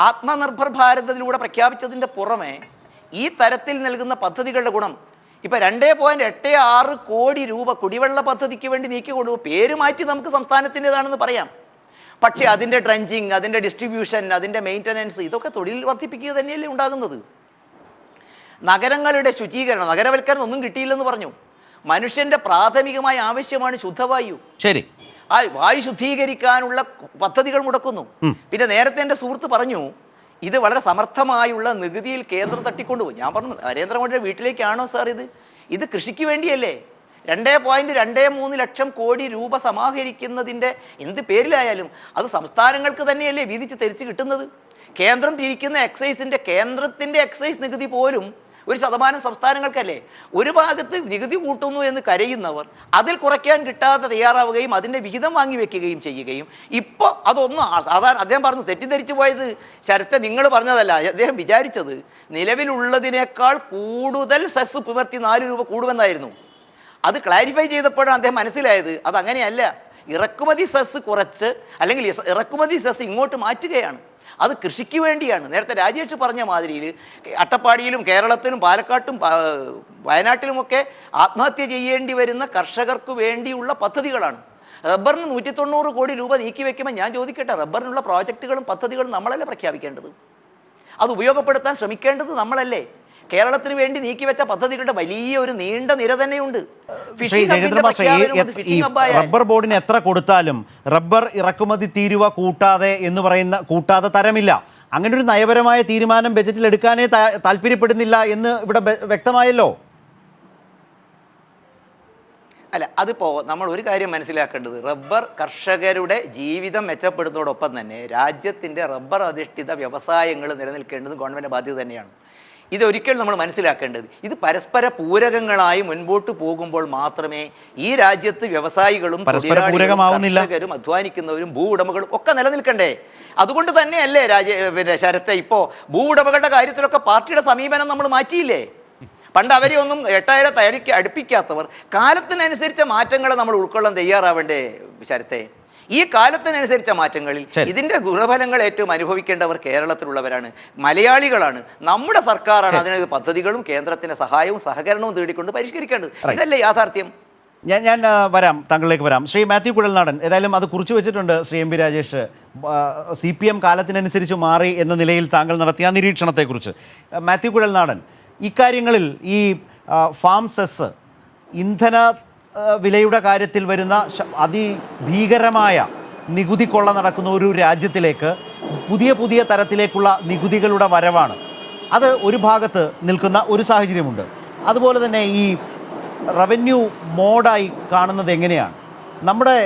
ആത്മനിർഭർ ഭാരതത്തിലൂടെ പ്രഖ്യാപിച്ചതിൻ്റെ പുറമെ ഈ തരത്തിൽ നൽകുന്ന പദ്ധതികളുടെ ഗുണം ഇപ്പം 2.86 കോടി രൂപ കുടിവെള്ള പദ്ധതിക്ക് വേണ്ടി നീക്കിക്കൊണ്ടു. പേര് മാറ്റി നമുക്ക് സംസ്ഥാനത്തിൻ്റെതാണെന്ന് പറയാം. പക്ഷേ അതിൻ്റെ ഡ്രഞ്ചിങ്, അതിൻ്റെ ഡിസ്ട്രിബ്യൂഷൻ, അതിൻ്റെ മെയിൻ്റനൻസ്, ഇതൊക്കെ തൊഴിൽ വർദ്ധിപ്പിക്കുക തന്നെയല്ലേ ഉണ്ടാകുന്നത്. നഗരങ്ങളുടെ ശുചീകരണം, നഗരവൽക്കരണം ഒന്നും കിട്ടിയില്ലെന്ന് പറഞ്ഞു. മനുഷ്യൻ്റെ പ്രാഥമികമായ ആവശ്യമാണ് ശുദ്ധവായു. ശരി, ആ വായു ശുദ്ധീകരിക്കാനുള്ള പദ്ധതികൾ മുടക്കുന്നു. പിന്നെ നേരത്തെ എൻ്റെ സുഹൃത്ത് പറഞ്ഞു ഇത് വളരെ സമർത്ഥമായുള്ള നികുതിയിൽ കേന്ദ്രം തട്ടിക്കൊണ്ടുപോകും. ഞാൻ പറഞ്ഞു, നരേന്ദ്രമോദിയുടെ വീട്ടിലേക്കാണോ സാർ ഇത് കൃഷിക്ക് വേണ്ടിയല്ലേ? 2.23 ലക്ഷം കോടി രൂപ സമാഹരിക്കുന്നതിൻ്റെ എന്ത് പേരിലായാലും അത് സംസ്ഥാനങ്ങൾക്ക് തന്നെയല്ലേ വീതിച്ച് തിരിച്ച് കിട്ടുന്നത്. കേന്ദ്രം പിരിക്കുന്ന എക്സൈസിൻ്റെ, കേന്ദ്രത്തിൻ്റെ എക്സൈസ് നികുതി പോലും 1% സംസ്ഥാനങ്ങൾക്കല്ലേ. ഒരു ഭാഗത്ത് നികുതി കൂട്ടുന്നു എന്ന് കരയുന്നവർ അതിൽ കുറയ്ക്കാൻ കിട്ടാതെ തയ്യാറാവുകയും അതിൻ്റെ വിഹിതം വാങ്ങി വെക്കുകയും ചെയ്യുകയും, ഇപ്പോൾ അതൊന്നും സാധാരണ അദ്ദേഹം പറഞ്ഞു തെറ്റിദ്ധരിച്ചു പോയത് ശരത്തെ നിങ്ങൾ പറഞ്ഞതല്ല, അദ്ദേഹം വിചാരിച്ചത് നിലവിലുള്ളതിനേക്കാൾ കൂടുതൽ സെസ് പുലർത്തി 4 രൂപ കൂടുമെന്നായിരുന്നു. അത് ക്ലാരിഫൈ ചെയ്തപ്പോഴാണ് അദ്ദേഹം മനസ്സിലായത് അതങ്ങനെയല്ല. ഇറക്കുമതി സെസ് കുറച്ച്, അല്ലെങ്കിൽ ഇറക്കുമതി സെസ് ഇങ്ങോട്ട് മാറ്റുകയാണ്. അത് കൃഷിക്ക് വേണ്ടിയാണ്. നേരത്തെ രാജേഷ് പറഞ്ഞ മാതിരിയിൽ അട്ടപ്പാടിയിലും കേരളത്തിലും പാലക്കാട്ടും വയനാട്ടിലുമൊക്കെ ആത്മഹത്യ ചെയ്യേണ്ടി വരുന്ന കർഷകർക്ക് വേണ്ടിയുള്ള പദ്ധതികളാണ്. റബ്ബറിന് 190 കോടി രൂപ നീക്കി വയ്ക്കുമ്പോൾ ഞാൻ ചോദിക്കട്ടെ, റബ്ബറിനുള്ള പ്രോജക്റ്റുകളും പദ്ധതികളും നമ്മളല്ലേ പ്രഖ്യാപിക്കേണ്ടത്? അത് ഉപയോഗപ്പെടുത്താൻ ശ്രമിക്കേണ്ടത് നമ്മളല്ലേ? കേരളത്തിന് വേണ്ടി നീക്കിവെച്ച പദ്ധതികളുടെ വലിയ ഒരു നീണ്ട നിര തന്നെയുണ്ട്. റബ്ബർ ബോർഡിന് എത്ര കൊടുത്താലും റബ്ബർ ഇറക്കുമതി തീരുവ കൂട്ടാതെ തരമില്ല. അങ്ങനെ ഒരു നയപരമായ തീരുമാനം ബജറ്റിൽ എടുക്കാനേ താല്പര്യപ്പെടുന്നില്ല എന്ന് ഇവിടെ വ്യക്തമായല്ലോ. അല്ല, അതിപ്പോൾ നമ്മൾ ഒരു കാര്യം മനസ്സിലാക്കേണ്ടത്, റബ്ബർ കർഷകരുടെ ജീവിതം മെച്ചപ്പെടുന്നതോടൊപ്പം തന്നെ രാജ്യത്തിൻ്റെ റബ്ബർ അധിഷ്ഠിത വ്യവസായങ്ങൾ നിലനിൽക്കേണ്ടത് ഗവൺമെൻറ് ബാധ്യത തന്നെയാണ്. ഇതൊരിക്കലും നമ്മൾ മനസ്സിലാക്കേണ്ടത്, ഇത് പരസ്പര പൂരകങ്ങളായി മുൻപോട്ട് പോകുമ്പോൾ മാത്രമേ ഈ രാജ്യത്ത് വ്യവസായികളും കർഷകരും അധ്വാനിക്കുന്നവരും ഭൂ ഉടമകളും ഒക്കെ നിലനിൽക്കണ്ടേ. അതുകൊണ്ട് തന്നെയല്ലേ ശരത്തെ ഇപ്പോൾ ഭൂ ഉടമകളുടെ കാര്യത്തിലൊക്കെ പാർട്ടിയുടെ സമീപനം നമ്മൾ മാറ്റിയില്ലേ? പണ്ട് അവരെ ഒന്നും 8000 അടുപ്പിക്കാത്തവർ കാലത്തിനനുസരിച്ച മാറ്റങ്ങളെ നമ്മൾ ഉൾക്കൊള്ളാൻ തയ്യാറാവേണ്ടേ ശരത്തെ? ഈ കാലത്തിനനുസരിച്ച മാറ്റങ്ങളിൽ ഇതിൻ്റെ ഗുണഫലങ്ങൾ ഏറ്റവും അനുഭവിക്കേണ്ടവർ കേരളത്തിലുള്ളവരാണ്, മലയാളികളാണ്. നമ്മുടെ സർക്കാരാണ് അതിന് പദ്ധതികളും കേന്ദ്രത്തിൻ്റെ സഹായവും സഹകരണവും തേടിക്കൊണ്ട് പരിഷ്കരിക്കേണ്ടത്. ഇതല്ലേ യാഥാർത്ഥ്യം? ഞാൻ വരാം, താങ്കളിലേക്ക് വരാം. ശ്രീ മാത്യു കുഴൽനാടൻ, ഏതായാലും അത് കുറിച്ച് വെച്ചിട്ടുണ്ട് Shri M P Rajesh. CPM കാലത്തിനനുസരിച്ച് മാറി എന്ന നിലയിൽ താങ്കൾ നടത്തിയ നിരീക്ഷണത്തെക്കുറിച്ച്. മാത്യു കുഴൽനാടൻ, ഇക്കാര്യങ്ങളിൽ ഈ ഫാം സെസ്, ഇന്ധന വിലയുടെ കാര്യത്തിൽ വരുന്ന അതിഭീകരമായ നികുതി കൊള്ള നടക്കുന്ന ഒരു രാജ്യത്തിലേക്ക് പുതിയ തരത്തിലേക്കുള്ള നികുതികളുടെ വരവാണ്. അത് ഒരു ഭാഗത്ത് നിൽക്കുന്ന ഒരു സാഹചര്യമുണ്ട്. അതുപോലെ തന്നെ ഈ റവന്യൂ മോഡായി കാണുന്നത് എങ്ങനെയാണ്? നമ്മുടെ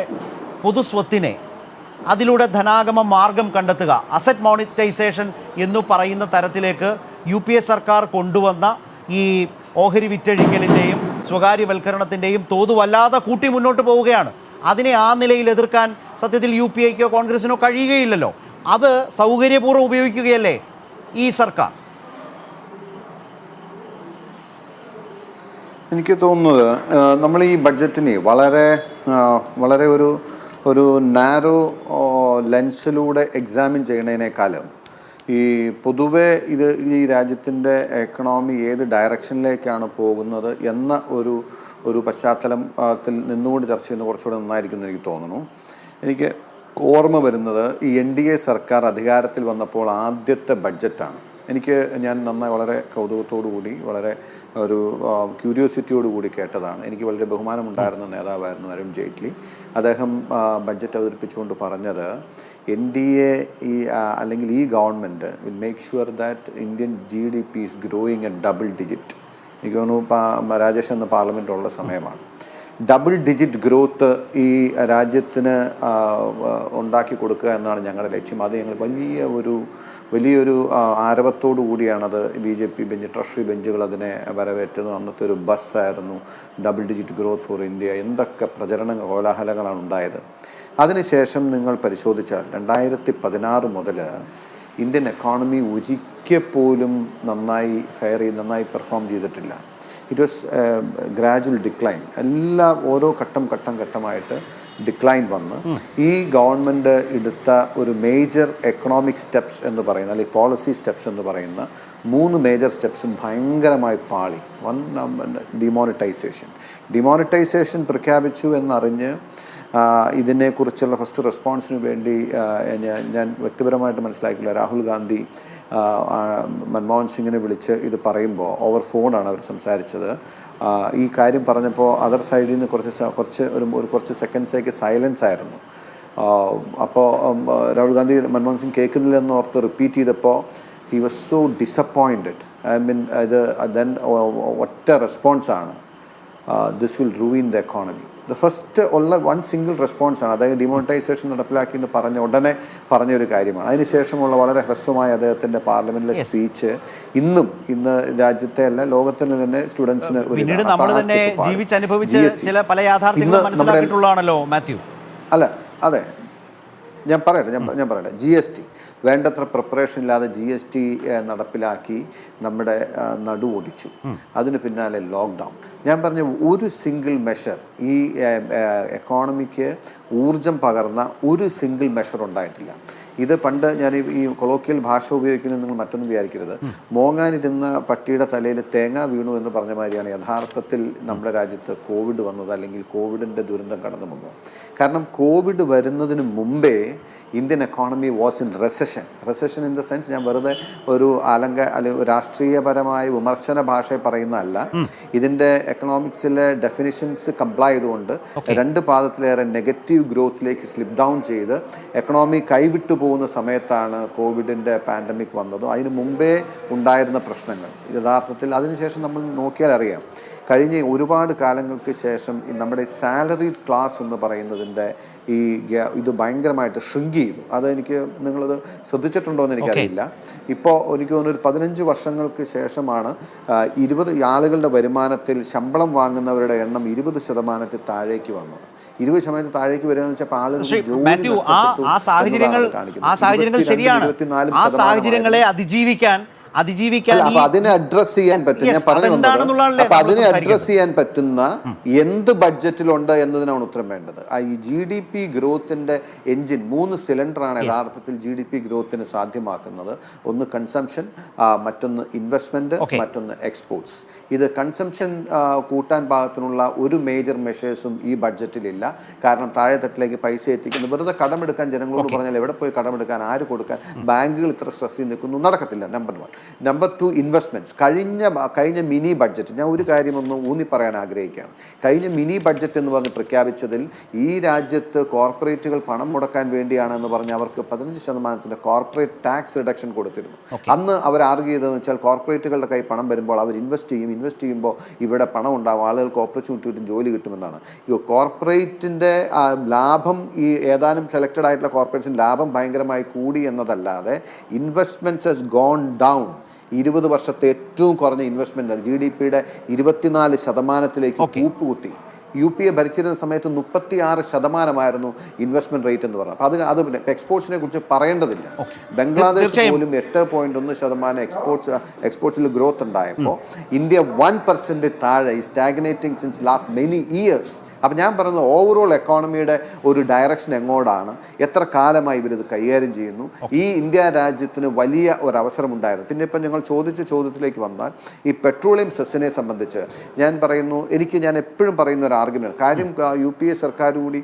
പൊതുസ്വത്തിനെ അതിലൂടെ ധനാഗമ മാർഗം കണ്ടെത്തുക, അസറ്റ് മോണിറ്റൈസേഷൻ എന്നു പറയുന്ന തരത്തിലേക്ക് UPA സർക്കാർ കൊണ്ടുവന്ന ഈ ഓഹരി വിറ്റഴിക്കലിൻ്റെയും സ്വകാര്യവൽക്കരണത്തിൻ്റെയും തോത് വല്ലാതെ കൂട്ടി മുന്നോട്ട് പോവുകയാണ്. അതിനെ ആ നിലയിൽ എതിർക്കാൻ സത്യത്തിൽ UPAയ്ക്കോ കോൺഗ്രസിനോ കഴിയുകയില്ലല്ലോ. അത് സൗകര്യപൂർവ്വം ഉപയോഗിക്കുകയല്ലേ ഈ സർക്കാർ? എനിക്ക് തോന്നുന്നത് നമ്മൾ ഈ ബഡ്ജറ്റിനെ വളരെ ഒരു നാരോ ലെൻസിലൂടെ എക്സാമിൻ ചെയ്യണതിനേക്കാളും ഈ പൊതുവെ ഈ രാജ്യത്തിൻ്റെ എക്കണോമി ഏത് ഡയറക്ഷനിലേക്കാണ് പോകുന്നത് എന്ന ഒരു പശ്ചാത്തലത്തിൽ നിന്നുകൊണ്ട് ചർച്ച ചെയ്യുന്നത് കുറച്ചുകൂടെ നന്നായിരിക്കും എന്ന് എനിക്ക് തോന്നുന്നു. എനിക്ക് ഓർമ്മ വരുന്നത് ഈ NDA സർക്കാർ അധികാരത്തിൽ വന്നപ്പോൾ ആദ്യത്തെ ബഡ്ജറ്റാണ്. ഞാൻ നന്നായി വളരെ കൗതുകത്തോടു കൂടി വളരെ ഒരു ക്യൂരിയോസിറ്റിയോട് കൂടി കേട്ടതാണ്. എനിക്ക് വളരെ ബഹുമാനമുണ്ടായിരുന്ന നേതാവായിരുന്നു അരുൺ ജെയ്റ്റ്ലി. അദ്ദേഹം ബഡ്ജറ്റ് അവതരിപ്പിച്ചുകൊണ്ട് പറഞ്ഞത് NDA അല്ലെങ്കിൽ ഈ government will make sure that Indian GDP is growing A double digit. എനിക്ക് തോന്നുന്നു രാജേഷ് എന്ന പാർലമെൻറ്റുള്ള സമയമാണ്. ഡബിൾ ഡിജിറ്റ് ഗ്രോത്ത് ഈ രാജ്യത്തിന് ഉണ്ടാക്കി കൊടുക്കുക എന്നാണ് ഞങ്ങളുടെ ലക്ഷ്യം. അത് ഞങ്ങൾ വലിയൊരു ആരവത്തോടു കൂടിയാണത് BJP ബെഞ്ച്, ട്രഷറി ബെഞ്ചുകൾ അതിനെ വരവേറ്റത്. അന്നത്തെ ഒരു ബസ്സായിരുന്നു double digit growth for India. എന്തൊക്കെ കോലാഹലങ്ങളാണ് ഉണ്ടായത്. അതിനുശേഷം നിങ്ങൾ പരിശോധിച്ചാൽ 2016 മുതൽ ഇന്ത്യൻ എക്കോണമി ഒരിക്കൽ പോലും നന്നായി പെർഫോം ചെയ്തിട്ടില്ല. It was gradual decline. ഓരോ ഘട്ടമായിട്ട് ഡിക്ലൈൻ വന്ന് ഈ ഗവൺമെൻറ് എടുത്ത ഒരു മേജർ എക്കണോമിക് സ്റ്റെപ്സ് എന്ന് പറയുന്ന അല്ലെങ്കിൽ പോളിസി സ്റ്റെപ്സ് എന്ന് പറയുന്ന 3 മേജർ സ്റ്റെപ്സും ഭയങ്കരമായി പാളി. ഡിമോണിറ്റൈസേഷൻ പ്രഖ്യാപിച്ചു എന്നറിഞ്ഞ് ഇതിനെക്കുറിച്ചുള്ള ഫസ്റ്റ് റെസ്പോൺസിന് വേണ്ടി ഞാൻ വ്യക്തിപരമായിട്ട് മനസ്സിലാക്കില്ല. രാഹുൽ ഗാന്ധി മൻമോഹൻ സിംഗിനെ വിളിച്ച് ഇത് പറയുമ്പോൾ ഓവർ ഫോണാണ് അവർ സംസാരിച്ചത്. ഈ കാര്യം പറഞ്ഞപ്പോൾ അതർ സൈഡിൽ നിന്ന് കുറച്ച് സെക്കൻഡ്സേക്ക് സൈലൻസ് ആയിരുന്നു. അപ്പോൾ രാഹുൽ ഗാന്ധി മൻമോഹൻ സിംഗ് കേൾക്കുന്നില്ലെന്ന് ഓർത്ത് റിപ്പീറ്റ് ചെയ്തപ്പോൾ ഹി വാസ് സോ ഡിസപ്പോയിൻറ്റഡ്. ഒറ്റ റെസ്പോൺസാണ്, this will ruin the economy. First one single റെസ്പോൺസാണ്. അതായത് ഡിമോണിറ്റൈസേഷൻ നടപ്പിലാക്കി എന്ന് ഉടനെ പറഞ്ഞൊരു കാര്യമാണ്. അതിനുശേഷമുള്ള വളരെ ഹ്രസ്വമായ അദ്ദേഹത്തിൻ്റെ പാർലമെൻറ്റിലെ സ്പീച്ച് ഇന്ന് രാജ്യത്തെ അല്ല ലോകത്തിന് തന്നെ സ്റ്റുഡൻസിന് അതെ ഞാൻ പറയട്ടെ GST വേണ്ടത്ര പ്രിപ്പറേഷൻ ഇല്ലാതെ GST നടപ്പിലാക്കി നമ്മുടെ നടുവൊടിച്ചു. അതിന് പിന്നാലെ ലോക്ക്ഡൗൺ. ഞാൻ പറഞ്ഞ ഒരു സിംഗിൾ മെഷർ ഈ എക്കോണമിക്ക് ഊർജം പകർന്ന ഒരു സിംഗിൾ മെഷർ ഉണ്ടായിട്ടില്ല. ഇത് പണ്ട് ഞാൻ ഈ കൊളോക്കിയൽ ഭാഷ ഉപയോഗിക്കുന്നത് നിങ്ങൾ മറ്റൊന്നും വിചാരിക്കരുത്. മോങ്ങാനിരുന്ന പട്ടിയുടെ തലയിൽ തേങ്ങ വീണു എന്ന് പറഞ്ഞ മാതിരിയാണ് യഥാർത്ഥത്തിൽ നമ്മുടെ രാജ്യത്ത് കോവിഡ് വന്നത്, അല്ലെങ്കിൽ കോവിഡിൻ്റെ ദുരന്തം കടന്നു വന്നത്. കാരണം കോവിഡ് വരുന്നതിന് മുമ്പേ Indian economy was in recession in the sense, ഞാൻ വെറുതെ ഒരു രാഷ്ട്രീയപരമായ വിമർശന ഭാഷ പറയുന്നതല്ല. ഇതിൻ്റെ എക്കണോമിക്സിലെ ഡെഫിനിഷൻസ് കംപ്ലൈ ചെയ്തുകൊണ്ട് 2 പാദത്തിലേറെ നെഗറ്റീവ് ഗ്രോത്തിലേക്ക് സ്ലിപ്പ് ഡൗൺ ചെയ്ത് എക്കണോമി കൈവിട്ടു പോകുന്ന സമയത്താണ് കോവിഡിൻ്റെ പാൻഡമിക് വന്നതും അതിന് മുമ്പേ ഉണ്ടായിരുന്ന പ്രശ്നങ്ങൾ. യഥാർത്ഥത്തിൽ അതിനുശേഷം നമ്മൾ നോക്കിയാൽ അറിയാം, കഴിഞ്ഞ ഒരുപാട് കാലങ്ങൾക്ക് ശേഷം നമ്മുടെ സാലറി ക്ലാസ് എന്ന് പറയുന്നതിൻ്റെ ഇത് ഭയങ്കരമായിട്ട് ഷ്രിങ്ക് ചെയ്തു. നിങ്ങളത് ശ്രദ്ധിച്ചിട്ടുണ്ടോ എന്ന് എനിക്കറിയില്ല. ഇപ്പോൾ എനിക്ക് തോന്നുന്നു ഒരു 15 വർഷങ്ങൾക്ക് ശേഷമാണ് 20 ആളുകളുടെ വരുമാനത്തിൽ ശമ്പളം വാങ്ങുന്നവരുടെ എണ്ണം 20% താഴേക്ക് വന്നത്. 20% താഴേക്ക് വരിക എന്ന് വെച്ചാൽ ആളുകൾ ആ സാഹചര്യങ്ങൾ ശരിയാണ്. ആ സാഹചര്യങ്ങളെ അതിജീവിക്കാൻ അതിനെ അഡ്രസ് ചെയ്യാൻ പറ്റും. ഞാൻ പറഞ്ഞു, അപ്പൊ അതിനെ അഡ്രസ് ചെയ്യാൻ പറ്റുന്ന എന്ത് ബഡ്ജറ്റിലുണ്ട് എന്നതിനാണ് ഉത്തരം വേണ്ടത്. ഈ GDP ഗ്രോത്തിന്റെ എഞ്ചിൻ 3 സിലിണ്ടറാണ് യഥാർത്ഥത്തിൽ GDP ഗ്രോത്തിന് സാധ്യമാക്കുന്നത്. ഒന്ന് കൺസംഷൻ, മറ്റൊന്ന് ഇൻവെസ്റ്റ്മെന്റ്, മറ്റൊന്ന് എക്സ്പോർട്സ്. ഇത് കൺസംഷൻ കൂട്ടാൻ പാകത്തിനുള്ള ഒരു മേജർ മെഷേഴ്സും ഈ ബഡ്ജറ്റിലില്ല. കാരണം താഴെത്തട്ടിലേക്ക് പൈസ എത്തിക്കുന്നത് വെറുതെ കടമെടുക്കാൻ ജനങ്ങളോട് പറഞ്ഞാൽ എവിടെ പോയി കടമെടുക്കാൻ, ആര് കൊടുക്കാൻ, ബാങ്കുകൾ ഇത്ര സ്ട്രെസ് ചെയ്ത് നിൽക്കുന്നു, നടക്കത്തില്ല. നമ്പർ 1. Number 2, investments. കഴിഞ്ഞ മിനി ബഡ്ജറ്റ്, ഞാൻ ഒരു കാര്യം ഒന്ന് ഊന്നി പറയാൻ ആഗ്രഹിക്കുകയാണ്. കഴിഞ്ഞ മിനി ബഡ്ജറ്റ് എന്ന് പറഞ്ഞ് പ്രഖ്യാപിച്ചതിൽ ഈ രാജ്യത്ത് കോർപ്പറേറ്റുകൾ പണം മുടക്കാൻ വേണ്ടിയാണെന്ന് പറഞ്ഞ് അവർക്ക് 15% കോർപ്പറേറ്റ് ടാക്സ് റിഡക്ഷൻ കൊടുത്തിരുന്നു. അന്ന് അവർ ആർഗ്യൂ ചെയ്തതെന്ന് വെച്ചാൽ കോർപ്പറേറ്റുകളുടെ കൈ പണം വരുമ്പോൾ അവർ ഇൻവെസ്റ്റ് ചെയ്യുമ്പോൾ ഇവിടെ പണം ഉണ്ടാവും, ആളുകൾക്ക് ഓപ്പർച്യൂണിറ്റി കിട്ടും, ജോലി കിട്ടുമെന്നാണ്. ഈ കോർപ്പറേറ്റിൻ്റെ ലാഭം, ഈ ഏതാനും സെലക്റ്റഡ് ആയിട്ടുള്ള കോർപ്പറേഷൻ ലാഭം ഭയങ്കരമായി കൂടി എന്നതല്ലാതെ ഇൻവെസ്റ്റ്മെൻറ്റ്സ് ഹസ് ഗോൺ ഡൗൺ. 20 വർഷത്തെ ഏറ്റവും കുറഞ്ഞ ഇൻവെസ്റ്റ്മെൻറ്റ് GDPയുടെ 24%ലേക്ക് കൂപ്പുകുത്തി. UPA ഭരിച്ചിരുന്ന സമയത്ത് 36% ഇൻവെസ്റ്റ്മെന്റ് റേറ്റ് എന്ന് പറഞ്ഞു. അപ്പോൾ അത് എക്സ്പോർട്സിനെ കുറിച്ച് പറയേണ്ടതില്ല. ബംഗ്ലാദേശ് പോലും 8.1% എക്സ്പോർട്സിൽ ഗ്രോത്ത് ഉണ്ടായപ്പോൾ ഇന്ത്യ 1% താഴെ, സ്റ്റാഗ്നേറ്റിംഗ് സിൻസ് ലാസ്റ്റ് മെനി ഇയേഴ്സ്. അപ്പം ഞാൻ പറയുന്നത് ഓവറോൾ എക്കോണമിയുടെ ഒരു ഡയറക്ഷൻ എങ്ങോട്ടാണ്, എത്ര കാലമായി ഇവരിത് കൈകാര്യം ചെയ്യുന്നു, ഈ ഇന്ത്യ രാജ്യത്തിന് വലിയ ഒരു അവസരം ഉണ്ടായിരുന്നു. പിന്നെ ഇപ്പം ഞങ്ങൾ ചോദിച്ച ചോദ്യത്തിലേക്ക് വന്നാൽ ഈ പെട്രോളിയം സെസ്സിനെ സംബന്ധിച്ച് ഞാൻ എപ്പോഴും പറയുന്ന ഒരു ആർഗ്യുമെന്റ്, കാര്യം UPA സർക്കാർ കൂടി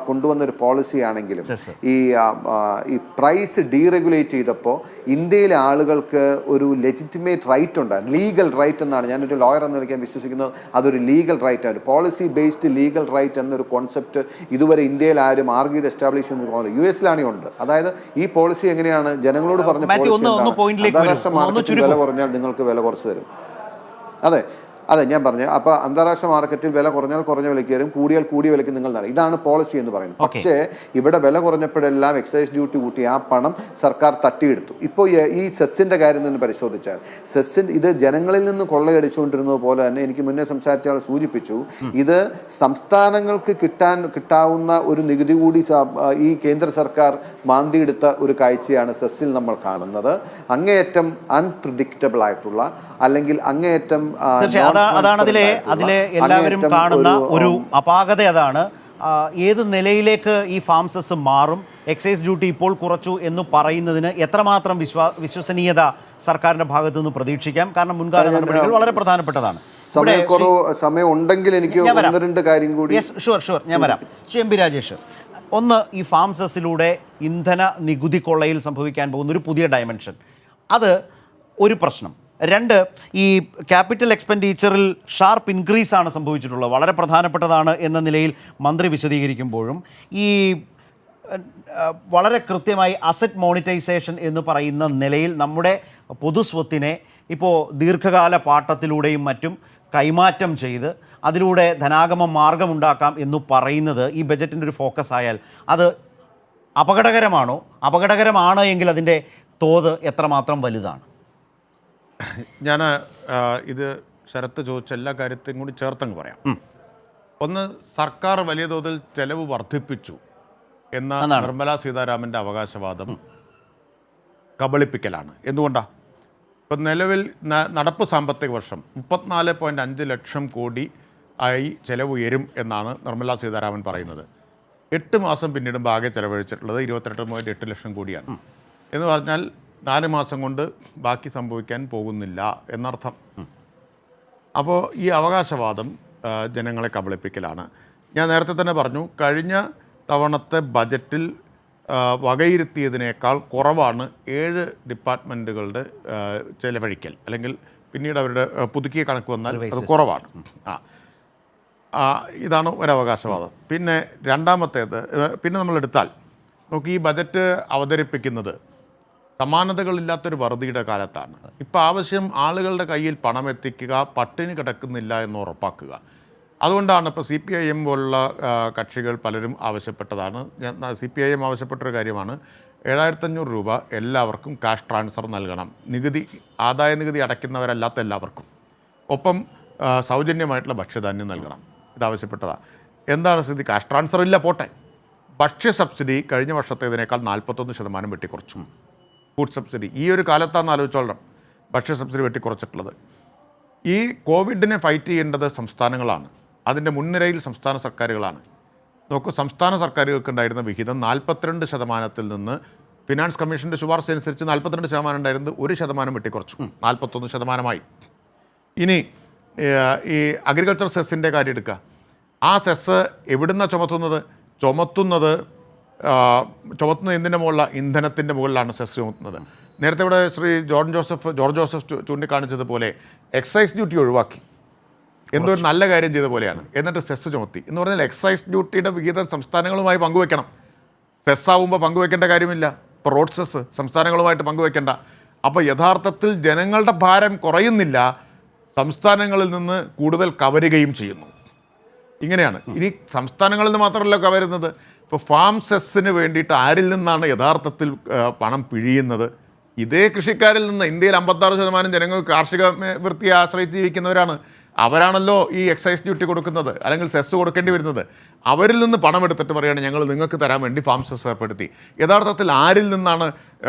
കൊണ്ടുവന്നൊരു പോളിസി ആണെങ്കിലും ഈ പ്രൈസ് ഡീറെഗുലേറ്റ് ചെയ്തപ്പോൾ ഇന്ത്യയിലെ ആളുകൾക്ക് ഒരു ലെജിറ്റിമേറ്റ് റൈറ്റ് ഉണ്ടായിരുന്നു, ലീഗൽ റൈറ്റ് എന്നാണ് ഞാനൊരു ലോയർ എന്ന് വിളിക്കാൻ വിശ്വസിക്കുന്നത്. അതൊരു ലീഗൽ റൈറ്റ് ആണ്, പോളിസി ബേസ്ഡ് ലീഗൽ റൈറ്റ് എന്നൊരു കോൺസെപ്റ്റ് ഇതുവരെ ഇന്ത്യയിൽ ആരും ആർഗ്യൂ എസ്റ്റാബ്ലിഷ് ചെയ്യുന്ന US-ലാണെങ്കിൽ ഉണ്ട്. അതായത് ഈ പോളിസി എങ്ങനെയാണ് ജനങ്ങളോട് പറഞ്ഞ പോളിസി, അന്താരാഷ്ട്ര മാർക്കറ്റിൽ വില കുറഞ്ഞാൽ നിങ്ങൾക്ക് വില കുറച്ച് തരും. അതെ ഞാൻ പറഞ്ഞു. അപ്പോൾ അന്താരാഷ്ട്ര മാർക്കറ്റിൽ വില കുറഞ്ഞാൽ കുറഞ്ഞ വിലയ്ക്ക് തരും, കൂടിയാൽ കൂടിയ വിലയ്ക്ക് നിങ്ങൾ നൽകും. ഇതാണ് പോളിസി എന്ന് പറയുന്നത്. പക്ഷേ ഇവിടെ വില കുറഞ്ഞപ്പോഴെല്ലാം എക്സൈസ് ഡ്യൂട്ടി കൂട്ടി ആ പണം സർക്കാർ തട്ടിയെടുത്തു. ഇപ്പോൾ ഈ സെസ്സിൻ്റെ കാര്യം തന്നെ പരിശോധിച്ചാൽ ഇത് ജനങ്ങളിൽ നിന്ന് കൊള്ളയടിച്ചുകൊണ്ടിരുന്നത് പോലെ തന്നെ എനിക്ക് മുന്നേ സംസാരിച്ച ആൾ സൂചിപ്പിച്ചു, ഇത് സംസ്ഥാനങ്ങൾക്ക് കിട്ടാവുന്ന ഒരു നികുതി കൂടി ഈ കേന്ദ്ര സർക്കാർ മാന്തിയെടുത്ത ഒരു കാഴ്ചയാണ് സെസ്സിൽ നമ്മൾ കാണുന്നത്. അങ്ങേയറ്റം അൺപ്രിഡിക്റ്റബിൾ ആയിട്ടുള്ള, അല്ലെങ്കിൽ അങ്ങേയറ്റം അതാണ് അതിലെ എല്ലാവരും കാണുന്ന ഒരു അപാകത. അതാണ് ഏത് നിലയിലേക്ക് ഈ ഫാം സെസ് മാറും, എക്സൈസ് ഡ്യൂട്ടി ഇപ്പോൾ കുറച്ചു എന്ന് പറയുന്നതിന് എത്രമാത്രം വിശ്വസനീയത സർക്കാരിന്റെ ഭാഗത്തു നിന്ന് പ്രതീക്ഷിക്കാം? കാരണം മുൻകാല നടപടികൾ വളരെ പ്രധാനപ്പെട്ടതാണ്. സമയം ഉണ്ടെങ്കിൽ എനിക്ക് രണ്ട് കാര്യം കൂടി. ഷുവർ ഞാൻ വരാം. ശ്രീ MP രാജേഷ്, ഒന്ന്, ഈ ഫാം സെസ്സിലൂടെ ഇന്ധന നികുതി കൊള്ളയിൽ സംഭവിക്കാൻ പോകുന്ന ഒരു പുതിയ ഡയമെൻഷൻ, അത് ഒരു പ്രശ്നം. രണ്ട്, ഈ ക്യാപിറ്റൽ എക്സ്പെൻഡിച്ചറിൽ ഷാർപ്പ് ഇൻക്രീസ് ആണ് സംഭവിച്ചിട്ടുള്ളത്, വളരെ പ്രധാനപ്പെട്ടതാണ് എന്ന നിലയിൽ മന്ത്രി വിശദീകരിക്കുമ്പോഴും ഈ വളരെ കൃത്യമായി അസറ്റ് മോണിറ്റൈസേഷൻ എന്ന് പറയുന്ന നിലയിൽ നമ്മുടെ പൊതുസ്വത്തിനെ ഇപ്പോൾ ദീർഘകാല പാട്ടത്തിലൂടെയും മറ്റും കൈമാറ്റം ചെയ്ത് അതിലൂടെ ധനാഗമ മാർഗമുണ്ടാക്കാം എന്ന് പറയുന്നത് ഈ ബജറ്റിൻ്റെ ഒരു ഫോക്കസ് ആയാൽ അത് അപകടകരമാണോ? അപകടകരമാണ് എങ്കിൽ അതിൻ്റെ തോത് എത്രമാത്രം വലുതാണ്? ഞാൻ ഇത് ശരത്ത് ചോദിച്ച എല്ലാ കാര്യത്തെയും കൂടി ചേർത്തങ്ങ് പറയാം. ഒന്ന്, സർക്കാർ വലിയ തോതിൽ ചെലവ് വർദ്ധിപ്പിച്ചു എന്ന നിർമ്മലാ സീതാരാമൻ്റെ അവകാശവാദം കബളിപ്പിക്കലാണ്. എന്തുകൊണ്ടാണ്? ഇപ്പം നിലവിൽ നടപ്പ് സാമ്പത്തിക വർഷം 34.5 ലക്ഷം കോടി ആയി ചെലവ് ഉയരും എന്നാണ് നിർമ്മലാ സീതാരാമൻ പറയുന്നത്. 8 മാസം പിന്നിടുമ്പോൾ ആകെ ചെലവഴിച്ചിട്ടുള്ളത് 28.8 ലക്ഷം കോടിയാണ്. എന്ന് പറഞ്ഞാൽ 4 മാസം കൊണ്ട് ബാക്കി സംഭവിക്കാൻ പോകുന്നില്ല എന്നർത്ഥം. അപ്പോൾ ഈ അവകാശവാദം ജനങ്ങളെ കബളിപ്പിക്കലാണ്. ഞാൻ നേരത്തെ തന്നെ പറഞ്ഞു, കഴിഞ്ഞ തവണത്തെ ബജറ്റിൽ വകയിരുത്തിയതിനേക്കാൾ കുറവാണ് 7 ഡിപ്പാർട്ട്മെൻറ്റുകളുടെ ചെലവഴിക്കൽ, അല്ലെങ്കിൽ പിന്നീട് അവരുടെ പുതുക്കിയ കണക്ക് വന്നാൽ അത് കുറവാണ്. ഇതാണ് ഒരവകാശവാദം. പിന്നെ രണ്ടാമത്തേത്, പിന്നെ നമ്മളെടുത്താൽ നമുക്ക് ഈ ബജറ്റ് അവതരിപ്പിക്കുന്നത് സമാനതകളില്ലാത്തൊരു വറുതിയുടെ കാലത്താണ്. ഇപ്പോൾ ആവശ്യം ആളുകളുടെ കയ്യിൽ പണം എത്തിക്കുക, പട്ടിണി കിടക്കുന്നില്ല എന്ന് ഉറപ്പാക്കുക. അതുകൊണ്ടാണ് ഇപ്പോൾ CPIM പോലുള്ള കക്ഷികൾ പലരും ആവശ്യപ്പെട്ടതാണ്. CPIM ആവശ്യപ്പെട്ടൊരു കാര്യമാണ്, 7500 രൂപ എല്ലാവർക്കും കാഷ് ട്രാൻസ്ഫർ നൽകണം, ആദായ നികുതി അടയ്ക്കുന്നവരല്ലാത്ത എല്ലാവർക്കും. ഒപ്പം സൗജന്യമായിട്ടുള്ള ഭക്ഷ്യധാന്യം നൽകണം. ഇതാവശ്യപ്പെട്ടതാണ്. എന്താണ് സ്ഥിതി? കാഷ് ട്രാൻസ്ഫർ ഇല്ല, പോട്ടെ. ഭക്ഷ്യ സബ്സിഡി കഴിഞ്ഞ വർഷത്തേതിനേക്കാൾ 41% വെട്ടിക്കുറച്ചു. ഫുഡ് സബ്സിഡി ഈ ഒരു കാലത്താണെന്ന് ആലോചിച്ചോളണം ഭക്ഷ്യ സബ്സിഡി വെട്ടിക്കുറച്ചിട്ടുള്ളത്. ഈ കോവിഡിനെ ഫൈറ്റ് ചെയ്യേണ്ടത് സംസ്ഥാനങ്ങളാണ്, അതിൻ്റെ മുൻനിരയിൽ സംസ്ഥാന സർക്കാരുകളാണ്. നോക്കൂ, സംസ്ഥാന സർക്കാരുകൾക്ക് ഉണ്ടായിരുന്ന വിഹിതം 42% നിന്ന് ഫിനാൻസ് കമ്മീഷൻ്റെ ശുപാർശ അനുസരിച്ച് 42% ഉണ്ടായിരുന്നത് 1% വെട്ടിക്കുറച്ചു, 41%. ഇനി ഈ അഗ്രികൾച്ചർ സെസ്സിൻ്റെ കാര്യം എടുക്കുക. ആ സെസ് എവിടുന്നാണ് ചുമത്തുന്നത് എന്തിൻ്റെ മുകളിലാണ്? ഇന്ധനത്തിൻ്റെ മുകളിലാണ് സെസ് ചുമത്തുന്നത്. നേരത്തെ ഇവിടെ ശ്രീ ജോർജ് ജോസഫ് ചൂണ്ടിക്കാണിച്ചതുപോലെ എക്സൈസ് ഡ്യൂട്ടി ഒഴിവാക്കി, എന്തോ ഒരു നല്ല കാര്യം ചെയ്ത പോലെയാണ്. എന്നിട്ട് സെസ് ചുമത്തി എന്ന് പറഞ്ഞാൽ എക്സൈസ് ഡ്യൂട്ടിയുടെ വിഹിതം സംസ്ഥാനങ്ങളുമായി പങ്കുവെക്കണം. സെസ്സാവുമ്പോൾ പങ്കുവെക്കേണ്ട കാര്യമില്ല. ഇപ്പോൾ റോഡ് സെസ് സംസ്ഥാനങ്ങളുമായിട്ട് പങ്കുവെക്കേണ്ട. അപ്പോൾ യഥാർത്ഥത്തിൽ ജനങ്ങളുടെ ഭാരം കുറയുന്നില്ല, സംസ്ഥാനങ്ങളിൽ നിന്ന് കൂടുതൽ കവരുകയും ചെയ്യുന്നു. ഇങ്ങനെയാണ്. ഇനി സംസ്ഥാനങ്ങളിൽ നിന്ന് മാത്രമല്ല കവരുന്നത്, ഇപ്പോൾ ഫാം സെസ്സിന് വേണ്ടിയിട്ട് ആരിൽ നിന്നാണ് യഥാർത്ഥത്തിൽ പണം പിഴിയുന്നത്? ഇതേ കൃഷിക്കാരിൽ നിന്ന്. ഇന്ത്യയിൽ 56% ജനങ്ങൾ കാർഷിക വൃത്തിയെ ആശ്രയിച്ച് ജീവിക്കുന്നവരാണ്. അവരാണല്ലോ ഈ എക്സൈസ് ഡ്യൂട്ടി കൊടുക്കുന്നത്, അല്ലെങ്കിൽ സെസ് കൊടുക്കേണ്ടി വരുന്നത്. അവരിൽ നിന്ന് പണം എടുത്തിട്ട് പറയുകയാണ് ഞങ്ങൾ നിങ്ങൾക്ക് തരാൻ വേണ്ടി ഫാം സെസ് ഏർപ്പെടുത്തി. യഥാർത്ഥത്തിൽ ആരിൽ നിന്നാണ്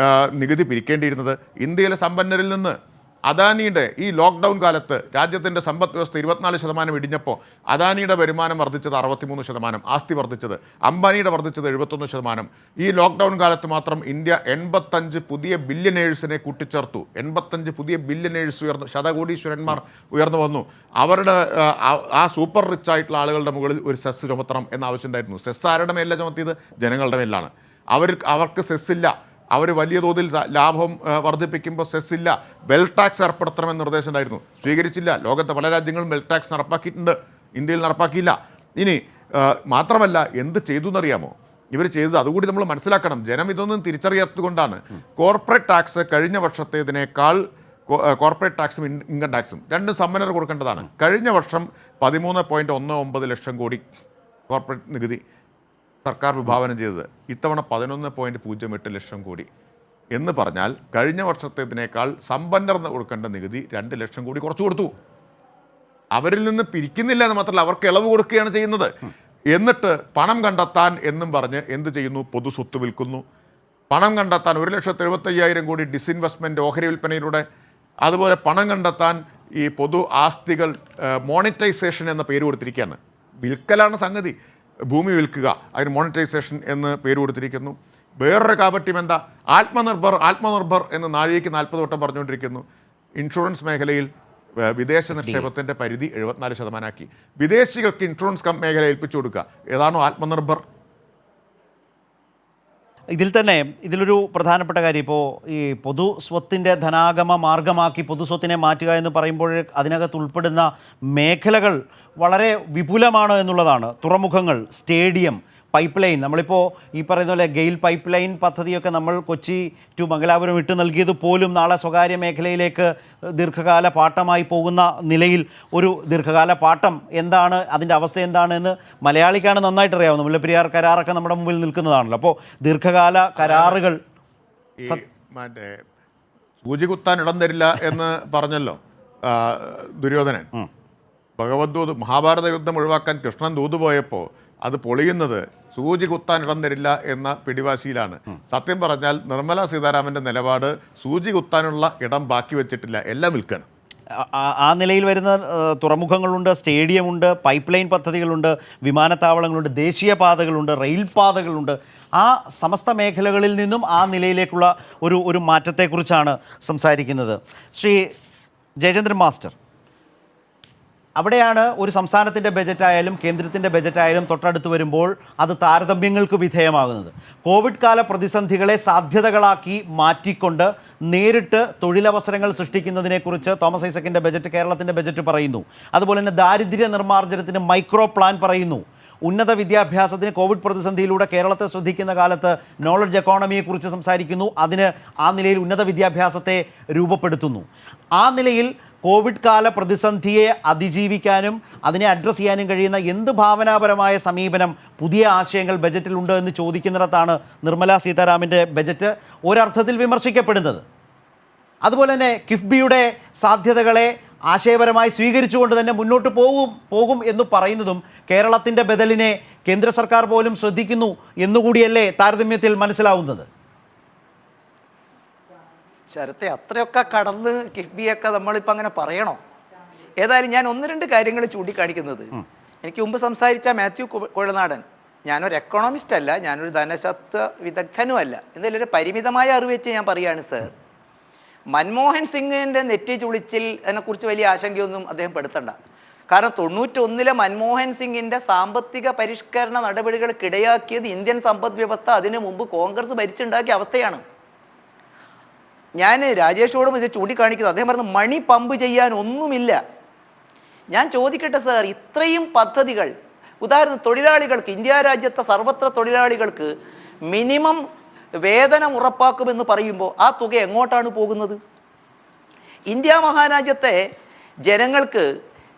നികുതി പിരിക്കേണ്ടിയിരുന്നത്? ഇന്ത്യയിലെ സമ്പന്നരിൽ നിന്ന്. അദാനിയുടെ ഈ ലോക്ക്ഡൗൺ കാലത്ത് രാജ്യത്തിൻ്റെ സമ്പദ് വ്യവസ്ഥ 24% ഇടിഞ്ഞപ്പോൾ അദാനിയുടെ വരുമാനം വർദ്ധിച്ചത് 63%, ആസ്തി വർദ്ധിച്ചത്, അംബാനിയുടെ വർദ്ധിച്ചത് 71%. ഈ ലോക്ക്ഡൗൺ കാലത്ത് മാത്രം ഇന്ത്യ 85 പുതിയ ബില്യനേഴ്സിനെ കൂട്ടിച്ചേർത്തു. 85 പുതിയ ബില്യനേഴ്സ് ശതകോടീശ്വരന്മാർ ഉയർന്നു വന്നു. അവരുടെ ആ സൂപ്പർ റിച്ച് ആയിട്ടുള്ള ആളുകളുടെ മുകളിൽ ഒരു സെസ് ചുമത്തണം എന്ന ആവശ്യം ഉണ്ടായിരുന്നു. സെസ് ആരുടെ മേലല്ല ചുമത്തിയത്? ജനങ്ങളുടെ മേലാണ്. അവർക്ക് സെസ്സില്ല. അവർ വലിയ തോതിൽ ലാഭം വർദ്ധിപ്പിക്കുമ്പോൾ സെസ്സില്ല, വെൽ ടാക്സ് ഏർപ്പെടുത്തണമെന്ന് നിർദ്ദേശം ഉണ്ടായിരുന്നു. സ്വീകരിച്ചില്ല. ലോകത്തെ പല രാജ്യങ്ങളും വെൽ ടാക്സ് നടപ്പാക്കിയിട്ടുണ്ട്, ഇന്ത്യയിൽ നടപ്പാക്കിയില്ല. ഇനി മാത്രമല്ല എന്ത് ചെയ്തു എന്നറിയാമോ ഇവർ ചെയ്തത്? അതുകൂടി നമ്മൾ മനസ്സിലാക്കണം. ജനം ഇതൊന്നും തിരിച്ചറിയാത്തത് കൊണ്ടാണ്. കോർപ്പറേറ്റ് ടാക്സ് കഴിഞ്ഞ വർഷത്തേതിനേക്കാൾ കോർപ്പറേറ്റ് ടാക്സും ഇൻകം ടാക്സും രണ്ടും സമ്പന്നർ കൊടുക്കേണ്ടതാണ്. കഴിഞ്ഞ വർഷം 13.19 ലക്ഷം കോടി കോർപ്പറേറ്റ് നികുതി സർക്കാർ വിഭാവനം ചെയ്തത്. ഇത്തവണ 11.08 ലക്ഷം കോടി എന്ന് പറഞ്ഞാൽ കഴിഞ്ഞ വർഷത്തേതിനേക്കാൾ സമ്പന്നർ കൊടുക്കേണ്ട നികുതി 2 ലക്ഷം കോടി കുറച്ചു കൊടുത്തു. അവരിൽ നിന്ന് പിരിക്കുന്നില്ല എന്ന് മാത്രമല്ല, അവർക്ക് ഇളവ് കൊടുക്കുകയാണ് ചെയ്യുന്നത്. എന്നിട്ട് പണം കണ്ടെത്താൻ എന്നും പറഞ്ഞ് എന്ത് ചെയ്യുന്നു? പൊതു സ്വത്ത് വിൽക്കുന്നു. പണം കണ്ടെത്താൻ 1,75,000 കോടി ഡിസ്ഇൻവെസ്റ്റ്മെൻറ്റ് ഓഹരി വിൽപ്പനയിലൂടെ, അതുപോലെ പണം കണ്ടെത്താൻ ഈ പൊതു ആസ്തികൾ മോണിറ്റൈസേഷൻ എന്ന പേര് കൊടുത്തിരിക്കുകയാണ്. വിൽക്കലാണ് സംഗതി, ഭൂമി വിൽക്കുക, അതിന് മോണിറ്റൈസേഷൻ എന്ന് പേര് കൊടുത്തിരിക്കുന്നു. വേറൊരു കാപട്യം എന്താ? ആത്മനിർഭർ എന്ന് നാഴികയ്ക്ക് 40 വട്ടം പറഞ്ഞുകൊണ്ടിരിക്കുന്നു. ഇൻഷുറൻസ് മേഖലയിൽ വിദേശ നിക്ഷേപത്തിൻ്റെ പരിധി 74% ആക്കി. വിദേശികൾക്ക് ഇൻഷുറൻസ് മേഖല ഏൽപ്പിച്ചു കൊടുക്കുക. ഏതാണോ ആത്മനിർഭർ? ഇതിലൊരു പ്രധാനപ്പെട്ട കാര്യം, ഇപ്പോൾ ഈ പൊതു സ്വത്തിൻ്റെ ധനാഗമ മാർഗമാക്കി പൊതുസ്വത്തിനെ മാറ്റുക എന്ന് പറയുമ്പോൾ അതിനകത്ത് ഉൾപ്പെടുന്ന മേഖലകൾ വളരെ വിപുലമാണ് എന്നുള്ളതാണ്. തുറമുഖങ്ങൾ, സ്റ്റേഡിയം, പൈപ്പ് ലൈൻ. നമ്മളിപ്പോൾ ഈ പറയുന്ന പോലെ ഗെയിൽ പൈപ്പ് ലൈൻ പദ്ധതിയൊക്കെ നമ്മൾ കൊച്ചി ടു മംഗലാപുരം ഇട്ട് നൽകിയത് പോലും നാളെ സ്വകാര്യ മേഖലയിലേക്ക് ദീർഘകാല പാട്ടമായി പോകുന്ന നിലയിൽ ഒരു ദീർഘകാല പാട്ടം എന്താണ്, അതിൻ്റെ അവസ്ഥ എന്താണ് എന്ന് മലയാളിക്കാണ് നന്നായിട്ട് അറിയാവുന്നത്. മുല്ലപ്പെരിയാർ കരാറൊക്കെ നമ്മുടെ മുമ്പിൽ നിൽക്കുന്നതാണല്ലോ. അപ്പോൾ ദീർഘകാല കരാറുകൾ മറ്റേ സൂചി കുത്താൻ ഇടം തരില്ല എന്ന് പറഞ്ഞല്ലോ ദുര്യോധനൻ. ഭഗവദ്ദൂത് മഹാഭാരത യുദ്ധം ഒഴിവാക്കാൻ കൃഷ്ണൻ ദൂത് പോയപ്പോൾ അത് പൊളിയുന്നത് സൂചി കുത്താൻ ഇടം തരില്ല എന്ന പിടിവാശിയിലാണ്. സത്യം പറഞ്ഞാൽ നിർമ്മല സീതാരാമൻ്റെ നിലപാട് സൂചി കുത്താനുള്ള ഇടം ബാക്കി വെച്ചിട്ടില്ല, എല്ലാം വിൽക്കണം. ആ നിലയിൽ വരുന്ന തുറമുഖങ്ങളുണ്ട്, സ്റ്റേഡിയമുണ്ട്, പൈപ്പ് ലൈൻ പദ്ധതികളുണ്ട്, വിമാനത്താവളങ്ങളുണ്ട്, ദേശീയപാതകളുണ്ട്, റെയിൽ പാതകളുണ്ട്. ആ സമസ്ത മേഖലകളിൽ നിന്നും ആ നിലയിലേക്കുള്ള ഒരു മാറ്റത്തെക്കുറിച്ചാണ് സംസാരിക്കുന്നത്. ശ്രീ ജയചന്ദ്രൻ മാസ്റ്റർ, അവിടെയാണ് ഒരു സംസ്ഥാനത്തിൻ്റെ ബജറ്റായാലും കേന്ദ്രത്തിൻ്റെ ബജറ്റായാലും തൊട്ടടുത്ത് വരുമ്പോൾ അത് താരതമ്യങ്ങൾക്ക് വിധേയമാകുന്നത്. കോവിഡ് കാല പ്രതിസന്ധികളെ സാധ്യതകളാക്കി മാറ്റിക്കൊണ്ട് നേരിട്ട് തൊഴിലവസരങ്ങൾ സൃഷ്ടിക്കുന്നതിനെക്കുറിച്ച് തോമസ് ഐസക്കിൻ്റെ ബജറ്റ്, കേരളത്തിൻ്റെ ബജറ്റ് പറയുന്നു. അതുപോലെ തന്നെ ദാരിദ്ര്യ നിർമ്മാർജ്ജനത്തിന് മൈക്രോ പ്ലാൻ പറയുന്നു. ഉന്നത വിദ്യാഭ്യാസത്തിന് കോവിഡ് പ്രതിസന്ധിയിലൂടെ കേരളത്തെ ശ്രദ്ധിക്കുന്ന കാലത്ത് നോളജ് എക്കോണമിയെക്കുറിച്ച് സംസാരിക്കുന്നു. അതിന് ആ നിലയിൽ ഉന്നത വിദ്യാഭ്യാസത്തെ രൂപപ്പെടുത്തുന്നു. ആ നിലയിൽ കോവിഡ് കാല പ്രതിസന്ധിയെ അതിജീവിക്കാനും അതിനെ അഡ്രസ്സ് ചെയ്യാനും കഴിയുന്ന എന്ത് ഭാവനാപരമായ സമീപനം, പുതിയ ആശയങ്ങൾ ബജറ്റിലുണ്ട് എന്ന് ചോദിക്കുന്നിടത്താണ് നിർമ്മലാ സീതാരാമൻ്റെ ബജറ്റ് ഒരർത്ഥത്തിൽ വിമർശിക്കപ്പെടുന്നത്. അതുപോലെ തന്നെ കിഫ്ബിയുടെ സാധ്യതകളെ ആശയപരമായി സ്വീകരിച്ചുകൊണ്ട് തന്നെ മുന്നോട്ട് പോകും എന്ന് പറയുന്നതും കേരളത്തിൻ്റെ ബദലിനെ കേന്ദ്ര സർക്കാർ പോലും ശ്രദ്ധിക്കുന്നു എന്നുകൂടിയല്ലേ താരതമ്യത്തിൽ മനസ്സിലാവുന്നത്? ശരത്തെ, അത്രയൊക്കെ കടന്ന് കിഫ്ബിയൊക്കെ നമ്മളിപ്പോൾ അങ്ങനെ പറയണോ? ഏതായാലും ഞാൻ 1-2 കാര്യങ്ങൾ ചൂണ്ടിക്കാണിക്കുന്നത്, എനിക്ക് മുമ്പ് സംസാരിച്ച മാത്യു കുഴനാടൻ, ഞാനൊരു എക്കണോമിസ്റ്റ് അല്ല, ഞാനൊരു ധനശാസ്ത്ര വിദഗ്ധനുമല്ല, എന്തായാലും ഒരു പരിമിതമായ അറിവ് വെച്ച് ഞാൻ പറയുകയാണ് സർ. മൻമോഹൻ സിംഗിൻ്റെ നെറ്റി ചുളിച്ചിൽ അതിനെക്കുറിച്ച് വലിയ ആശങ്കയൊന്നും അദ്ദേഹം പെടുത്തണ്ട. കാരണം 91-ലെ മൻമോഹൻ സിംഗിൻ്റെ സാമ്പത്തിക പരിഷ്കരണ നടപടികൾക്കിടയാക്കിയത് ഇന്ത്യൻ സമ്പദ് വ്യവസ്ഥ അതിനു മുമ്പ് കോൺഗ്രസ് ഭരിച്ചുണ്ടാക്കിയ അവസ്ഥയാണ്. ഞാൻ രാജേഷോടും ഇത് ചൂണ്ടിക്കാണിക്കുന്നത്, അദ്ദേഹം പറഞ്ഞു മണി പമ്പ് ചെയ്യാൻ ഒന്നുമില്ല. ഞാൻ ചോദിക്കട്ടെ സാർ, ഇത്രയും പദ്ധതികൾ, ഉദാഹരണം തൊഴിലാളികൾക്ക്, ഇന്ത്യ രാജ്യത്തെ സർവത്ര തൊഴിലാളികൾക്ക് മിനിമം വേതനം ഉറപ്പാക്കുമെന്ന് പറയുമ്പോൾ ആ തുക എങ്ങോട്ടാണ് പോകുന്നത്? ഇന്ത്യ മഹാരാജ്യത്തെ ജനങ്ങൾക്ക്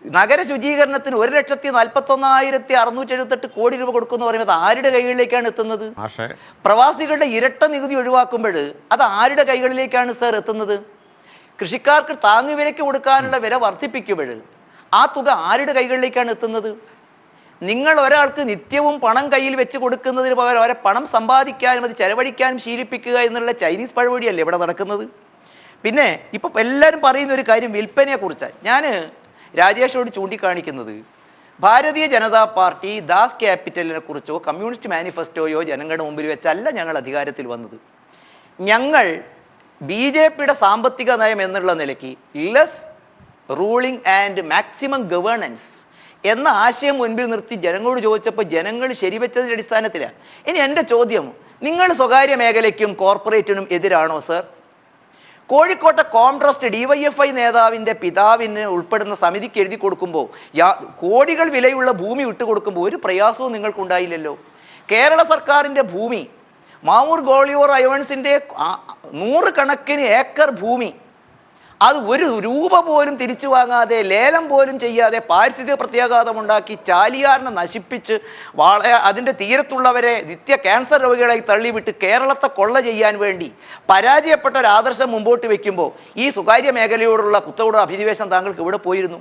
നഗര ശുചീകരണത്തിന് 1,41,678 കോടി രൂപ കൊടുക്കുമെന്ന് പറയുന്നത് ആരുടെ കൈകളിലേക്കാണ് എത്തുന്നത്? പ്രവാസികളുടെ ഇരട്ട നികുതി ഒഴിവാക്കുമ്പോൾ അത് ആരുടെ കൈകളിലേക്കാണ് സർ എത്തുന്നത്? കൃഷിക്കാർക്ക് താങ്ങുവിലയ്ക്ക് കൊടുക്കാനുള്ള വില വർദ്ധിപ്പിക്കുമ്പോൾ ആ തുക ആരുടെ കൈകളിലേക്കാണ് എത്തുന്നത്? നിങ്ങൾ ഒരാൾക്ക് നിത്യവും പണം കയ്യിൽ വെച്ച് കൊടുക്കുന്നതിന് പകരം അവരെ പണം സമ്പാദിക്കാനും അത് ചെലവഴിക്കാനും ശീലിപ്പിക്കുക എന്നുള്ള ചൈനീസ് പഴവടിയല്ലേ ഇവിടെ നടക്കുന്നത്? പിന്നെ ഇപ്പോൾ എല്ലാവരും പറയുന്ന ഒരു കാര്യം വിൽപ്പനയെക്കുറിച്ചാണ്. ഞാൻ രാജേഷോട് ചൂണ്ടിക്കാണിക്കുന്നത്, ഭാരതീയ ജനതാ പാർട്ടി ദാസ് ക്യാപിറ്റലിനെ കുറിച്ചോ കമ്മ്യൂണിസ്റ്റ് മാനിഫെസ്റ്റോയോ ജനങ്ങളുടെ മുമ്പിൽ വെച്ചല്ല ഞങ്ങൾ അധികാരത്തിൽ വന്നത്. ഞങ്ങൾ BJPയുടെ സാമ്പത്തിക നയം എന്നുള്ള നിലയ്ക്ക് less ruling and maximum governance എന്ന ആശയം മുൻപിൽ നിർത്തി ജനങ്ങളോട് ചോദിച്ചപ്പോൾ ജനങ്ങൾ ശരിവെച്ചതിൻ്റെ അടിസ്ഥാനത്തിലാണ്. ഇനി എൻ്റെ ചോദ്യം, നിങ്ങൾ സ്വകാര്യ മേഖലയ്ക്കും കോർപ്പറേറ്റിനും എതിരാണോ സർ? കോഴിക്കോട്ടെ കോംട്രസ്റ്റ് DYFI നേതാവിൻ്റെ പിതാവിന് ഉൾപ്പെടുന്ന സമിതിക്ക് എഴുതി കൊടുക്കുമ്പോൾ കോടികൾ വിലയുള്ള ഭൂമി വിട്ടുകൊടുക്കുമ്പോൾ ഒരു പ്രയാസവും നിങ്ങൾക്കുണ്ടായില്ലല്ലോ. കേരള സർക്കാരിൻ്റെ ഭൂമി, മാവൂർ ഗോളിയോർ അയോൺസിൻ്റെ 100 കണക്കിന് ഏക്കർ ഭൂമി, അത് ഒരു രൂപ പോലും തിരിച്ചു വാങ്ങാതെ, ലേലം പോലും ചെയ്യാതെ പാരിസ്ഥിതിക പ്രത്യാഘാതമുണ്ടാക്കി ചാലിയാറിനെ നശിപ്പിച്ച് അതിൻ്റെ തീരത്തുള്ളവരെ നിത്യ ക്യാൻസർ രോഗികളായി തള്ളിവിട്ട് കേരളത്തെ കൊള്ള ചെയ്യാൻ വേണ്ടി പരാജയപ്പെട്ട ഒരു ആദർശം മുമ്പോട്ട് വയ്ക്കുമ്പോൾ ഈ സ്വകാര്യ മേഖലയോടുള്ള കുത്തകളുടെ അഭിനിവേശം താങ്കൾക്ക് ഇവിടെ പോയിരുന്നു?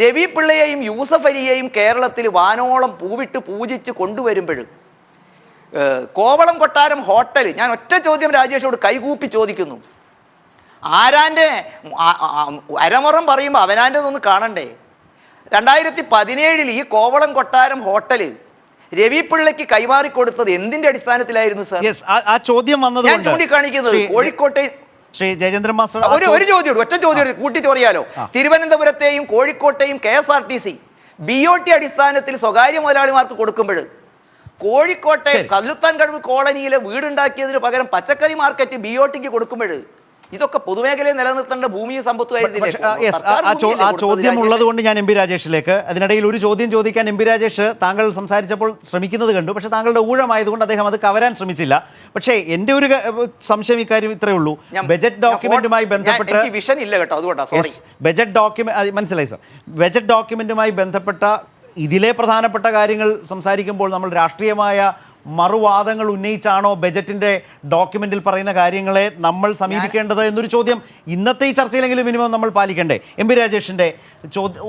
രവി പിള്ളയെയും യൂസഫ് അലിയെയും കേരളത്തിൽ വാനോളം പൂവിട്ട് പൂജിച്ച് കൊണ്ടുവരുമ്പോഴും കോവളം കൊട്ടാരം ഹോട്ടൽ, ഞാൻ ഒറ്റ ചോദ്യം രാജേഷോട് കൈകൂപ്പി ചോദിക്കുന്നു, ആരാൻ്റെ അരമുറം പറയുമ്പോൾ അവനാൻ്റെ ഒന്ന് കാണണ്ടേ? 2017 ഈ കോവളം കൊട്ടാരം ഹോട്ടൽ രവി പിള്ളയ്ക്ക് കൈമാറിക്കൊടുത്തത് എന്തിന്റെ അടിസ്ഥാനത്തിലായിരുന്നു സർ? ആ ചോദ്യം വന്നത് ഞാൻ ചൂണ്ടിക്കാണിക്കുന്നത് കോഴിക്കോട്ടെ ശ്രീ ജയചന്ദ്രൻ മാസ്റ്റർ ഒരു ചോദ്യം, ഒറ്റ ചോദ്യം കൂട്ടി ചോറിയാലോ. തിരുവനന്തപുരത്തെയും കോഴിക്കോട്ടെയും KSRTC BOT അടിസ്ഥാനത്തിൽ സ്വകാര്യ മുതലാളിമാർക്ക് കൊടുക്കുമ്പോൾ കോഴിക്കോട്ടെ കല്ലുത്താൻ കടവ് കോളനിയിലെ വീടുണ്ടാക്കിയതിന് പകരം പച്ചക്കറി മാർക്കറ്റ് BOTക്ക് കൊടുക്കുമ്പോൾ ഇതൊക്കെ പൊതുമേഖലയെ നിലനിർത്തേണ്ട ഭൂമിയും സമ്പത്തുമായിരുന്നില്ലേ? ആ ചോദ്യം ഉള്ളത് കൊണ്ട് ഞാൻ MP രാജേഷിലേക്ക്, അതിനിടയിൽ ഒരു ചോദ്യം ചോദിക്കാൻ MP രാജേഷ് താങ്കൾ സംസാരിച്ചപ്പോൾ ശ്രമിക്കുന്നത് കണ്ടു. പക്ഷേ താങ്കളുടെ ഊഴമായതുകൊണ്ട് അദ്ദേഹം അത് കവരാൻ ശ്രമിച്ചില്ല. പക്ഷേ എൻ്റെ ഒരു സംശയം ഇക്കാര്യം ഇത്രയേ ഉള്ളൂ, ബജറ്റ് ഡോക്യുമെന്റുമായി ബന്ധപ്പെട്ട് വിഷൻ ഇല്ല കേട്ടോ, അതുകൊണ്ടാണ് സോറി. ബജറ്റ് ഡോക്യുമെന്റ് മനസ്സിലായി സർ. ബജറ്റ് ഡോക്യുമെന്റുമായി ബന്ധപ്പെട്ട ഇതിലെ പ്രധാനപ്പെട്ട കാര്യങ്ങൾ സംസാരിക്കുമ്പോൾ നമ്മൾ രാഷ്ട്രീയമായ മറുവാദങ്ങൾ ഉന്നയിച്ചാണോ ബജറ്റിന്റെ ഡോക്യുമെന്റിൽ പറയുന്ന കാര്യങ്ങളെ നമ്മൾ സമീപിക്കേണ്ടത് എന്നൊരു ചോദ്യം ഇന്നത്തെ ഈ ചർച്ചയിലെങ്കിലും മിനിമം നമ്മൾ പാലിക്കണ്ടേ? MP രാജേഷിന്റെ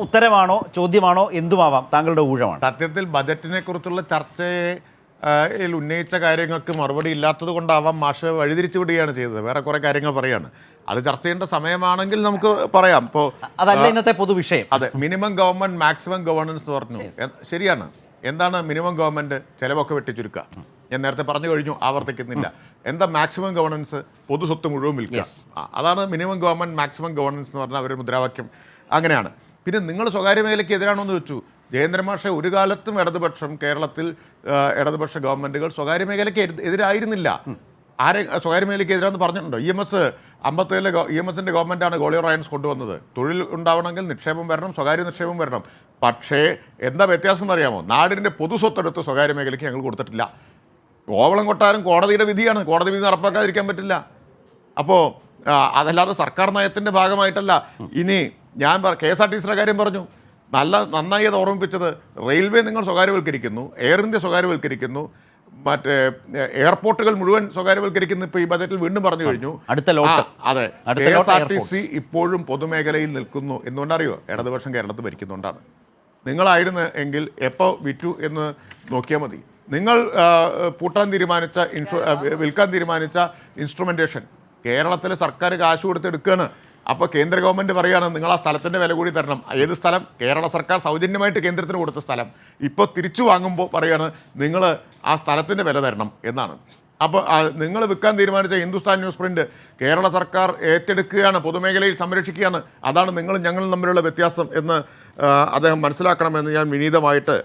ഉത്തരമാണോ ചോദ്യമാണോ എന്തുമാവാം, താങ്കളുടെ ഊഴമാണ്. സത്യത്തിൽ ബജറ്റിനെ കുറിച്ചുള്ള ചർച്ചയിൽ ഉന്നയിച്ച കാര്യങ്ങൾക്ക് മറുപടി ഇല്ലാത്തത് കൊണ്ടാവാം മാഷ് വഴിതിരിച്ചു വിടുകയാണ് ചെയ്തത്. വേറെ കുറേ കാര്യങ്ങൾ പറയാണ്, അത് ചർച്ച ചെയ്യേണ്ട സമയമാണെങ്കിൽ നമുക്ക് പറയാം. ഇപ്പോൾ അതല്ല ഇന്നത്തെ പൊതുവിഷയം. അതെ, മിനിമം ഗവൺമെന്റ് മാക്സിമം ഗവേണൻസ് പറഞ്ഞു. ശരിയാണ്. എന്താണ് മിനിമം ഗവൺമെന്റ്? ചിലവൊക്കെ വെട്ടിച്ചുരുക്കുക. ഞാൻ നേരത്തെ പറഞ്ഞു കഴിഞ്ഞു, ആവർത്തിക്കുന്നില്ല. എന്താ മാക്സിമം ഗവേണൻസ്? പൊതു സ്വത്ത് മുഴുവൻ വിൽക്കുക. അതാണ് മിനിമം ഗവൺമെന്റ് മാക്സിമം ഗവേണൻസ് എന്ന് പറഞ്ഞാൽ അവരുടെ മുദ്രാവാക്യം അങ്ങനെയാണ്. പിന്നെ നിങ്ങൾ സ്വകാര്യ മേഖലയ്ക്ക് എതിരാണോ എന്ന് ചോദിച്ചു. ജയേന്ദ്രമാഷെ, ഒരു കാലത്തും ഇടതുപക്ഷം, കേരളത്തിൽ ഇടതുപക്ഷ ഗവൺമെന്റുകൾ സ്വകാര്യ മേഖലയ്ക്ക് എതിരായിരുന്നില്ല. ആരെ സ്വകാര്യ മേഖലയ്ക്ക് എതിരാന്ന് പറഞ്ഞിട്ടുണ്ടോ? EMSന്റെ ഗവൺമെൻറ്റാണ് ഗോളിയോർ അയൺസ് കൊണ്ടുവന്നത്. തൊഴിൽ ഉണ്ടാവണമെങ്കിൽ നിക്ഷേപം വരണം, സ്വകാര്യ നിക്ഷേപം വരണം. പക്ഷേ എന്താ വ്യത്യാസം എന്നറിയാമോ? നാടിൻ്റെ പൊതു സ്വത്തെടുത്ത് സ്വകാര്യ മേഖലയ്ക്ക് ഞങ്ങൾ കൊടുത്തിട്ടില്ല. കോവളം കൊട്ടാരം കോടതിയുടെ വിധിയാണ്, കോടതി വിധി നടപ്പാക്കാതിരിക്കാൻ പറ്റില്ല. അപ്പോൾ അതല്ലാതെ സർക്കാർ നയത്തിൻ്റെ ഭാഗമായിട്ടല്ല. ഇനി ഞാൻ KSRTCയുടെ കാര്യം പറഞ്ഞു, നന്നായി അത് ഓർമ്മിപ്പിച്ചത്. റെയിൽവേ നിങ്ങൾ സ്വകാര്യവൽക്കരിക്കുന്നു, എയർ ഇന്ത്യ സ്വകാര്യവൽക്കരിക്കുന്നു, മറ്റേ എയർപോർട്ടുകൾ മുഴുവൻ സ്വകാര്യവൽക്കരിക്കുന്നു. ഇപ്പോൾ ഈ ബജറ്റിൽ വീണ്ടും പറഞ്ഞു കഴിഞ്ഞു. അതെ, KSRTC ഇപ്പോഴും പൊതുമേഖലയിൽ നിൽക്കുന്നു. എന്തുകൊണ്ടറിയോ? ഇടതുപക്ഷം കേരളത്തിൽ ഭരിക്കുന്നുകൊണ്ടാണ്. നിങ്ങളായിരുന്നു എങ്കിൽ എപ്പോൾ വിറ്റു എന്ന് നോക്കിയാൽ മതി. നിങ്ങൾ വിൽക്കാൻ തീരുമാനിച്ച ഇൻസ്ട്രുമെൻറ്റേഷൻ കേരളത്തിലെ സർക്കാർ കാശ് കൊടുത്ത് എടുക്കുകയാണ്. അപ്പോൾ കേന്ദ്ര ഗവൺമെൻറ് പറയുകയാണ്, നിങ്ങൾ ആ സ്ഥലത്തിൻ്റെ വില കൂടി തരണം. ഏത് സ്ഥലം? കേരള സർക്കാർ സൗജന്യമായിട്ട് കേന്ദ്രത്തിന് കൊടുത്ത സ്ഥലം. ഇപ്പോൾ തിരിച്ചു വാങ്ങുമ്പോൾ പറയുകയാണ്, നിങ്ങൾ ആ സ്ഥലത്തിൻ്റെ വില തരണം എന്നാണ്. അപ്പോൾ നിങ്ങൾ വിൽക്കാൻ തീരുമാനിച്ച ഹിന്ദുസ്ഥാൻ ന്യൂസ് പ്രിൻ്റ് കേരള സർക്കാർ ഏറ്റെടുക്കുകയാണ്, പൊതുമേഖലയിൽ സംരക്ഷിക്കുകയാണ്. അതാണ് നിങ്ങളും ഞങ്ങളും തമ്മിലുള്ള വ്യത്യാസം എന്ന് അദ്ദേഹം മനസ്സിലാക്കണമെന്ന് ഞാൻ വിനീതമായിട്ട്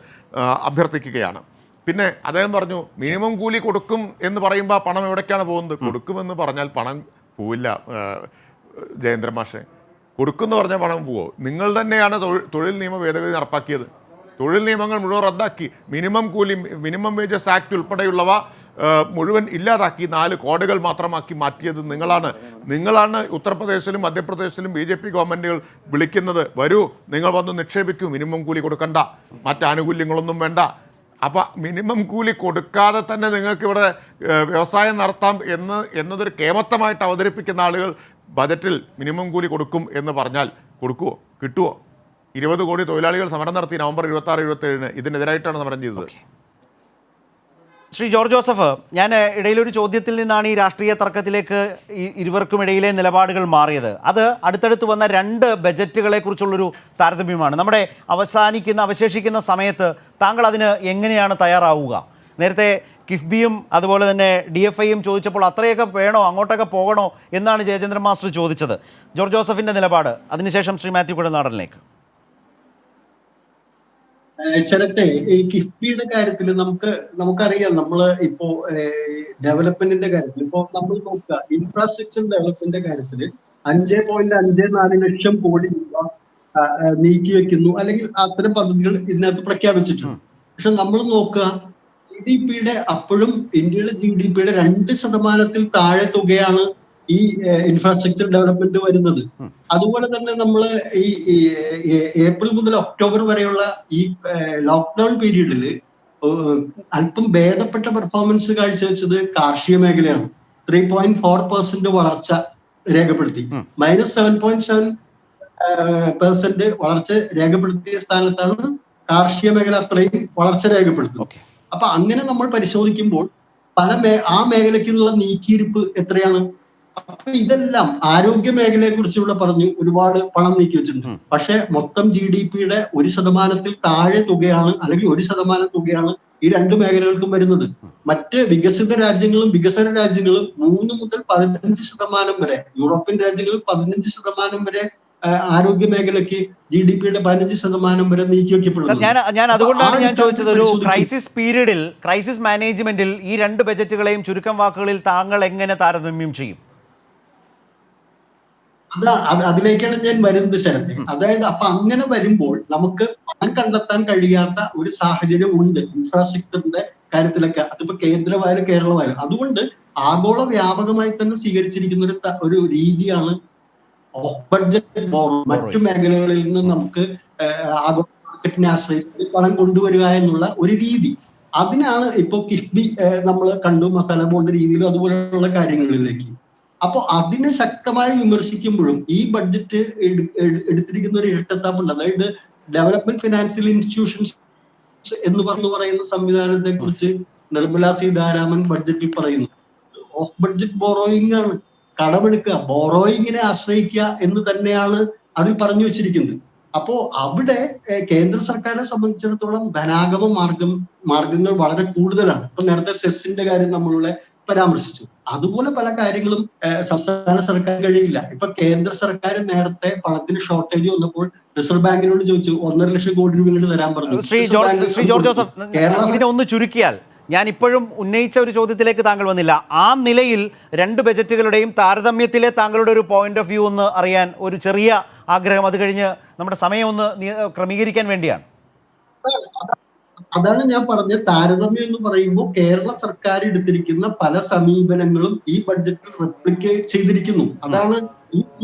അഭ്യർത്ഥിക്കുകയാണ്. പിന്നെ അദ്ദേഹം പറഞ്ഞു, മിനിമം കൂലി കൊടുക്കും എന്ന് പറയുമ്പോൾ ആ പണം എവിടേക്കാണ് പോകുന്നത്? കൊടുക്കുമെന്ന് പറഞ്ഞാൽ പണം പോവില്ല ജയേന്ദ്ര മാഷെ. കൊടുക്കുമെന്ന് പറഞ്ഞാൽ പണം പോവോ? നിങ്ങൾ തന്നെയാണ് തൊഴിൽ നിയമ ഭേദഗതി നടപ്പാക്കിയത്. തൊഴിൽ നിയമങ്ങൾ മുഴുവൻ റദ്ദാക്കി. മിനിമം കൂലി, മിനിമം വേജസ് ആക്ട് ഉൾപ്പെടെയുള്ളവ മുഴുവൻ ഇല്ലാതാക്കി 4 കോഡുകൾ മാത്രമാക്കി മാറ്റിയത് നിങ്ങളാണ്. ഉത്തർപ്രദേശിലും മധ്യപ്രദേശിലും BJP ഗവൺമെൻറ്റുകൾ വിളിക്കുന്നത്, വരൂ നിങ്ങൾ വന്ന് നിക്ഷേപിക്കൂ, മിനിമം കൂലി കൊടുക്കണ്ട, മറ്റാനുകൂല്യങ്ങളൊന്നും വേണ്ട. അപ്പം മിനിമം കൂലി കൊടുക്കാതെ തന്നെ നിങ്ങൾക്കിവിടെ വ്യവസായം നടത്താം എന്നതൊരു കേമത്തമായിട്ട് അവതരിപ്പിക്കുന്ന ആളുകൾ ബജറ്റിൽ മിനിമം കൂലി കൊടുക്കും എന്ന് പറഞ്ഞാൽ കൊടുക്കുമോ? കിട്ടുമോ? 20 കോടി തൊഴിലാളികൾ സമരം നടത്തി നവംബർ 26-27 ഇതിനെതിരായിട്ടാണ് സമരം ചെയ്തത്. ശ്രീ ജോർജ് ജോസഫ്, ഞാൻ ഇടയിലൊരു ചോദ്യത്തിൽ നിന്നാണ് ഈ രാഷ്ട്രീയ തർക്കത്തിലേക്ക് ഇരുവർക്കും ഇടയിലെ നിലപാടുകൾ മാറിയത്. അത് അടുത്തടുത്ത് വന്ന 2 ബജറ്റുകളെ കുറിച്ചുള്ളൊരു താരതമ്യമാണ്. നമ്മുടെ അവശേഷിക്കുന്ന സമയത്ത് താങ്കൾ അതിന് എങ്ങനെയാണ് തയ്യാറാവുക? നേരത്തെ കിഫ്ബിയും അതുപോലെ തന്നെ DFIയും ചോദിച്ചപ്പോൾ അത്രയൊക്കെ വേണോ, അങ്ങോട്ടൊക്കെ പോകണോ എന്നാണ് ജയചന്ദ്രൻ മാസ്റ്റർ ചോദിച്ചത്. ജോർജ് ജോസഫിൻ്റെ നിലപാട്, അതിനുശേഷം ശ്രീ മാത്യു കുഴൽനാടനിലേക്ക്. ശരത്തെ, ഈ കിഫ്ബിയുടെ കാര്യത്തിൽ നമുക്കറിയാം, നമ്മള് ഇപ്പോ ഡെവലപ്മെന്റിന്റെ കാര്യത്തിൽ ഇപ്പോ നമ്മൾ നോക്കുക, ഇൻഫ്രാസ്ട്രക്ചർ ഡെവലപ്മെന്റിന്റെ കാര്യത്തിൽ 5.54 ലക്ഷം കോടി രൂപ നീക്കി വെക്കുന്നു, അല്ലെങ്കിൽ അത്തരം പദ്ധതികൾ ഇതിനകത്ത് പ്രഖ്യാപിച്ചിട്ടുണ്ട്. പക്ഷെ നമ്മൾ നോക്കുക, GDP-യുടെ അപ്പോഴും ഇന്ത്യയുടെ GDP-യുടെ 2% താഴെ തുകയാണ് ഈ ഇൻഫ്രാസ്ട്രക്ചർ ഡെവലപ്മെന്റ് വരുന്നത്. അതുപോലെ തന്നെ നമ്മൾ ഈ ഏപ്രിൽ മുതൽ ഒക്ടോബർ വരെയുള്ള ഈ ലോക്ക്ഡൌൺ പീരീഡിൽ അല്പം ഭേദപ്പെട്ട പെർഫോമൻസ് കാഴ്ചവെച്ചത് കാർഷിക മേഖലയാണ്. 3.4% വളർച്ച രേഖപ്പെടുത്തി. -7.7% വളർച്ച രേഖപ്പെടുത്തിയ സ്ഥാനത്താണ് കാർഷിക മേഖല അത്രയും വളർച്ച രേഖപ്പെടുത്തുന്നത്. അപ്പൊ അങ്ങനെ നമ്മൾ പരിശോധിക്കുമ്പോൾ ആ മേഖലയ്ക്കുള്ള നീക്കിയിരിപ്പ് എത്രയാണ്? അപ്പൊ ഇതെല്ലാം ആരോഗ്യ മേഖലയെ കുറിച്ചുള്ള പറഞ്ഞു, ഒരുപാട് പണം നീക്കി വെച്ചിട്ടുണ്ട്. പക്ഷെ മൊത്തം GDP-യുടെ 1% താഴെ തുകയാണ്, അല്ലെങ്കിൽ 1% തുകയാണ് ഈ 2 മേഖലകൾക്കും വരുന്നത്. മറ്റ് വികസിത രാജ്യങ്ങളും വികസന രാജ്യങ്ങളും 3 മുതൽ 15% വരെ, യൂറോപ്യൻ രാജ്യങ്ങളിൽ 15% വരെ ആരോഗ്യ മേഖലയ്ക്ക് GDP-യുടെ 15% വരെ നീക്കി വെക്കപ്പെടുന്നു. ഞാൻ അതുകൊണ്ടാണ് ഞാൻ ചോദിച്ചത്, ഒരു ക്രൈസിസ് പീരീഡിൽ, ക്രൈസിസ് മാനേജ്മെന്റിൽ ഈ 2 ബജറ്റുകളെയും ചുരുക്കം വാക്കുകളിൽ താങ്കൾ എങ്ങനെ താരതമ്യം ചെയ്യും? അതിലേക്കാണ് ഞാൻ വരുന്നത് ശരത്തെ. അതായത് അപ്പൊ അങ്ങനെ വരുമ്പോൾ നമുക്ക് പണം കണ്ടെത്താൻ കഴിയാത്ത ഒരു സാഹചര്യം ഉണ്ട് ഇൻഫ്രാസ്ട്രക്ചറിന്റെ കാര്യത്തിലൊക്കെ. അതിപ്പോ കേന്ദ്രമായാലും കേരളമായാലും. അതുകൊണ്ട് ആഗോള വ്യാപകമായി തന്നെ സ്വീകരിച്ചിരിക്കുന്ന ഒരു രീതിയാണ് ഓഫ് ബഡ്ജറ്റ് ബോറോയിങ്. മറ്റു മേഖലകളിൽ നിന്ന് നമുക്ക് ആഗോള മാർക്കറ്റിനെ ആശ്രയിച്ച് പണം കൊണ്ടുവരിക എന്നുള്ള ഒരു രീതി. അതിനാണ് ഇപ്പൊ കിഫ്ബി നമ്മൾ കണ്ടു, മസാല ബോണ്ട് രീതിയിലും അതുപോലെയുള്ള കാര്യങ്ങളിലേക്ക്. അപ്പൊ അതിനെ ശക്തമായി വിമർശിക്കുമ്പോഴും ഈ ബഡ്ജറ്റ് എടുത്തിരിക്കുന്ന ഒരു ഇരട്ടത്താപ്പുണ്ട്. അതായത് ഡെവലപ്മെന്റ് ഫിനാൻഷ്യൽ ഇൻസ്റ്റിറ്റ്യൂഷൻസ് എന്ന് പറയുന്ന സംവിധാനത്തെ കുറിച്ച് നിർമ്മലാ സീതാരാമൻ ബഡ്ജറ്റിൽ പറയുന്നു. ഓഫ് ബഡ്ജറ്റ് ബോറോയിങ് ആണ്, കടമെടുക്കുക, ബോറോയിങ്ങിനെ ആശ്രയിക്കുക എന്ന് തന്നെയാണ് അതിൽ പറഞ്ഞു വെച്ചിരിക്കുന്നത്. അപ്പോ അവിടെ കേന്ദ്ര സർക്കാരിനെ സംബന്ധിച്ചിടത്തോളം ധനാഗമ മാർഗങ്ങൾ വളരെ കൂടുതലാണ്. ഇപ്പൊ നേരത്തെ സെസ്സിന്റെ കാര്യം നമ്മളുടെ പരാമർശിച്ചു. അതുപോലെ പല കാര്യങ്ങളും സംസ്ഥാന സർക്കാർ കഴിയില്ല. ഇപ്പൊ കേന്ദ്ര സർക്കാർ നേരത്തെ പണത്തിന് ഷോർട്ടേജ് വന്നപ്പോൾ റിസർവ് ബാങ്കിനോട് ചോദിച്ചു, 1.5 ലക്ഷം കോടി രൂപ തരാൻ പറഞ്ഞു. ശ്രീ ജോർജ് ജോസഫ്, ഇതിനെ ഒന്ന് ചുരുക്കിയാൽ, ഞാൻ ഇപ്പോഴും ഉന്നയിച്ച ഒരു ചോദ്യത്തിലേക്ക് താങ്കൾ വന്നില്ല. ആ നിലയിൽ 2 ബജറ്റുകളുടെയും താരതമ്യത്തിലെ താങ്കളുടെ ഒരു പോയിന്റ് ഓഫ് വ്യൂ ഒന്ന് അറിയാൻ ഒരു ചെറിയ ആഗ്രഹം. അത് കഴിഞ്ഞ് നമ്മുടെ സമയം ഒന്ന് ക്രമീകരിക്കാൻ വേണ്ടിയാണ്. അതാണ് ഞാൻ പറഞ്ഞ താരതമ്യം എന്ന് പറയുമ്പോൾ കേരള സർക്കാർ എടുത്തിരിക്കുന്ന പല സമീപനങ്ങളും ഈ ബഡ്ജറ്റിൽ റെപ്ലിക്കേറ്റ് ചെയ്തിരിക്കുന്നു. അതാണ്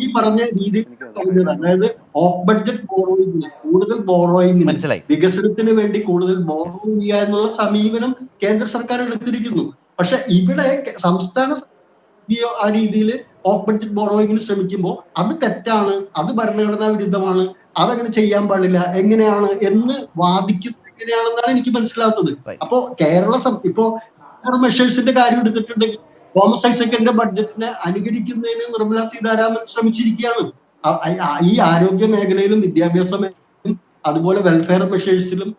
ഈ പറഞ്ഞ രീതിയിൽ പറഞ്ഞത്. അതായത് ഓഫ് ബഡ്ജറ്റ് ബോറോയിങ്ങിന്, കൂടുതൽ ബോറോയിങ്ങിന്, വികസനത്തിന് വേണ്ടി കൂടുതൽ ബോറോ ചെയ്യുക എന്നുള്ള സമീപനം കേന്ദ്ര സർക്കാർ എടുത്തിരിക്കുന്നു. പക്ഷെ ഇവിടെ സംസ്ഥാന ആ രീതിയിൽ ഓഫ് ബഡ്ജറ്റ് ബോറോയിങ്ങിന് ശ്രമിക്കുമ്പോൾ അത് തെറ്റാണ്, അത് ഭരണഘടനാ വിരുദ്ധമാണ്, അതങ്ങനെ ചെയ്യാൻ പാടില്ല, എങ്ങനെയാണ് എന്ന് വാദിക്കുന്നത് എങ്ങനെയാണെന്നാണ് എനിക്ക് മനസ്സിലാത്തത്. അപ്പോ ഇപ്പോ മെഷേഴ്സിന്റെ കാര്യം എടുത്തിട്ടുണ്ടെങ്കിൽ തോമസ് ഐസക്കിന്റെ ബഡ്ജറ്റിനെ അനുകരിക്കുന്നതിന് നിർമ്മലാ സീതാരാമൻ ശ്രമിച്ചിരിക്കുകയാണ്. ഈ ആരോഗ്യ മേഖലയിലും വിദ്യാഭ്യാസ മേഖലയിലും അതുപോലെ വെൽഫെയർ മെഷേഴ്സിലും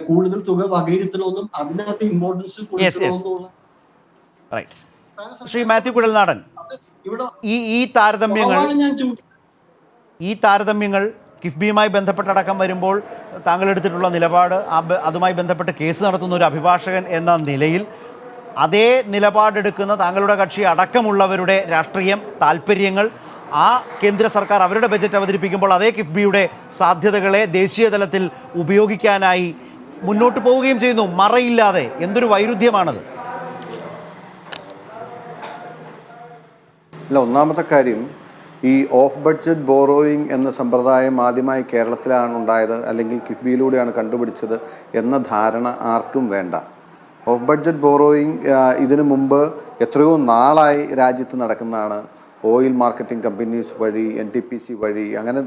കൂടുതൽ തുക വകയിരുത്തണമെന്നും അതിനകത്ത് ഇമ്പോർട്ടൻസ് കൊടുക്കണമെന്നുള്ള. ശ്രീ മാത്യു കുഴൽനാടൻ, ഈ താരതമ്യങ്ങൾ കിഫ്ബിയുമായി ബന്ധപ്പെട്ടടക്കം വരുമ്പോൾ താങ്കൾ എടുത്തിട്ടുള്ള നിലപാട്, അതുമായി ബന്ധപ്പെട്ട് കേസ് നടത്തുന്ന ഒരു അഭിഭാഷകൻ എന്ന നിലയിൽ അതേ നിലപാടെടുക്കുന്ന താങ്കളുടെ കക്ഷി അടക്കമുള്ളവരുടെ രാഷ്ട്രീയം, താല്പര്യങ്ങൾ, ആ കേന്ദ്ര സർക്കാർ അവരുടെ ബജറ്റ് അവതരിപ്പിക്കുമ്പോൾ അതേ കിഫ്ബിയുടെ സാധ്യതകളെ ദേശീയ തലത്തിൽ ഉപയോഗിക്കാനായി മുന്നോട്ട് പോവുകയും ചെയ്യുന്നു, മറയില്ലാതെ. എന്തൊരു വൈരുദ്ധ്യമാണത്? അല്ല, ഒന്നാമത്തെ കാര്യം, ഈ ഓഫ് ബഡ്ജറ്റ് ബോറോയിങ് എന്ന സമ്പ്രദായം ആദ്യമായി കേരളത്തിലാണ് ഉണ്ടായത്, അല്ലെങ്കിൽ കിഫ്ബിയിലൂടെയാണ് കണ്ടുപിടിച്ചത് എന്ന ധാരണ ആർക്കും വേണ്ട. ഓഫ് ബഡ്ജറ്റ് ബോറോയിങ് ഇതിനു മുമ്പ് എത്രയോ നാളായി രാജ്യത്ത് നടക്കുന്നതാണ്. ഓയിൽ മാർക്കറ്റിംഗ് കമ്പനീസ് വഴി, NTPC വഴി, അങ്ങനെ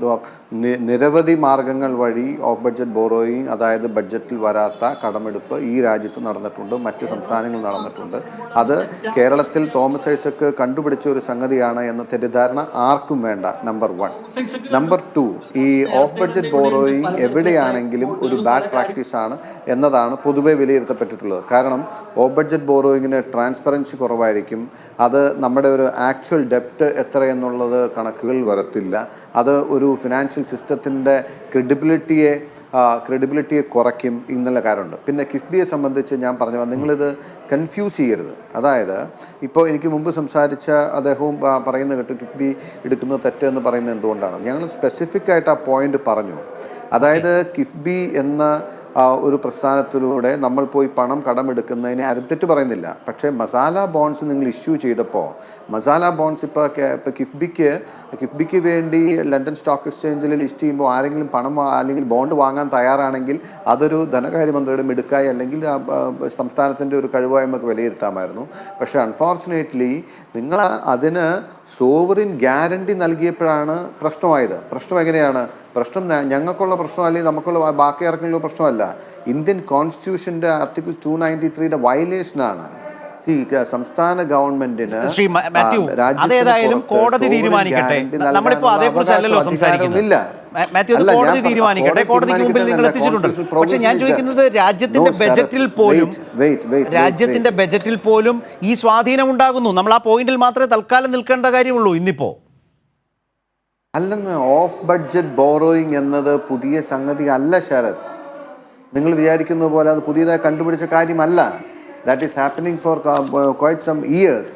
നിരവധി മാർഗങ്ങൾ വഴി ഓഫ് ബഡ്ജറ്റ് ബോറോയിങ്, അതായത് ബഡ്ജറ്റിൽ വരാത്ത കടമെടുപ്പ് ഈ രാജ്യത്ത് നടന്നിട്ടുണ്ട്, മറ്റ് സംസ്ഥാനങ്ങളിൽ നടന്നിട്ടുണ്ട്. അത് കേരളത്തിൽ തോമസ് ഐസക്ക് കണ്ടുപിടിച്ച ഒരു സംഗതിയാണ് എന്ന തെറ്റിദ്ധാരണ ആർക്കും വേണ്ട. നമ്പർ 1. നമ്പർ 2, ഈ ഓഫ് ബഡ്ജറ്റ് ബോറോയിങ് എവിടെയാണെങ്കിലും ഒരു ബാഡ് പ്രാക്ടീസ് ആണ് എന്നതാണ് പൊതുവെ വിലയിരുത്തപ്പെട്ടിട്ടുള്ളത്. കാരണം ഓഫ് ബഡ്ജറ്റ് ബോറോയിങ്ങിന് ട്രാൻസ്പെറൻസി കുറവായിരിക്കും. അത് നമ്മുടെ ഒരു ആക്ച്വൽ ഡെപ്റ്റ് എത്രയെന്നുള്ളത് കണക്കുകൾ വരത്തില്ല. അത് ഒരു ഫിനാൻഷ്യൽ സിസ്റ്റത്തിൻ്റെ ക്രെഡിബിലിറ്റിയെ കുറയ്ക്കും എന്നുള്ള കാര്യമുണ്ട്. പിന്നെ കിഫ്ബിയെ സംബന്ധിച്ച് ഞാൻ പറഞ്ഞു, നിങ്ങളിത് കൺഫ്യൂസ് ചെയ്യരുത്. അതായത് ഇപ്പോൾ എനിക്ക് മുമ്പ് സംസാരിച്ച അദ്ദേഹവും പറയുന്നത് കേട്ടു കിഫ്ബി എടുക്കുന്നത് തെറ്റെന്ന് പറയുന്നത് എന്തുകൊണ്ടാണ്. ഞങ്ങൾ സ്പെസിഫിക് ആയിട്ട് ആ പോയിന്റ് പറഞ്ഞു. അതായത് കിഫ്ബി എന്ന ഒരു പ്രസ്ഥാനത്തിലൂടെ നമ്മൾ പോയി പണം കടമെടുക്കുന്നതിന് ആരും തെറ്റ് പറയുന്നില്ല. പക്ഷേ മസാല ബോണ്ട്സ് നിങ്ങൾ ഇഷ്യൂ ചെയ്തപ്പോൾ, മസാല ബോണ്ട്സ് ഇപ്പോൾ കിഫ്ബിക്ക് വേണ്ടി ലണ്ടൻ സ്റ്റോക്ക് എക്സ്ചേഞ്ചിൽ ലിസ്റ്റ് ചെയ്യുമ്പോൾ ആരെങ്കിലും പണം അല്ലെങ്കിൽ ബോണ്ട് വാങ്ങാൻ തയ്യാറാണെങ്കിൽ അതൊരു ധനകാര്യമന്ത്രിയുടെ മിടുക്കായി അല്ലെങ്കിൽ സംസ്ഥാനത്തിൻ്റെ ഒരു കഴിവായി നമുക്ക് വിലയിരുത്താമായിരുന്നു. പക്ഷേ അൺഫോർച്ചുനേറ്റ്ലി നിങ്ങൾ അതിന് സോവറിൻ ഗ്യാരണ്ടി നൽകിയപ്പോഴാണ് പ്രശ്നമായത്. പ്രശ്നം എങ്ങനെയാണ്? പ്രശ്നം ഞങ്ങൾക്കുള്ള പ്രശ്നം അല്ലെങ്കിൽ നമുക്കുള്ള ബാക്കി ആർക്കെങ്കിലും പ്രശ്നമല്ല. ഇന്ത്യൻ കോൺസ്റ്റിറ്റ്യൂഷൻ്റെ ആർട്ടിക്കിൾ 293 വയലേഷനാണ്. സംസ്ഥാന ഗവൺമെന്റിന് അതേതായാലും കോടതി തീരുമാനിക്കട്ടെ. നമ്മളിപ്പോൾ അതേക്കുറിച്ചല്ലല്ലോ സംസാരിക്കുന്നില്ല. മാത്യു, കോടതി തീരുമാനിക്കട്ടെ. കോടതിക്ക് മുമ്പിൽ നിങ്ങൾ എത്തിച്ചിട്ടുണ്ട്. പക്ഷെ ഞാൻ ചോദിക്കുന്നത് രാജ്യത്തിന്റെ ബജറ്റിൽ പോലും ഈ സ്വാധീനം ഉണ്ടാകുന്നു. നമ്മൾ ആ പോയിന്റിൽ മാത്രമേ തൽക്കാലം നിൽക്കേണ്ട കാര്യമുള്ളൂ ഇന്നിപ്പോ. അല്ലെന്ന് ഓഫ് ബഡ്ജറ്റ് ബോറോയിങ് എന്നത് പുതിയ സംഗതി അല്ല ശരത്. നിങ്ങൾ വിചാരിക്കുന്ന പോലെ അത് പുതിയതായി കണ്ടുപിടിച്ച കാര്യമല്ല. That is happening for quite some years.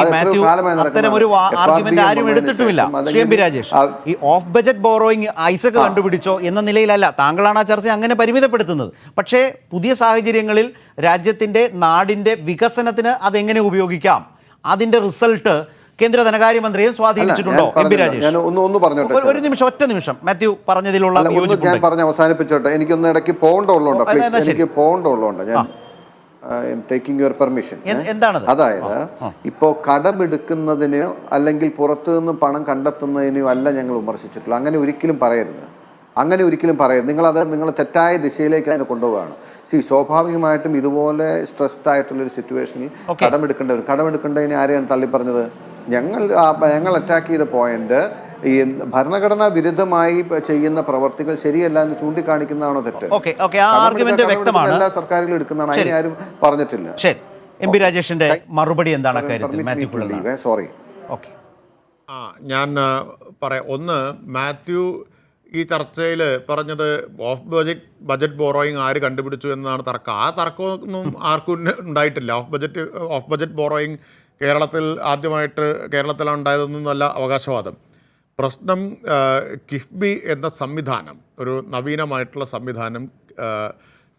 അത്തരമൊരു ആർഗ്യുമെന്റ് ആരും എടുത്തിട്ടുമില്ല. ശ്രീ എം പി രാജേഷ്, ഈ ഓഫ് ബജറ്റ് ബോറോയിങ് ഐസക് കണ്ടുപിടിച്ചോ എന്ന നിലയിലല്ല താങ്കളാണ് ആ ചർച്ച അങ്ങനെ പരിമിതപ്പെടുത്തുന്നത്. പക്ഷേ പുതിയ സാഹചര്യങ്ങളിൽ രാജ്യത്തിന്റെ നാടിന്റെ വികസനത്തിന് അതെങ്ങനെ ഉപയോഗിക്കാം, അതിന്റെ റിസൾട്ട് കേന്ദ്ര ധനകാര്യമന്ത്രിയെ സ്വാധീനിച്ചിട്ടുണ്ടോ? എം പി രാജേഷ്, ഒരു നിമിഷം, ഒറ്റ നിമിഷം. മാത്യു പറഞ്ഞതിലുള്ള ഞാൻ പറഞ്ഞ് അവസാനിപ്പിച്ചോട്ടെ. എനിക്കൊന്ന് ഇടയ്ക്ക് പോകേണ്ടതുള്ളതുകൊണ്ട് ഞാൻ ടേക്കിംഗ് യുവർ പെർമിഷൻ. അതായത് ഇപ്പോൾ കടമെടുക്കുന്നതിനെയോ അല്ലെങ്കിൽ പുറത്തുനിന്ന് പണം കണ്ടെത്തുന്നതിനെയോ അല്ല ഞങ്ങൾ വിമർശിച്ചിട്ടുള്ളൂ. അങ്ങനെ ഒരിക്കലും പറയരുത്. നിങ്ങൾ തെറ്റായ ദിശയിലേക്ക് അതിനെ കൊണ്ടുപോവുകയാണ്. സ്വാഭാവികമായിട്ടും ഇതുപോലെ സ്ട്രെസ്ഡ് ആയിട്ടുള്ളൊരു സിറ്റുവേഷനിൽ കടമെടുക്കേണ്ടതിനെ ആരെയാണ് തള്ളിപ്പറഞ്ഞത്? ഞങ്ങൾ അറ്റാക്ക് ചെയ്ത പോയിന്റ് ഈ ഭരണഘടനാ വിരുദ്ധമായി ചെയ്യുന്ന പ്രവർത്തികൾ ശരിയല്ല എന്ന് ചൂണ്ടിക്കാണിക്കുന്നതാണോ തെറ്റ്? എല്ലാ സർക്കാരുകളും എടുക്കുന്നതാണ്. അതിനെ ആരും പറഞ്ഞിട്ടില്ല. എം പി രാജേഷിന്റെ മറുപടി എന്താണ്? സോറി. ഞാൻ പറയാം. ഒന്ന്, മാത്യു ഈ ചർച്ചയിൽ പറഞ്ഞത് ഓഫ് ബജറ്റ് ബോറോയിങ് ആര് കണ്ടുപിടിച്ചു എന്നാണ് തർക്കം. ആ തർക്കമൊന്നും ആർക്കും ഉണ്ടായിട്ടില്ല. ഓഫ് ബജറ്റ് ബോറോയിങ് കേരളത്തിലാണ് ഉണ്ടായതൊന്നുമല്ല അവകാശവാദം. പ്രശ്നം കിഫ്ബി എന്ന സംവിധാനം, ഒരു നവീനമായിട്ടുള്ള സംവിധാനം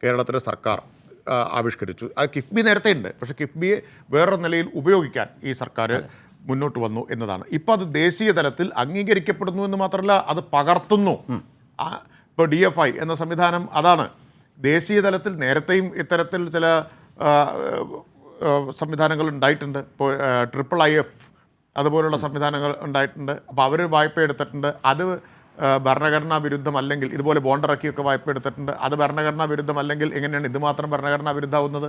കേരളത്തിലെ സർക്കാർ ആവിഷ്കരിച്ചു. അത് കിഫ്ബി നേരത്തെ ഉണ്ട്, പക്ഷേ കിഫ്ബിയെ വേറൊരു നിലയിൽ ഉപയോഗിക്കാൻ ഈ സർക്കാർ മുന്നോട്ട് വന്നു എന്നതാണ്. ഇപ്പോൾ അത് ദേശീയ തലത്തിൽ അംഗീകരിക്കപ്പെടുന്നു എന്ന് മാത്രമല്ല, അത് പകർത്തുന്നു. ഇപ്പോൾ DFI എന്ന സംവിധാനം അതാണ്. ദേശീയ തലത്തിൽ നേരത്തെയും ഇത്തരത്തിൽ ചില സംവിധാനങ്ങൾ ഉണ്ടായിട്ടുണ്ട്. ഇപ്പോൾ IIF അതുപോലുള്ള സംവിധാനങ്ങൾ ഉണ്ടായിട്ടുണ്ട്. അപ്പോൾ അവർ വായ്പ എടുത്തിട്ടുണ്ട്. അത് ഭരണഘടനാ വിരുദ്ധമല്ലെങ്കിൽ, ഇതുപോലെ ബോണ്ടിറക്കിയൊക്കെ വായ്പ എടുത്തിട്ടുണ്ട്. അത് ഭരണഘടനാ വിരുദ്ധമല്ലെങ്കിൽ എങ്ങനെയാണ് ഇത് മാത്രം ഭരണഘടനാ വിരുദ്ധമാവുന്നത്?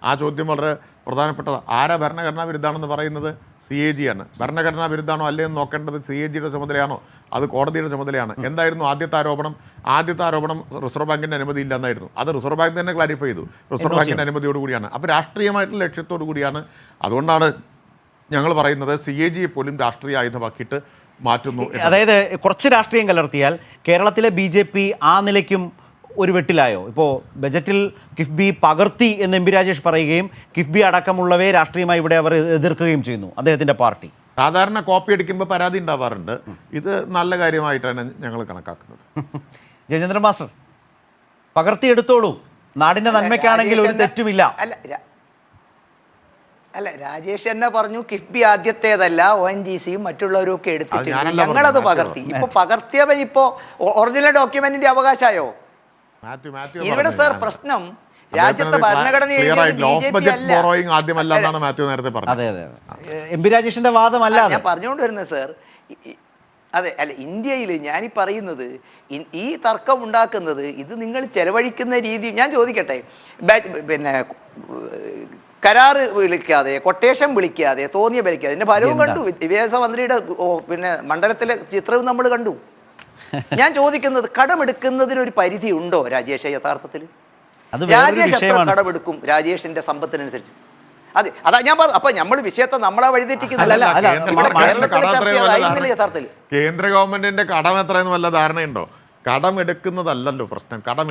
ആ ചോദ്യം വളരെ പ്രധാനപ്പെട്ടതാണ്. ആരാ ഭരണഘടനാ വിരുദ്ധാണെന്ന് പറയുന്നത്? CAG ആണ്. ഭരണഘടനാ വിരുദ്ധാണോ അല്ലയെന്ന് നോക്കേണ്ടത് CAGയുടെ ചുമതലയാണോ, അത് കോടതിയുടെ ചുമതലയാണ്? എന്തായിരുന്നു ആദ്യത്തെ ആരോപണം? റിസർവ് ബാങ്കിൻ്റെ അനുമതി ഇല്ല എന്നായിരുന്നു. അത് റിസർവ് ബാങ്ക് തന്നെ ക്ലാരിഫൈ ചെയ്തു. റിസർവ് ബാങ്കിൻ്റെ അനുമതിയോടുകൂടിയാണ്. അപ്പോൾ രാഷ്ട്രീയമായിട്ടുള്ള ലക്ഷ്യത്തോടു കൂടിയാണ്. അതുകൊണ്ടാണ് ഞങ്ങൾ പറയുന്നത് CAGയെ പോലും രാഷ്ട്രീയ ആയുധമാക്കിയിട്ട് മാറ്റുന്നു. അതായത് കുറച്ച് രാഷ്ട്രീയം കലർത്തിയാൽ കേരളത്തിലെ BJP ആ നിലയ്ക്കും ഒരു വെട്ടിലായോ? ഇപ്പോൾ ബജറ്റിൽ കിഫ്ബി പകർത്തി എന്ന് എം പി രാജേഷ് പറയുകയും കിഫ്ബി അടക്കമുള്ളവയെ രാഷ്ട്രീയമായി ഇവിടെ അവർ എതിർക്കുകയും ചെയ്യുന്നു അദ്ദേഹത്തിൻ്റെ പാർട്ടി. സാധാരണ കോപ്പി അടിക്കുമ്പോൾ പരാതി ഉണ്ടാവാറുണ്ട്. ഇത് നല്ല കാര്യമായിട്ടാണ് ഞങ്ങൾ കണക്കാക്കുന്നത്. ജയചന്ദ്രൻ മാസ്റ്റർ, പകർത്തിയെടുത്തോളൂ, നാടിൻ്റെ നന്മയ്ക്കാണെങ്കിൽ ഒരു തെറ്റുമില്ല. അല്ല, രാജേഷ് തന്നെ പറഞ്ഞു കിഫ്ബി ആദ്യത്തേതല്ല, ONGCയും മറ്റുള്ളവരും ഒക്കെ എടുത്തിട്ടുണ്ട്. ഞങ്ങളത് പകർത്തി. ഇപ്പൊ പകർത്തിയവൻ ഇപ്പോ ഒറിജിനൽ ഡോക്യുമെന്റിന്റെ അവകാശമായോ? ഇവിടെ സാർ പ്രശ്നം രാജ്യത്തെ ഭരണഘടന എഴുതിയത് BJP അല്ല. ബോറോയിങ് ആദ്യമല്ല എന്നാണ് മാത്യു നേരത്തെ പറഞ്ഞത്. അതെ അതെ എം പി രാജേഷിന്റെ വാദമല്ല അത്. ഞാൻ പറഞ്ഞുകൊണ്ട് വരുന്നത് സർ, അതെ അല്ല, ഇന്ത്യയിൽ ഞാനീ പറയുന്നത് ഈ തർക്കം ഉണ്ടാക്കുന്നത് ഇത് നിങ്ങൾ ചെലവഴിക്കുന്ന രീതി. ഞാൻ ചോദിക്കട്ടെ, പിന്നെ കരാറ് വിളിക്കാതെ, കൊട്ടേഷൻ വിളിക്കാതെ, തോന്നിയ വിളിക്കാതെ ഇതിന്റെ ഫലവും കണ്ടു. വിദ്യാഭ്യാസ മന്ത്രിയുടെ പിന്നെ മണ്ഡലത്തിലെ ചിത്രവും നമ്മൾ കണ്ടു. ഞാൻ ചോദിക്കുന്നത്, കടമെടുക്കുന്നതിനൊരു പരിധി ഉണ്ടോ രാജേഷ്? യഥാർത്ഥത്തിൽ അത് വേറൊരു രാജേഷ് എത്ര വിഷയമാണ്. കടമെടുക്കും രാജേഷിന്റെ സമ്പത്തിനനുസരിച്ച്? അതെ, അതാ ഞാൻ പറഞ്ഞു. അപ്പൊ നമ്മൾ വിഷയത്തെ നമ്മളെ വഴിതെറ്റിക്കുന്നില്ല. യഥാർത്ഥത്തിൽ കേന്ദ്ര ഗവൺമെന്റിന്റെ കടം എത്രയെന്ന് വല്ല ധാരണയുണ്ടോ? കടം എടുക്കുന്നതല്ലല്ലോ പ്രശ്നം. കടം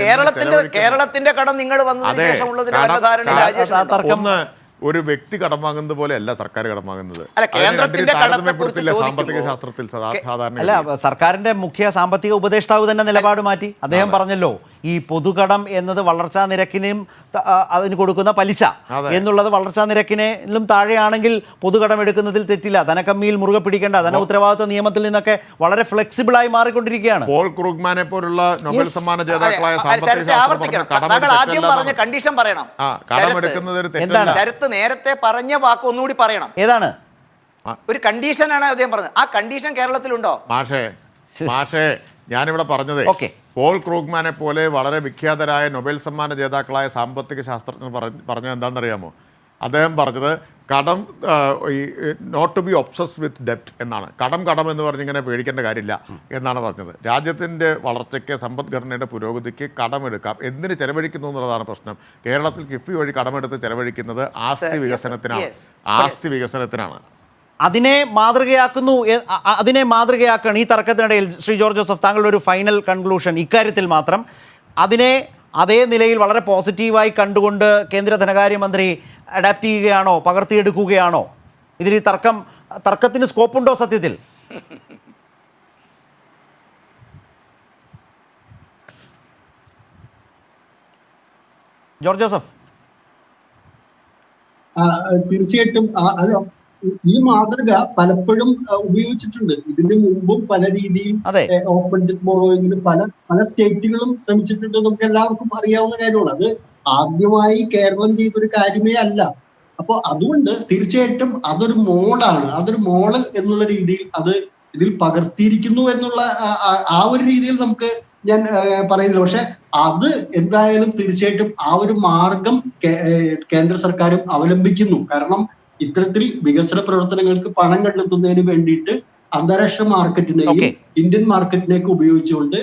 കേരളത്തിന്റെ കടം നിങ്ങൾ വന്നതിന് ശേഷമുള്ളതിന് വല്ല ധാരണ രാജേഷ്? ഒന്ന്, ഒരു വ്യക്തി കടം വാങ്ങുന്നത് പോലെ അല്ല സർക്കാർ കടം വാങ്ങുന്നത്. അല്ല, കേന്ദ്രത്തിന്റെ താരതമ്യപ്പെടുത്തില്ല സാമ്പത്തിക ശാസ്ത്രത്തിൽ സാധാരണ. അല്ല, സർക്കാരിന്റെ മുഖ്യ സാമ്പത്തിക ഉപദേഷ്ടാവ് തന്നെ നിലപാട് മാറ്റി. അദ്ദേഹം പറഞ്ഞല്ലോ, ഈ പൊതുകടം എന്നത് വളർച്ചാ നിരക്കിനും അതിന് കൊടുക്കുന്ന പലിശ എന്നുള്ളത് വളർച്ചാ നിരക്കിനും താഴെയാണെങ്കിൽ പൊതുകടം എടുക്കുന്നതിൽ തെറ്റില്ല. ധനക്കമ്മിയിൽ മുറുകെ പിടിക്കേണ്ട ധന ഉത്തരവാദിത്വ നിയമത്തിൽ നിന്നൊക്കെ വളരെ ഫ്ലെക്സിബിൾ ആയി മാറിക്കൊണ്ടിരിക്കുകയാണ്. പോൾ ക്രൂഗ്മാനെ പോലുള്ള നൊബേൽ സമ്മാന ജേതാക്കളായ ആദ്യം പറഞ്ഞ കണ്ടീഷൻ പറയണം. ശരത്ത് നേരത്തെ പറഞ്ഞ വാക്ക് ഒന്നുകൂടി പറയണം. ഏതാണ്? ഒരു കണ്ടീഷനാണ് അദ്ദേഹം പറഞ്ഞത്. ആ കണ്ടീഷൻ കേരളത്തിലുണ്ടോ? മാഷേ ഞാനിവിടെ പറഞ്ഞത്, പോൾ ക്രൂഗ്മാനെ പോലെ വളരെ വിഖ്യാതരായ നൊബേൽ സമ്മാന ജേതാക്കളായ സാമ്പത്തിക ശാസ്ത്രജ്ഞർ പറഞ്ഞത് എന്താണെന്നറിയാമോ? അദ്ദേഹം പറഞ്ഞത് കടം നോട്ട് ടു ബി ഒബ്സസ് വിത്ത് ഡെപ്റ്റ് എന്നാണ്. കടം എന്ന് പറഞ്ഞിങ്ങനെ പേടിക്കേണ്ട കാര്യമില്ല എന്നാണ് പറഞ്ഞത്. രാജ്യത്തിൻ്റെ വളർച്ചയ്ക്ക്, സമ്പദ്ഘടനയുടെ പുരോഗതിക്ക് കടമെടുക്കാം. എന്തിന് ചെലവഴിക്കുന്നു എന്നുള്ളതാണ് പ്രശ്നം. കേരളത്തിൽ കിഫ്ബി വഴി കടമെടുത്ത് ചെലവഴിക്കുന്നത് ആസ്തി വികസനത്തിനാണ്. അതിനെ മാതൃകയാക്കണം ഈ തർക്കത്തിനിടയിൽ. ശ്രീ ജോർജ് ജോസഫ്, താങ്കളുടെ ഒരു ഫൈനൽ കൺക്ലൂഷൻ ഇക്കാര്യത്തിൽ മാത്രം. അതിനെ അതേ നിലയിൽ വളരെ പോസിറ്റീവായി കണ്ടുകൊണ്ട് കേന്ദ്ര ധനകാര്യമന്ത്രി അഡാപ്റ്റ് ചെയ്യുകയാണോ, പകർത്തിയെടുക്കുകയാണോ? ഇതിൽ ഈ തർക്കത്തിന് സ്കോപ്പുണ്ടോ സത്യത്തിൽ? George Joseph. തീർച്ചയായിട്ടും അത് ഈ മാതൃക പലപ്പോഴും ഉപയോഗിച്ചിട്ടുണ്ട്. ഇതിന് മുമ്പും പല രീതിയിൽ ഓപ്പൺ ബഡ്ജറ്റ് ബോറോയിങ്ങിന് പല സ്റ്റേറ്റുകളും ശ്രമിച്ചിട്ടുണ്ട്. നമുക്ക് എല്ലാവർക്കും അറിയാവുന്ന കാര്യമാണ്. അത് ആദ്യമായി കേരളം ചെയ്തൊരു കാര്യമേ അല്ല. അപ്പൊ അതുകൊണ്ട് തീർച്ചയായിട്ടും അതൊരു മോഡാണ്, അതൊരു മോഡൽ എന്നുള്ള രീതിയിൽ അത് ഇതിൽ പകർത്തിയിരിക്കുന്നു എന്നുള്ള ആ ഒരു രീതിയിൽ നമുക്ക് ഞാൻ പറയുന്നില്ല. പക്ഷെ അത് എന്തായാലും തീർച്ചയായിട്ടും ആ ഒരു മാർഗം കേന്ദ്ര സർക്കാരും അവലംബിക്കുന്നു. കാരണം ഇത്തരത്തിൽ വികസന പ്രവർത്തനങ്ങൾക്ക് പണം കണ്ടെത്തുന്നതിന് വേണ്ടിയിട്ട് അന്താരാഷ്ട്ര മാർക്കറ്റിനെയും ഇന്ത്യൻ മാർക്കറ്റിനെയൊക്കെ ഉപയോഗിച്ചുകൊണ്ട്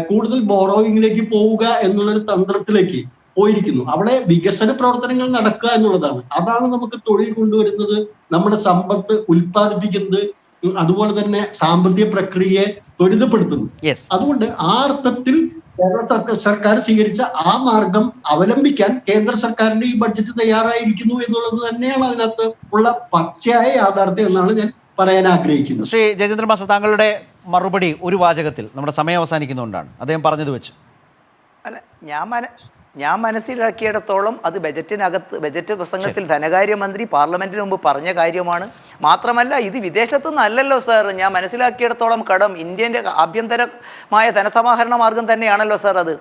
കൂടുതൽ ബോറോയിങ്ങിലേക്ക് പോവുക എന്നുള്ളൊരു തന്ത്രത്തിലേക്ക് പോയിരിക്കുന്നു. അവിടെ വികസന പ്രവർത്തനങ്ങൾ നടക്കുക എന്നുള്ളതാണ്. അതാണ് നമുക്ക് തൊഴിൽ കൊണ്ടുവരുന്നത്, നമ്മുടെ സമ്പത്ത് ഉൽപ്പാദിപ്പിക്കുന്നത്, അതുപോലെ തന്നെ സാമ്പത്തിക പ്രക്രിയയെ ത്വരിതപ്പെടുത്തുന്നു. അതുകൊണ്ട് ആ അർത്ഥത്തിൽ കേരള സർക്കാർ സ്വീകരിച്ച ആ മാർഗം അവലംബിക്കാൻ കേന്ദ്ര സർക്കാരിന്റെ ഈ ബഡ്ജറ്റ് തയ്യാറായിരിക്കുന്നു എന്നുള്ളത് തന്നെയാണ് അതിനകത്ത് ഉള്ള പച്ചയായ യാഥാർത്ഥ്യം എന്നാണ് ഞാൻ പറയാൻ ആഗ്രഹിക്കുന്നത്. ശ്രീ ജയചന്ദ്രൻ മാസ്റ്റർ, താങ്കളുടെ മറുപടി ഒരു വാചകത്തിൽ, നമ്മുടെ സമയം അവസാനിക്കുന്നതുകൊണ്ടാണ് അദ്ദേഹം പറഞ്ഞത് വെച്ച്. അല്ല, ഞാൻ മനസ്സിലാക്കിയിടത്തോളം അത് ബജറ്റ് പ്രസംഗത്തിൽ ധനകാര്യമന്ത്രി പാർലമെന്റിന് മുമ്പ് പറഞ്ഞ കാര്യമാണ്. മാത്രമല്ല, ഇത് വിദേശത്തു നിന്നല്ലല്ലോ സാർ. ഞാൻ മനസ്സിലാക്കിയിടത്തോളം കടം ഇന്ത്യൻ്റെ ആഭ്യന്തരമായ ധനസമാഹരണ മാർഗം തന്നെയാണല്ലോ സാർ അത്.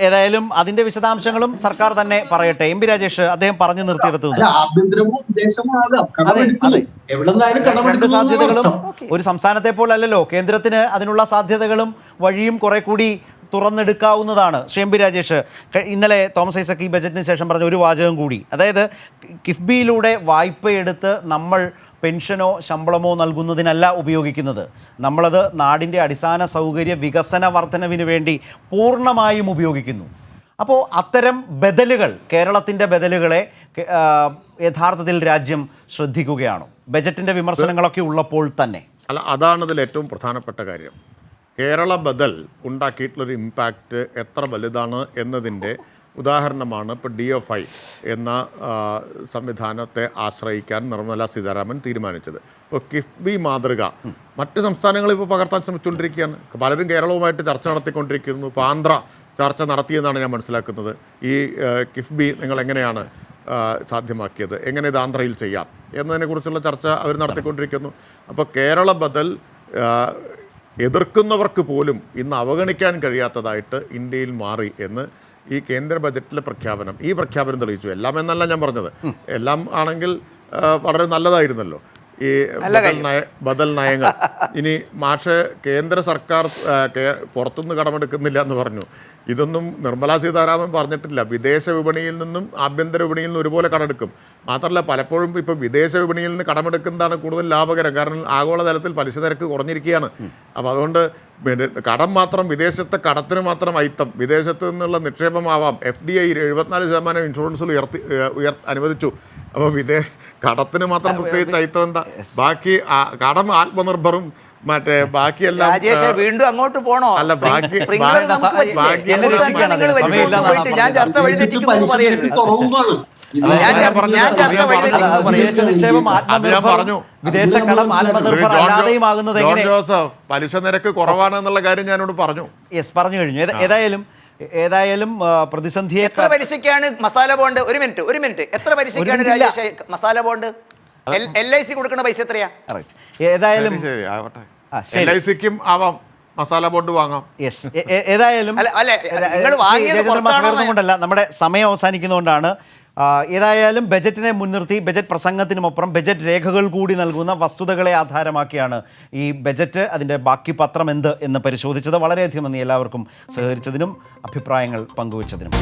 ഏതായാലും അതിന്റെ വിശദാംശങ്ങളും സർക്കാർ തന്നെ പറയട്ടെ. എം പി രാജേഷ്, അദ്ദേഹം പറഞ്ഞു നിർത്തിയെടുത്തു സാധ്യതകളും ഒരു സംസ്ഥാനത്തെ പോലല്ലോ, കേന്ദ്രത്തിന് അതിനുള്ള സാധ്യതകളും വഴിയും കുറെ കൂടി തുറന്നെടുക്കാവുന്നതാണ്. ശ്രീ എം പി രാജേഷ്, ഇന്നലെ തോമസ് ഐസക് ഈ ബജറ്റിന് ശേഷം പറഞ്ഞ ഒരു വാചകം കൂടി, അതായത് കിഫ്ബിയിലൂടെ വായ്പയെടുത്ത് നമ്മൾ പെൻഷനോ ശമ്പളമോ നൽകുന്നതിനല്ല ഉപയോഗിക്കുന്നത്, നമ്മളത് നാടിൻ്റെ അടിസ്ഥാന സൗകര്യ വികസന വർധനവിന് വേണ്ടി പൂർണ്ണമായും ഉപയോഗിക്കുന്നു. അപ്പോൾ അത്തരം ബദലുകൾ, കേരളത്തിൻ്റെ ബദലുകളെ യഥാർത്ഥത്തിൽ രാജ്യം ശ്രദ്ധിക്കുകയാണോ? ബജറ്റിൻ്റെ വിമർശനങ്ങളൊക്കെ ഉള്ളപ്പോൾ തന്നെ. അല്ല, അതാണതിൽ ഏറ്റവും പ്രധാനപ്പെട്ട കാര്യം. കേരള ബദൽ ഉണ്ടാക്കിയിട്ടുള്ളൊരു ഇമ്പാക്റ്റ് എത്ര വലുതാണ് എന്നതിൻ്റെ ഉദാഹരണമാണ് ഇപ്പോൾ DFI എന്ന സംവിധാനത്തെ ആശ്രയിക്കാൻ നിർമ്മല സീതാരാമൻ തീരുമാനിച്ചത്. ഇപ്പോൾ കിഫ്ബി മാതൃക മറ്റ് സംസ്ഥാനങ്ങളിൽ ഇപ്പോൾ പകർത്താൻ ശ്രമിച്ചുകൊണ്ടിരിക്കുകയാണ്. പലരും കേരളവുമായിട്ട് ചർച്ച നടത്തിക്കൊണ്ടിരിക്കുന്നു. ഇപ്പോൾ ആന്ധ്ര ചർച്ച നടത്തിയെന്നാണ് ഞാൻ മനസ്സിലാക്കുന്നത്. ഈ കിഫ്ബി നിങ്ങൾ എങ്ങനെയാണ് സാധ്യമാക്കിയത്, എങ്ങനെ ഇത് ആന്ധ്രയിൽ ചെയ്യാം എന്നതിനെക്കുറിച്ചുള്ള ചർച്ച അവർ നടത്തിക്കൊണ്ടിരിക്കുന്നു. അപ്പോൾ കേരള ബദൽ എതിർക്കുന്നവർക്ക് പോലും ഇന്ന് അവഗണിക്കാൻ കഴിയാത്തതായിട്ട് ഇന്ത്യയിൽ മാറി എന്ന് ഈ കേന്ദ്ര ബജറ്റിലെ പ്രഖ്യാപനം തെളിയിച്ചു. എല്ലാം എന്നല്ല ഞാൻ പറഞ്ഞത്, എല്ലാം ആണെങ്കിൽ വളരെ നല്ലതായിരുന്നല്ലോ ഈ ബദൽ നയങ്ങൾ. ഇനി മാഷ് കേന്ദ്ര സർക്കാർ പുറത്തുനിന്ന് കടമെടുക്കുന്നില്ല എന്ന് പറഞ്ഞു. ഇതൊന്നും നിർമ്മലാ സീതാരാമൻ പറഞ്ഞിട്ടില്ല. വിദേശ വിപണിയിൽ നിന്നും ആഭ്യന്തര വിപണിയിൽ നിന്നും ഒരുപോലെ കടമെടുക്കും. മാത്രമല്ല പലപ്പോഴും ഇപ്പോൾ വിദേശ വിപണിയിൽ നിന്ന് കടമെടുക്കുന്നതാണ് കൂടുതൽ ലാഭകരം. കാരണം ആഗോളതലത്തിൽ പലിശ നിരക്ക് കുറഞ്ഞിരിക്കുകയാണ്. അപ്പോൾ അതുകൊണ്ട് കടം മാത്രം, വിദേശത്തെ കടത്തിന് മാത്രം അയിത്തം, വിദേശത്ത് നിന്നുള്ള നിക്ഷേപമാവാം. FDI 74% ഇൻഷുറൻസിൽ അനുവദിച്ചു. അപ്പോൾ കടത്തിന് മാത്രം പ്രത്യേകിച്ച് അയിത്തം എന്താ? ബാക്കി കടം ആത്മനിർഭറും മറ്റേ ബാക്കിയെല്ലാം വീണ്ടും അങ്ങോട്ട് പോണോ? അല്ല ബാക്കി വിദേശ കടം ആത്മനിർഭർ അല്ലാതെയുമാകുന്നത് എങ്ങനെ? ജോസഫ്, പലിശ നിരക്ക് കുറവാണ് എന്നുള്ള കാര്യം ഞാനോട് പറഞ്ഞു. പറഞ്ഞു കഴിഞ്ഞു. ഏതായാലും പ്രതിസന്ധിയെ എത്ര പലിശയ്ക്കാണ് മസാല ബോണ്ട്? ഒരു മിനിറ്റ് എത്ര പലിശയ്ക്കാണ് രാജേഷ് മസാല ബോണ്ട്? LIC കൊടുക്കുന്ന പൈസ എത്രയാ? ഏതായാലും LICക്കും ആവാം മസാല ബോണ്ട് വാങ്ങാം. ഏതായാലും കൊണ്ടല്ല, നമ്മുടെ സമയം അവസാനിക്കുന്നതുകൊണ്ടാണ്. ഏതായാലും ബജറ്റിനെ മുൻനിർത്തി ബജറ്റ് പ്രസംഗത്തിനുമപ്പുറം ബജറ്റ് രേഖകൾ കൂടി നൽകുന്ന വസ്തുതകളെ ആധാരമാക്കിയാണ് ഈ ബജറ്റ്, അതിൻ്റെ ബാക്കി പത്രം എന്ത് എന്ന് പരിശോധിച്ചത്. വളരെയധികം നന്ദി എല്ലാവർക്കും സഹകരിച്ചതിനും അഭിപ്രായങ്ങൾ പങ്കുവച്ചതിനും.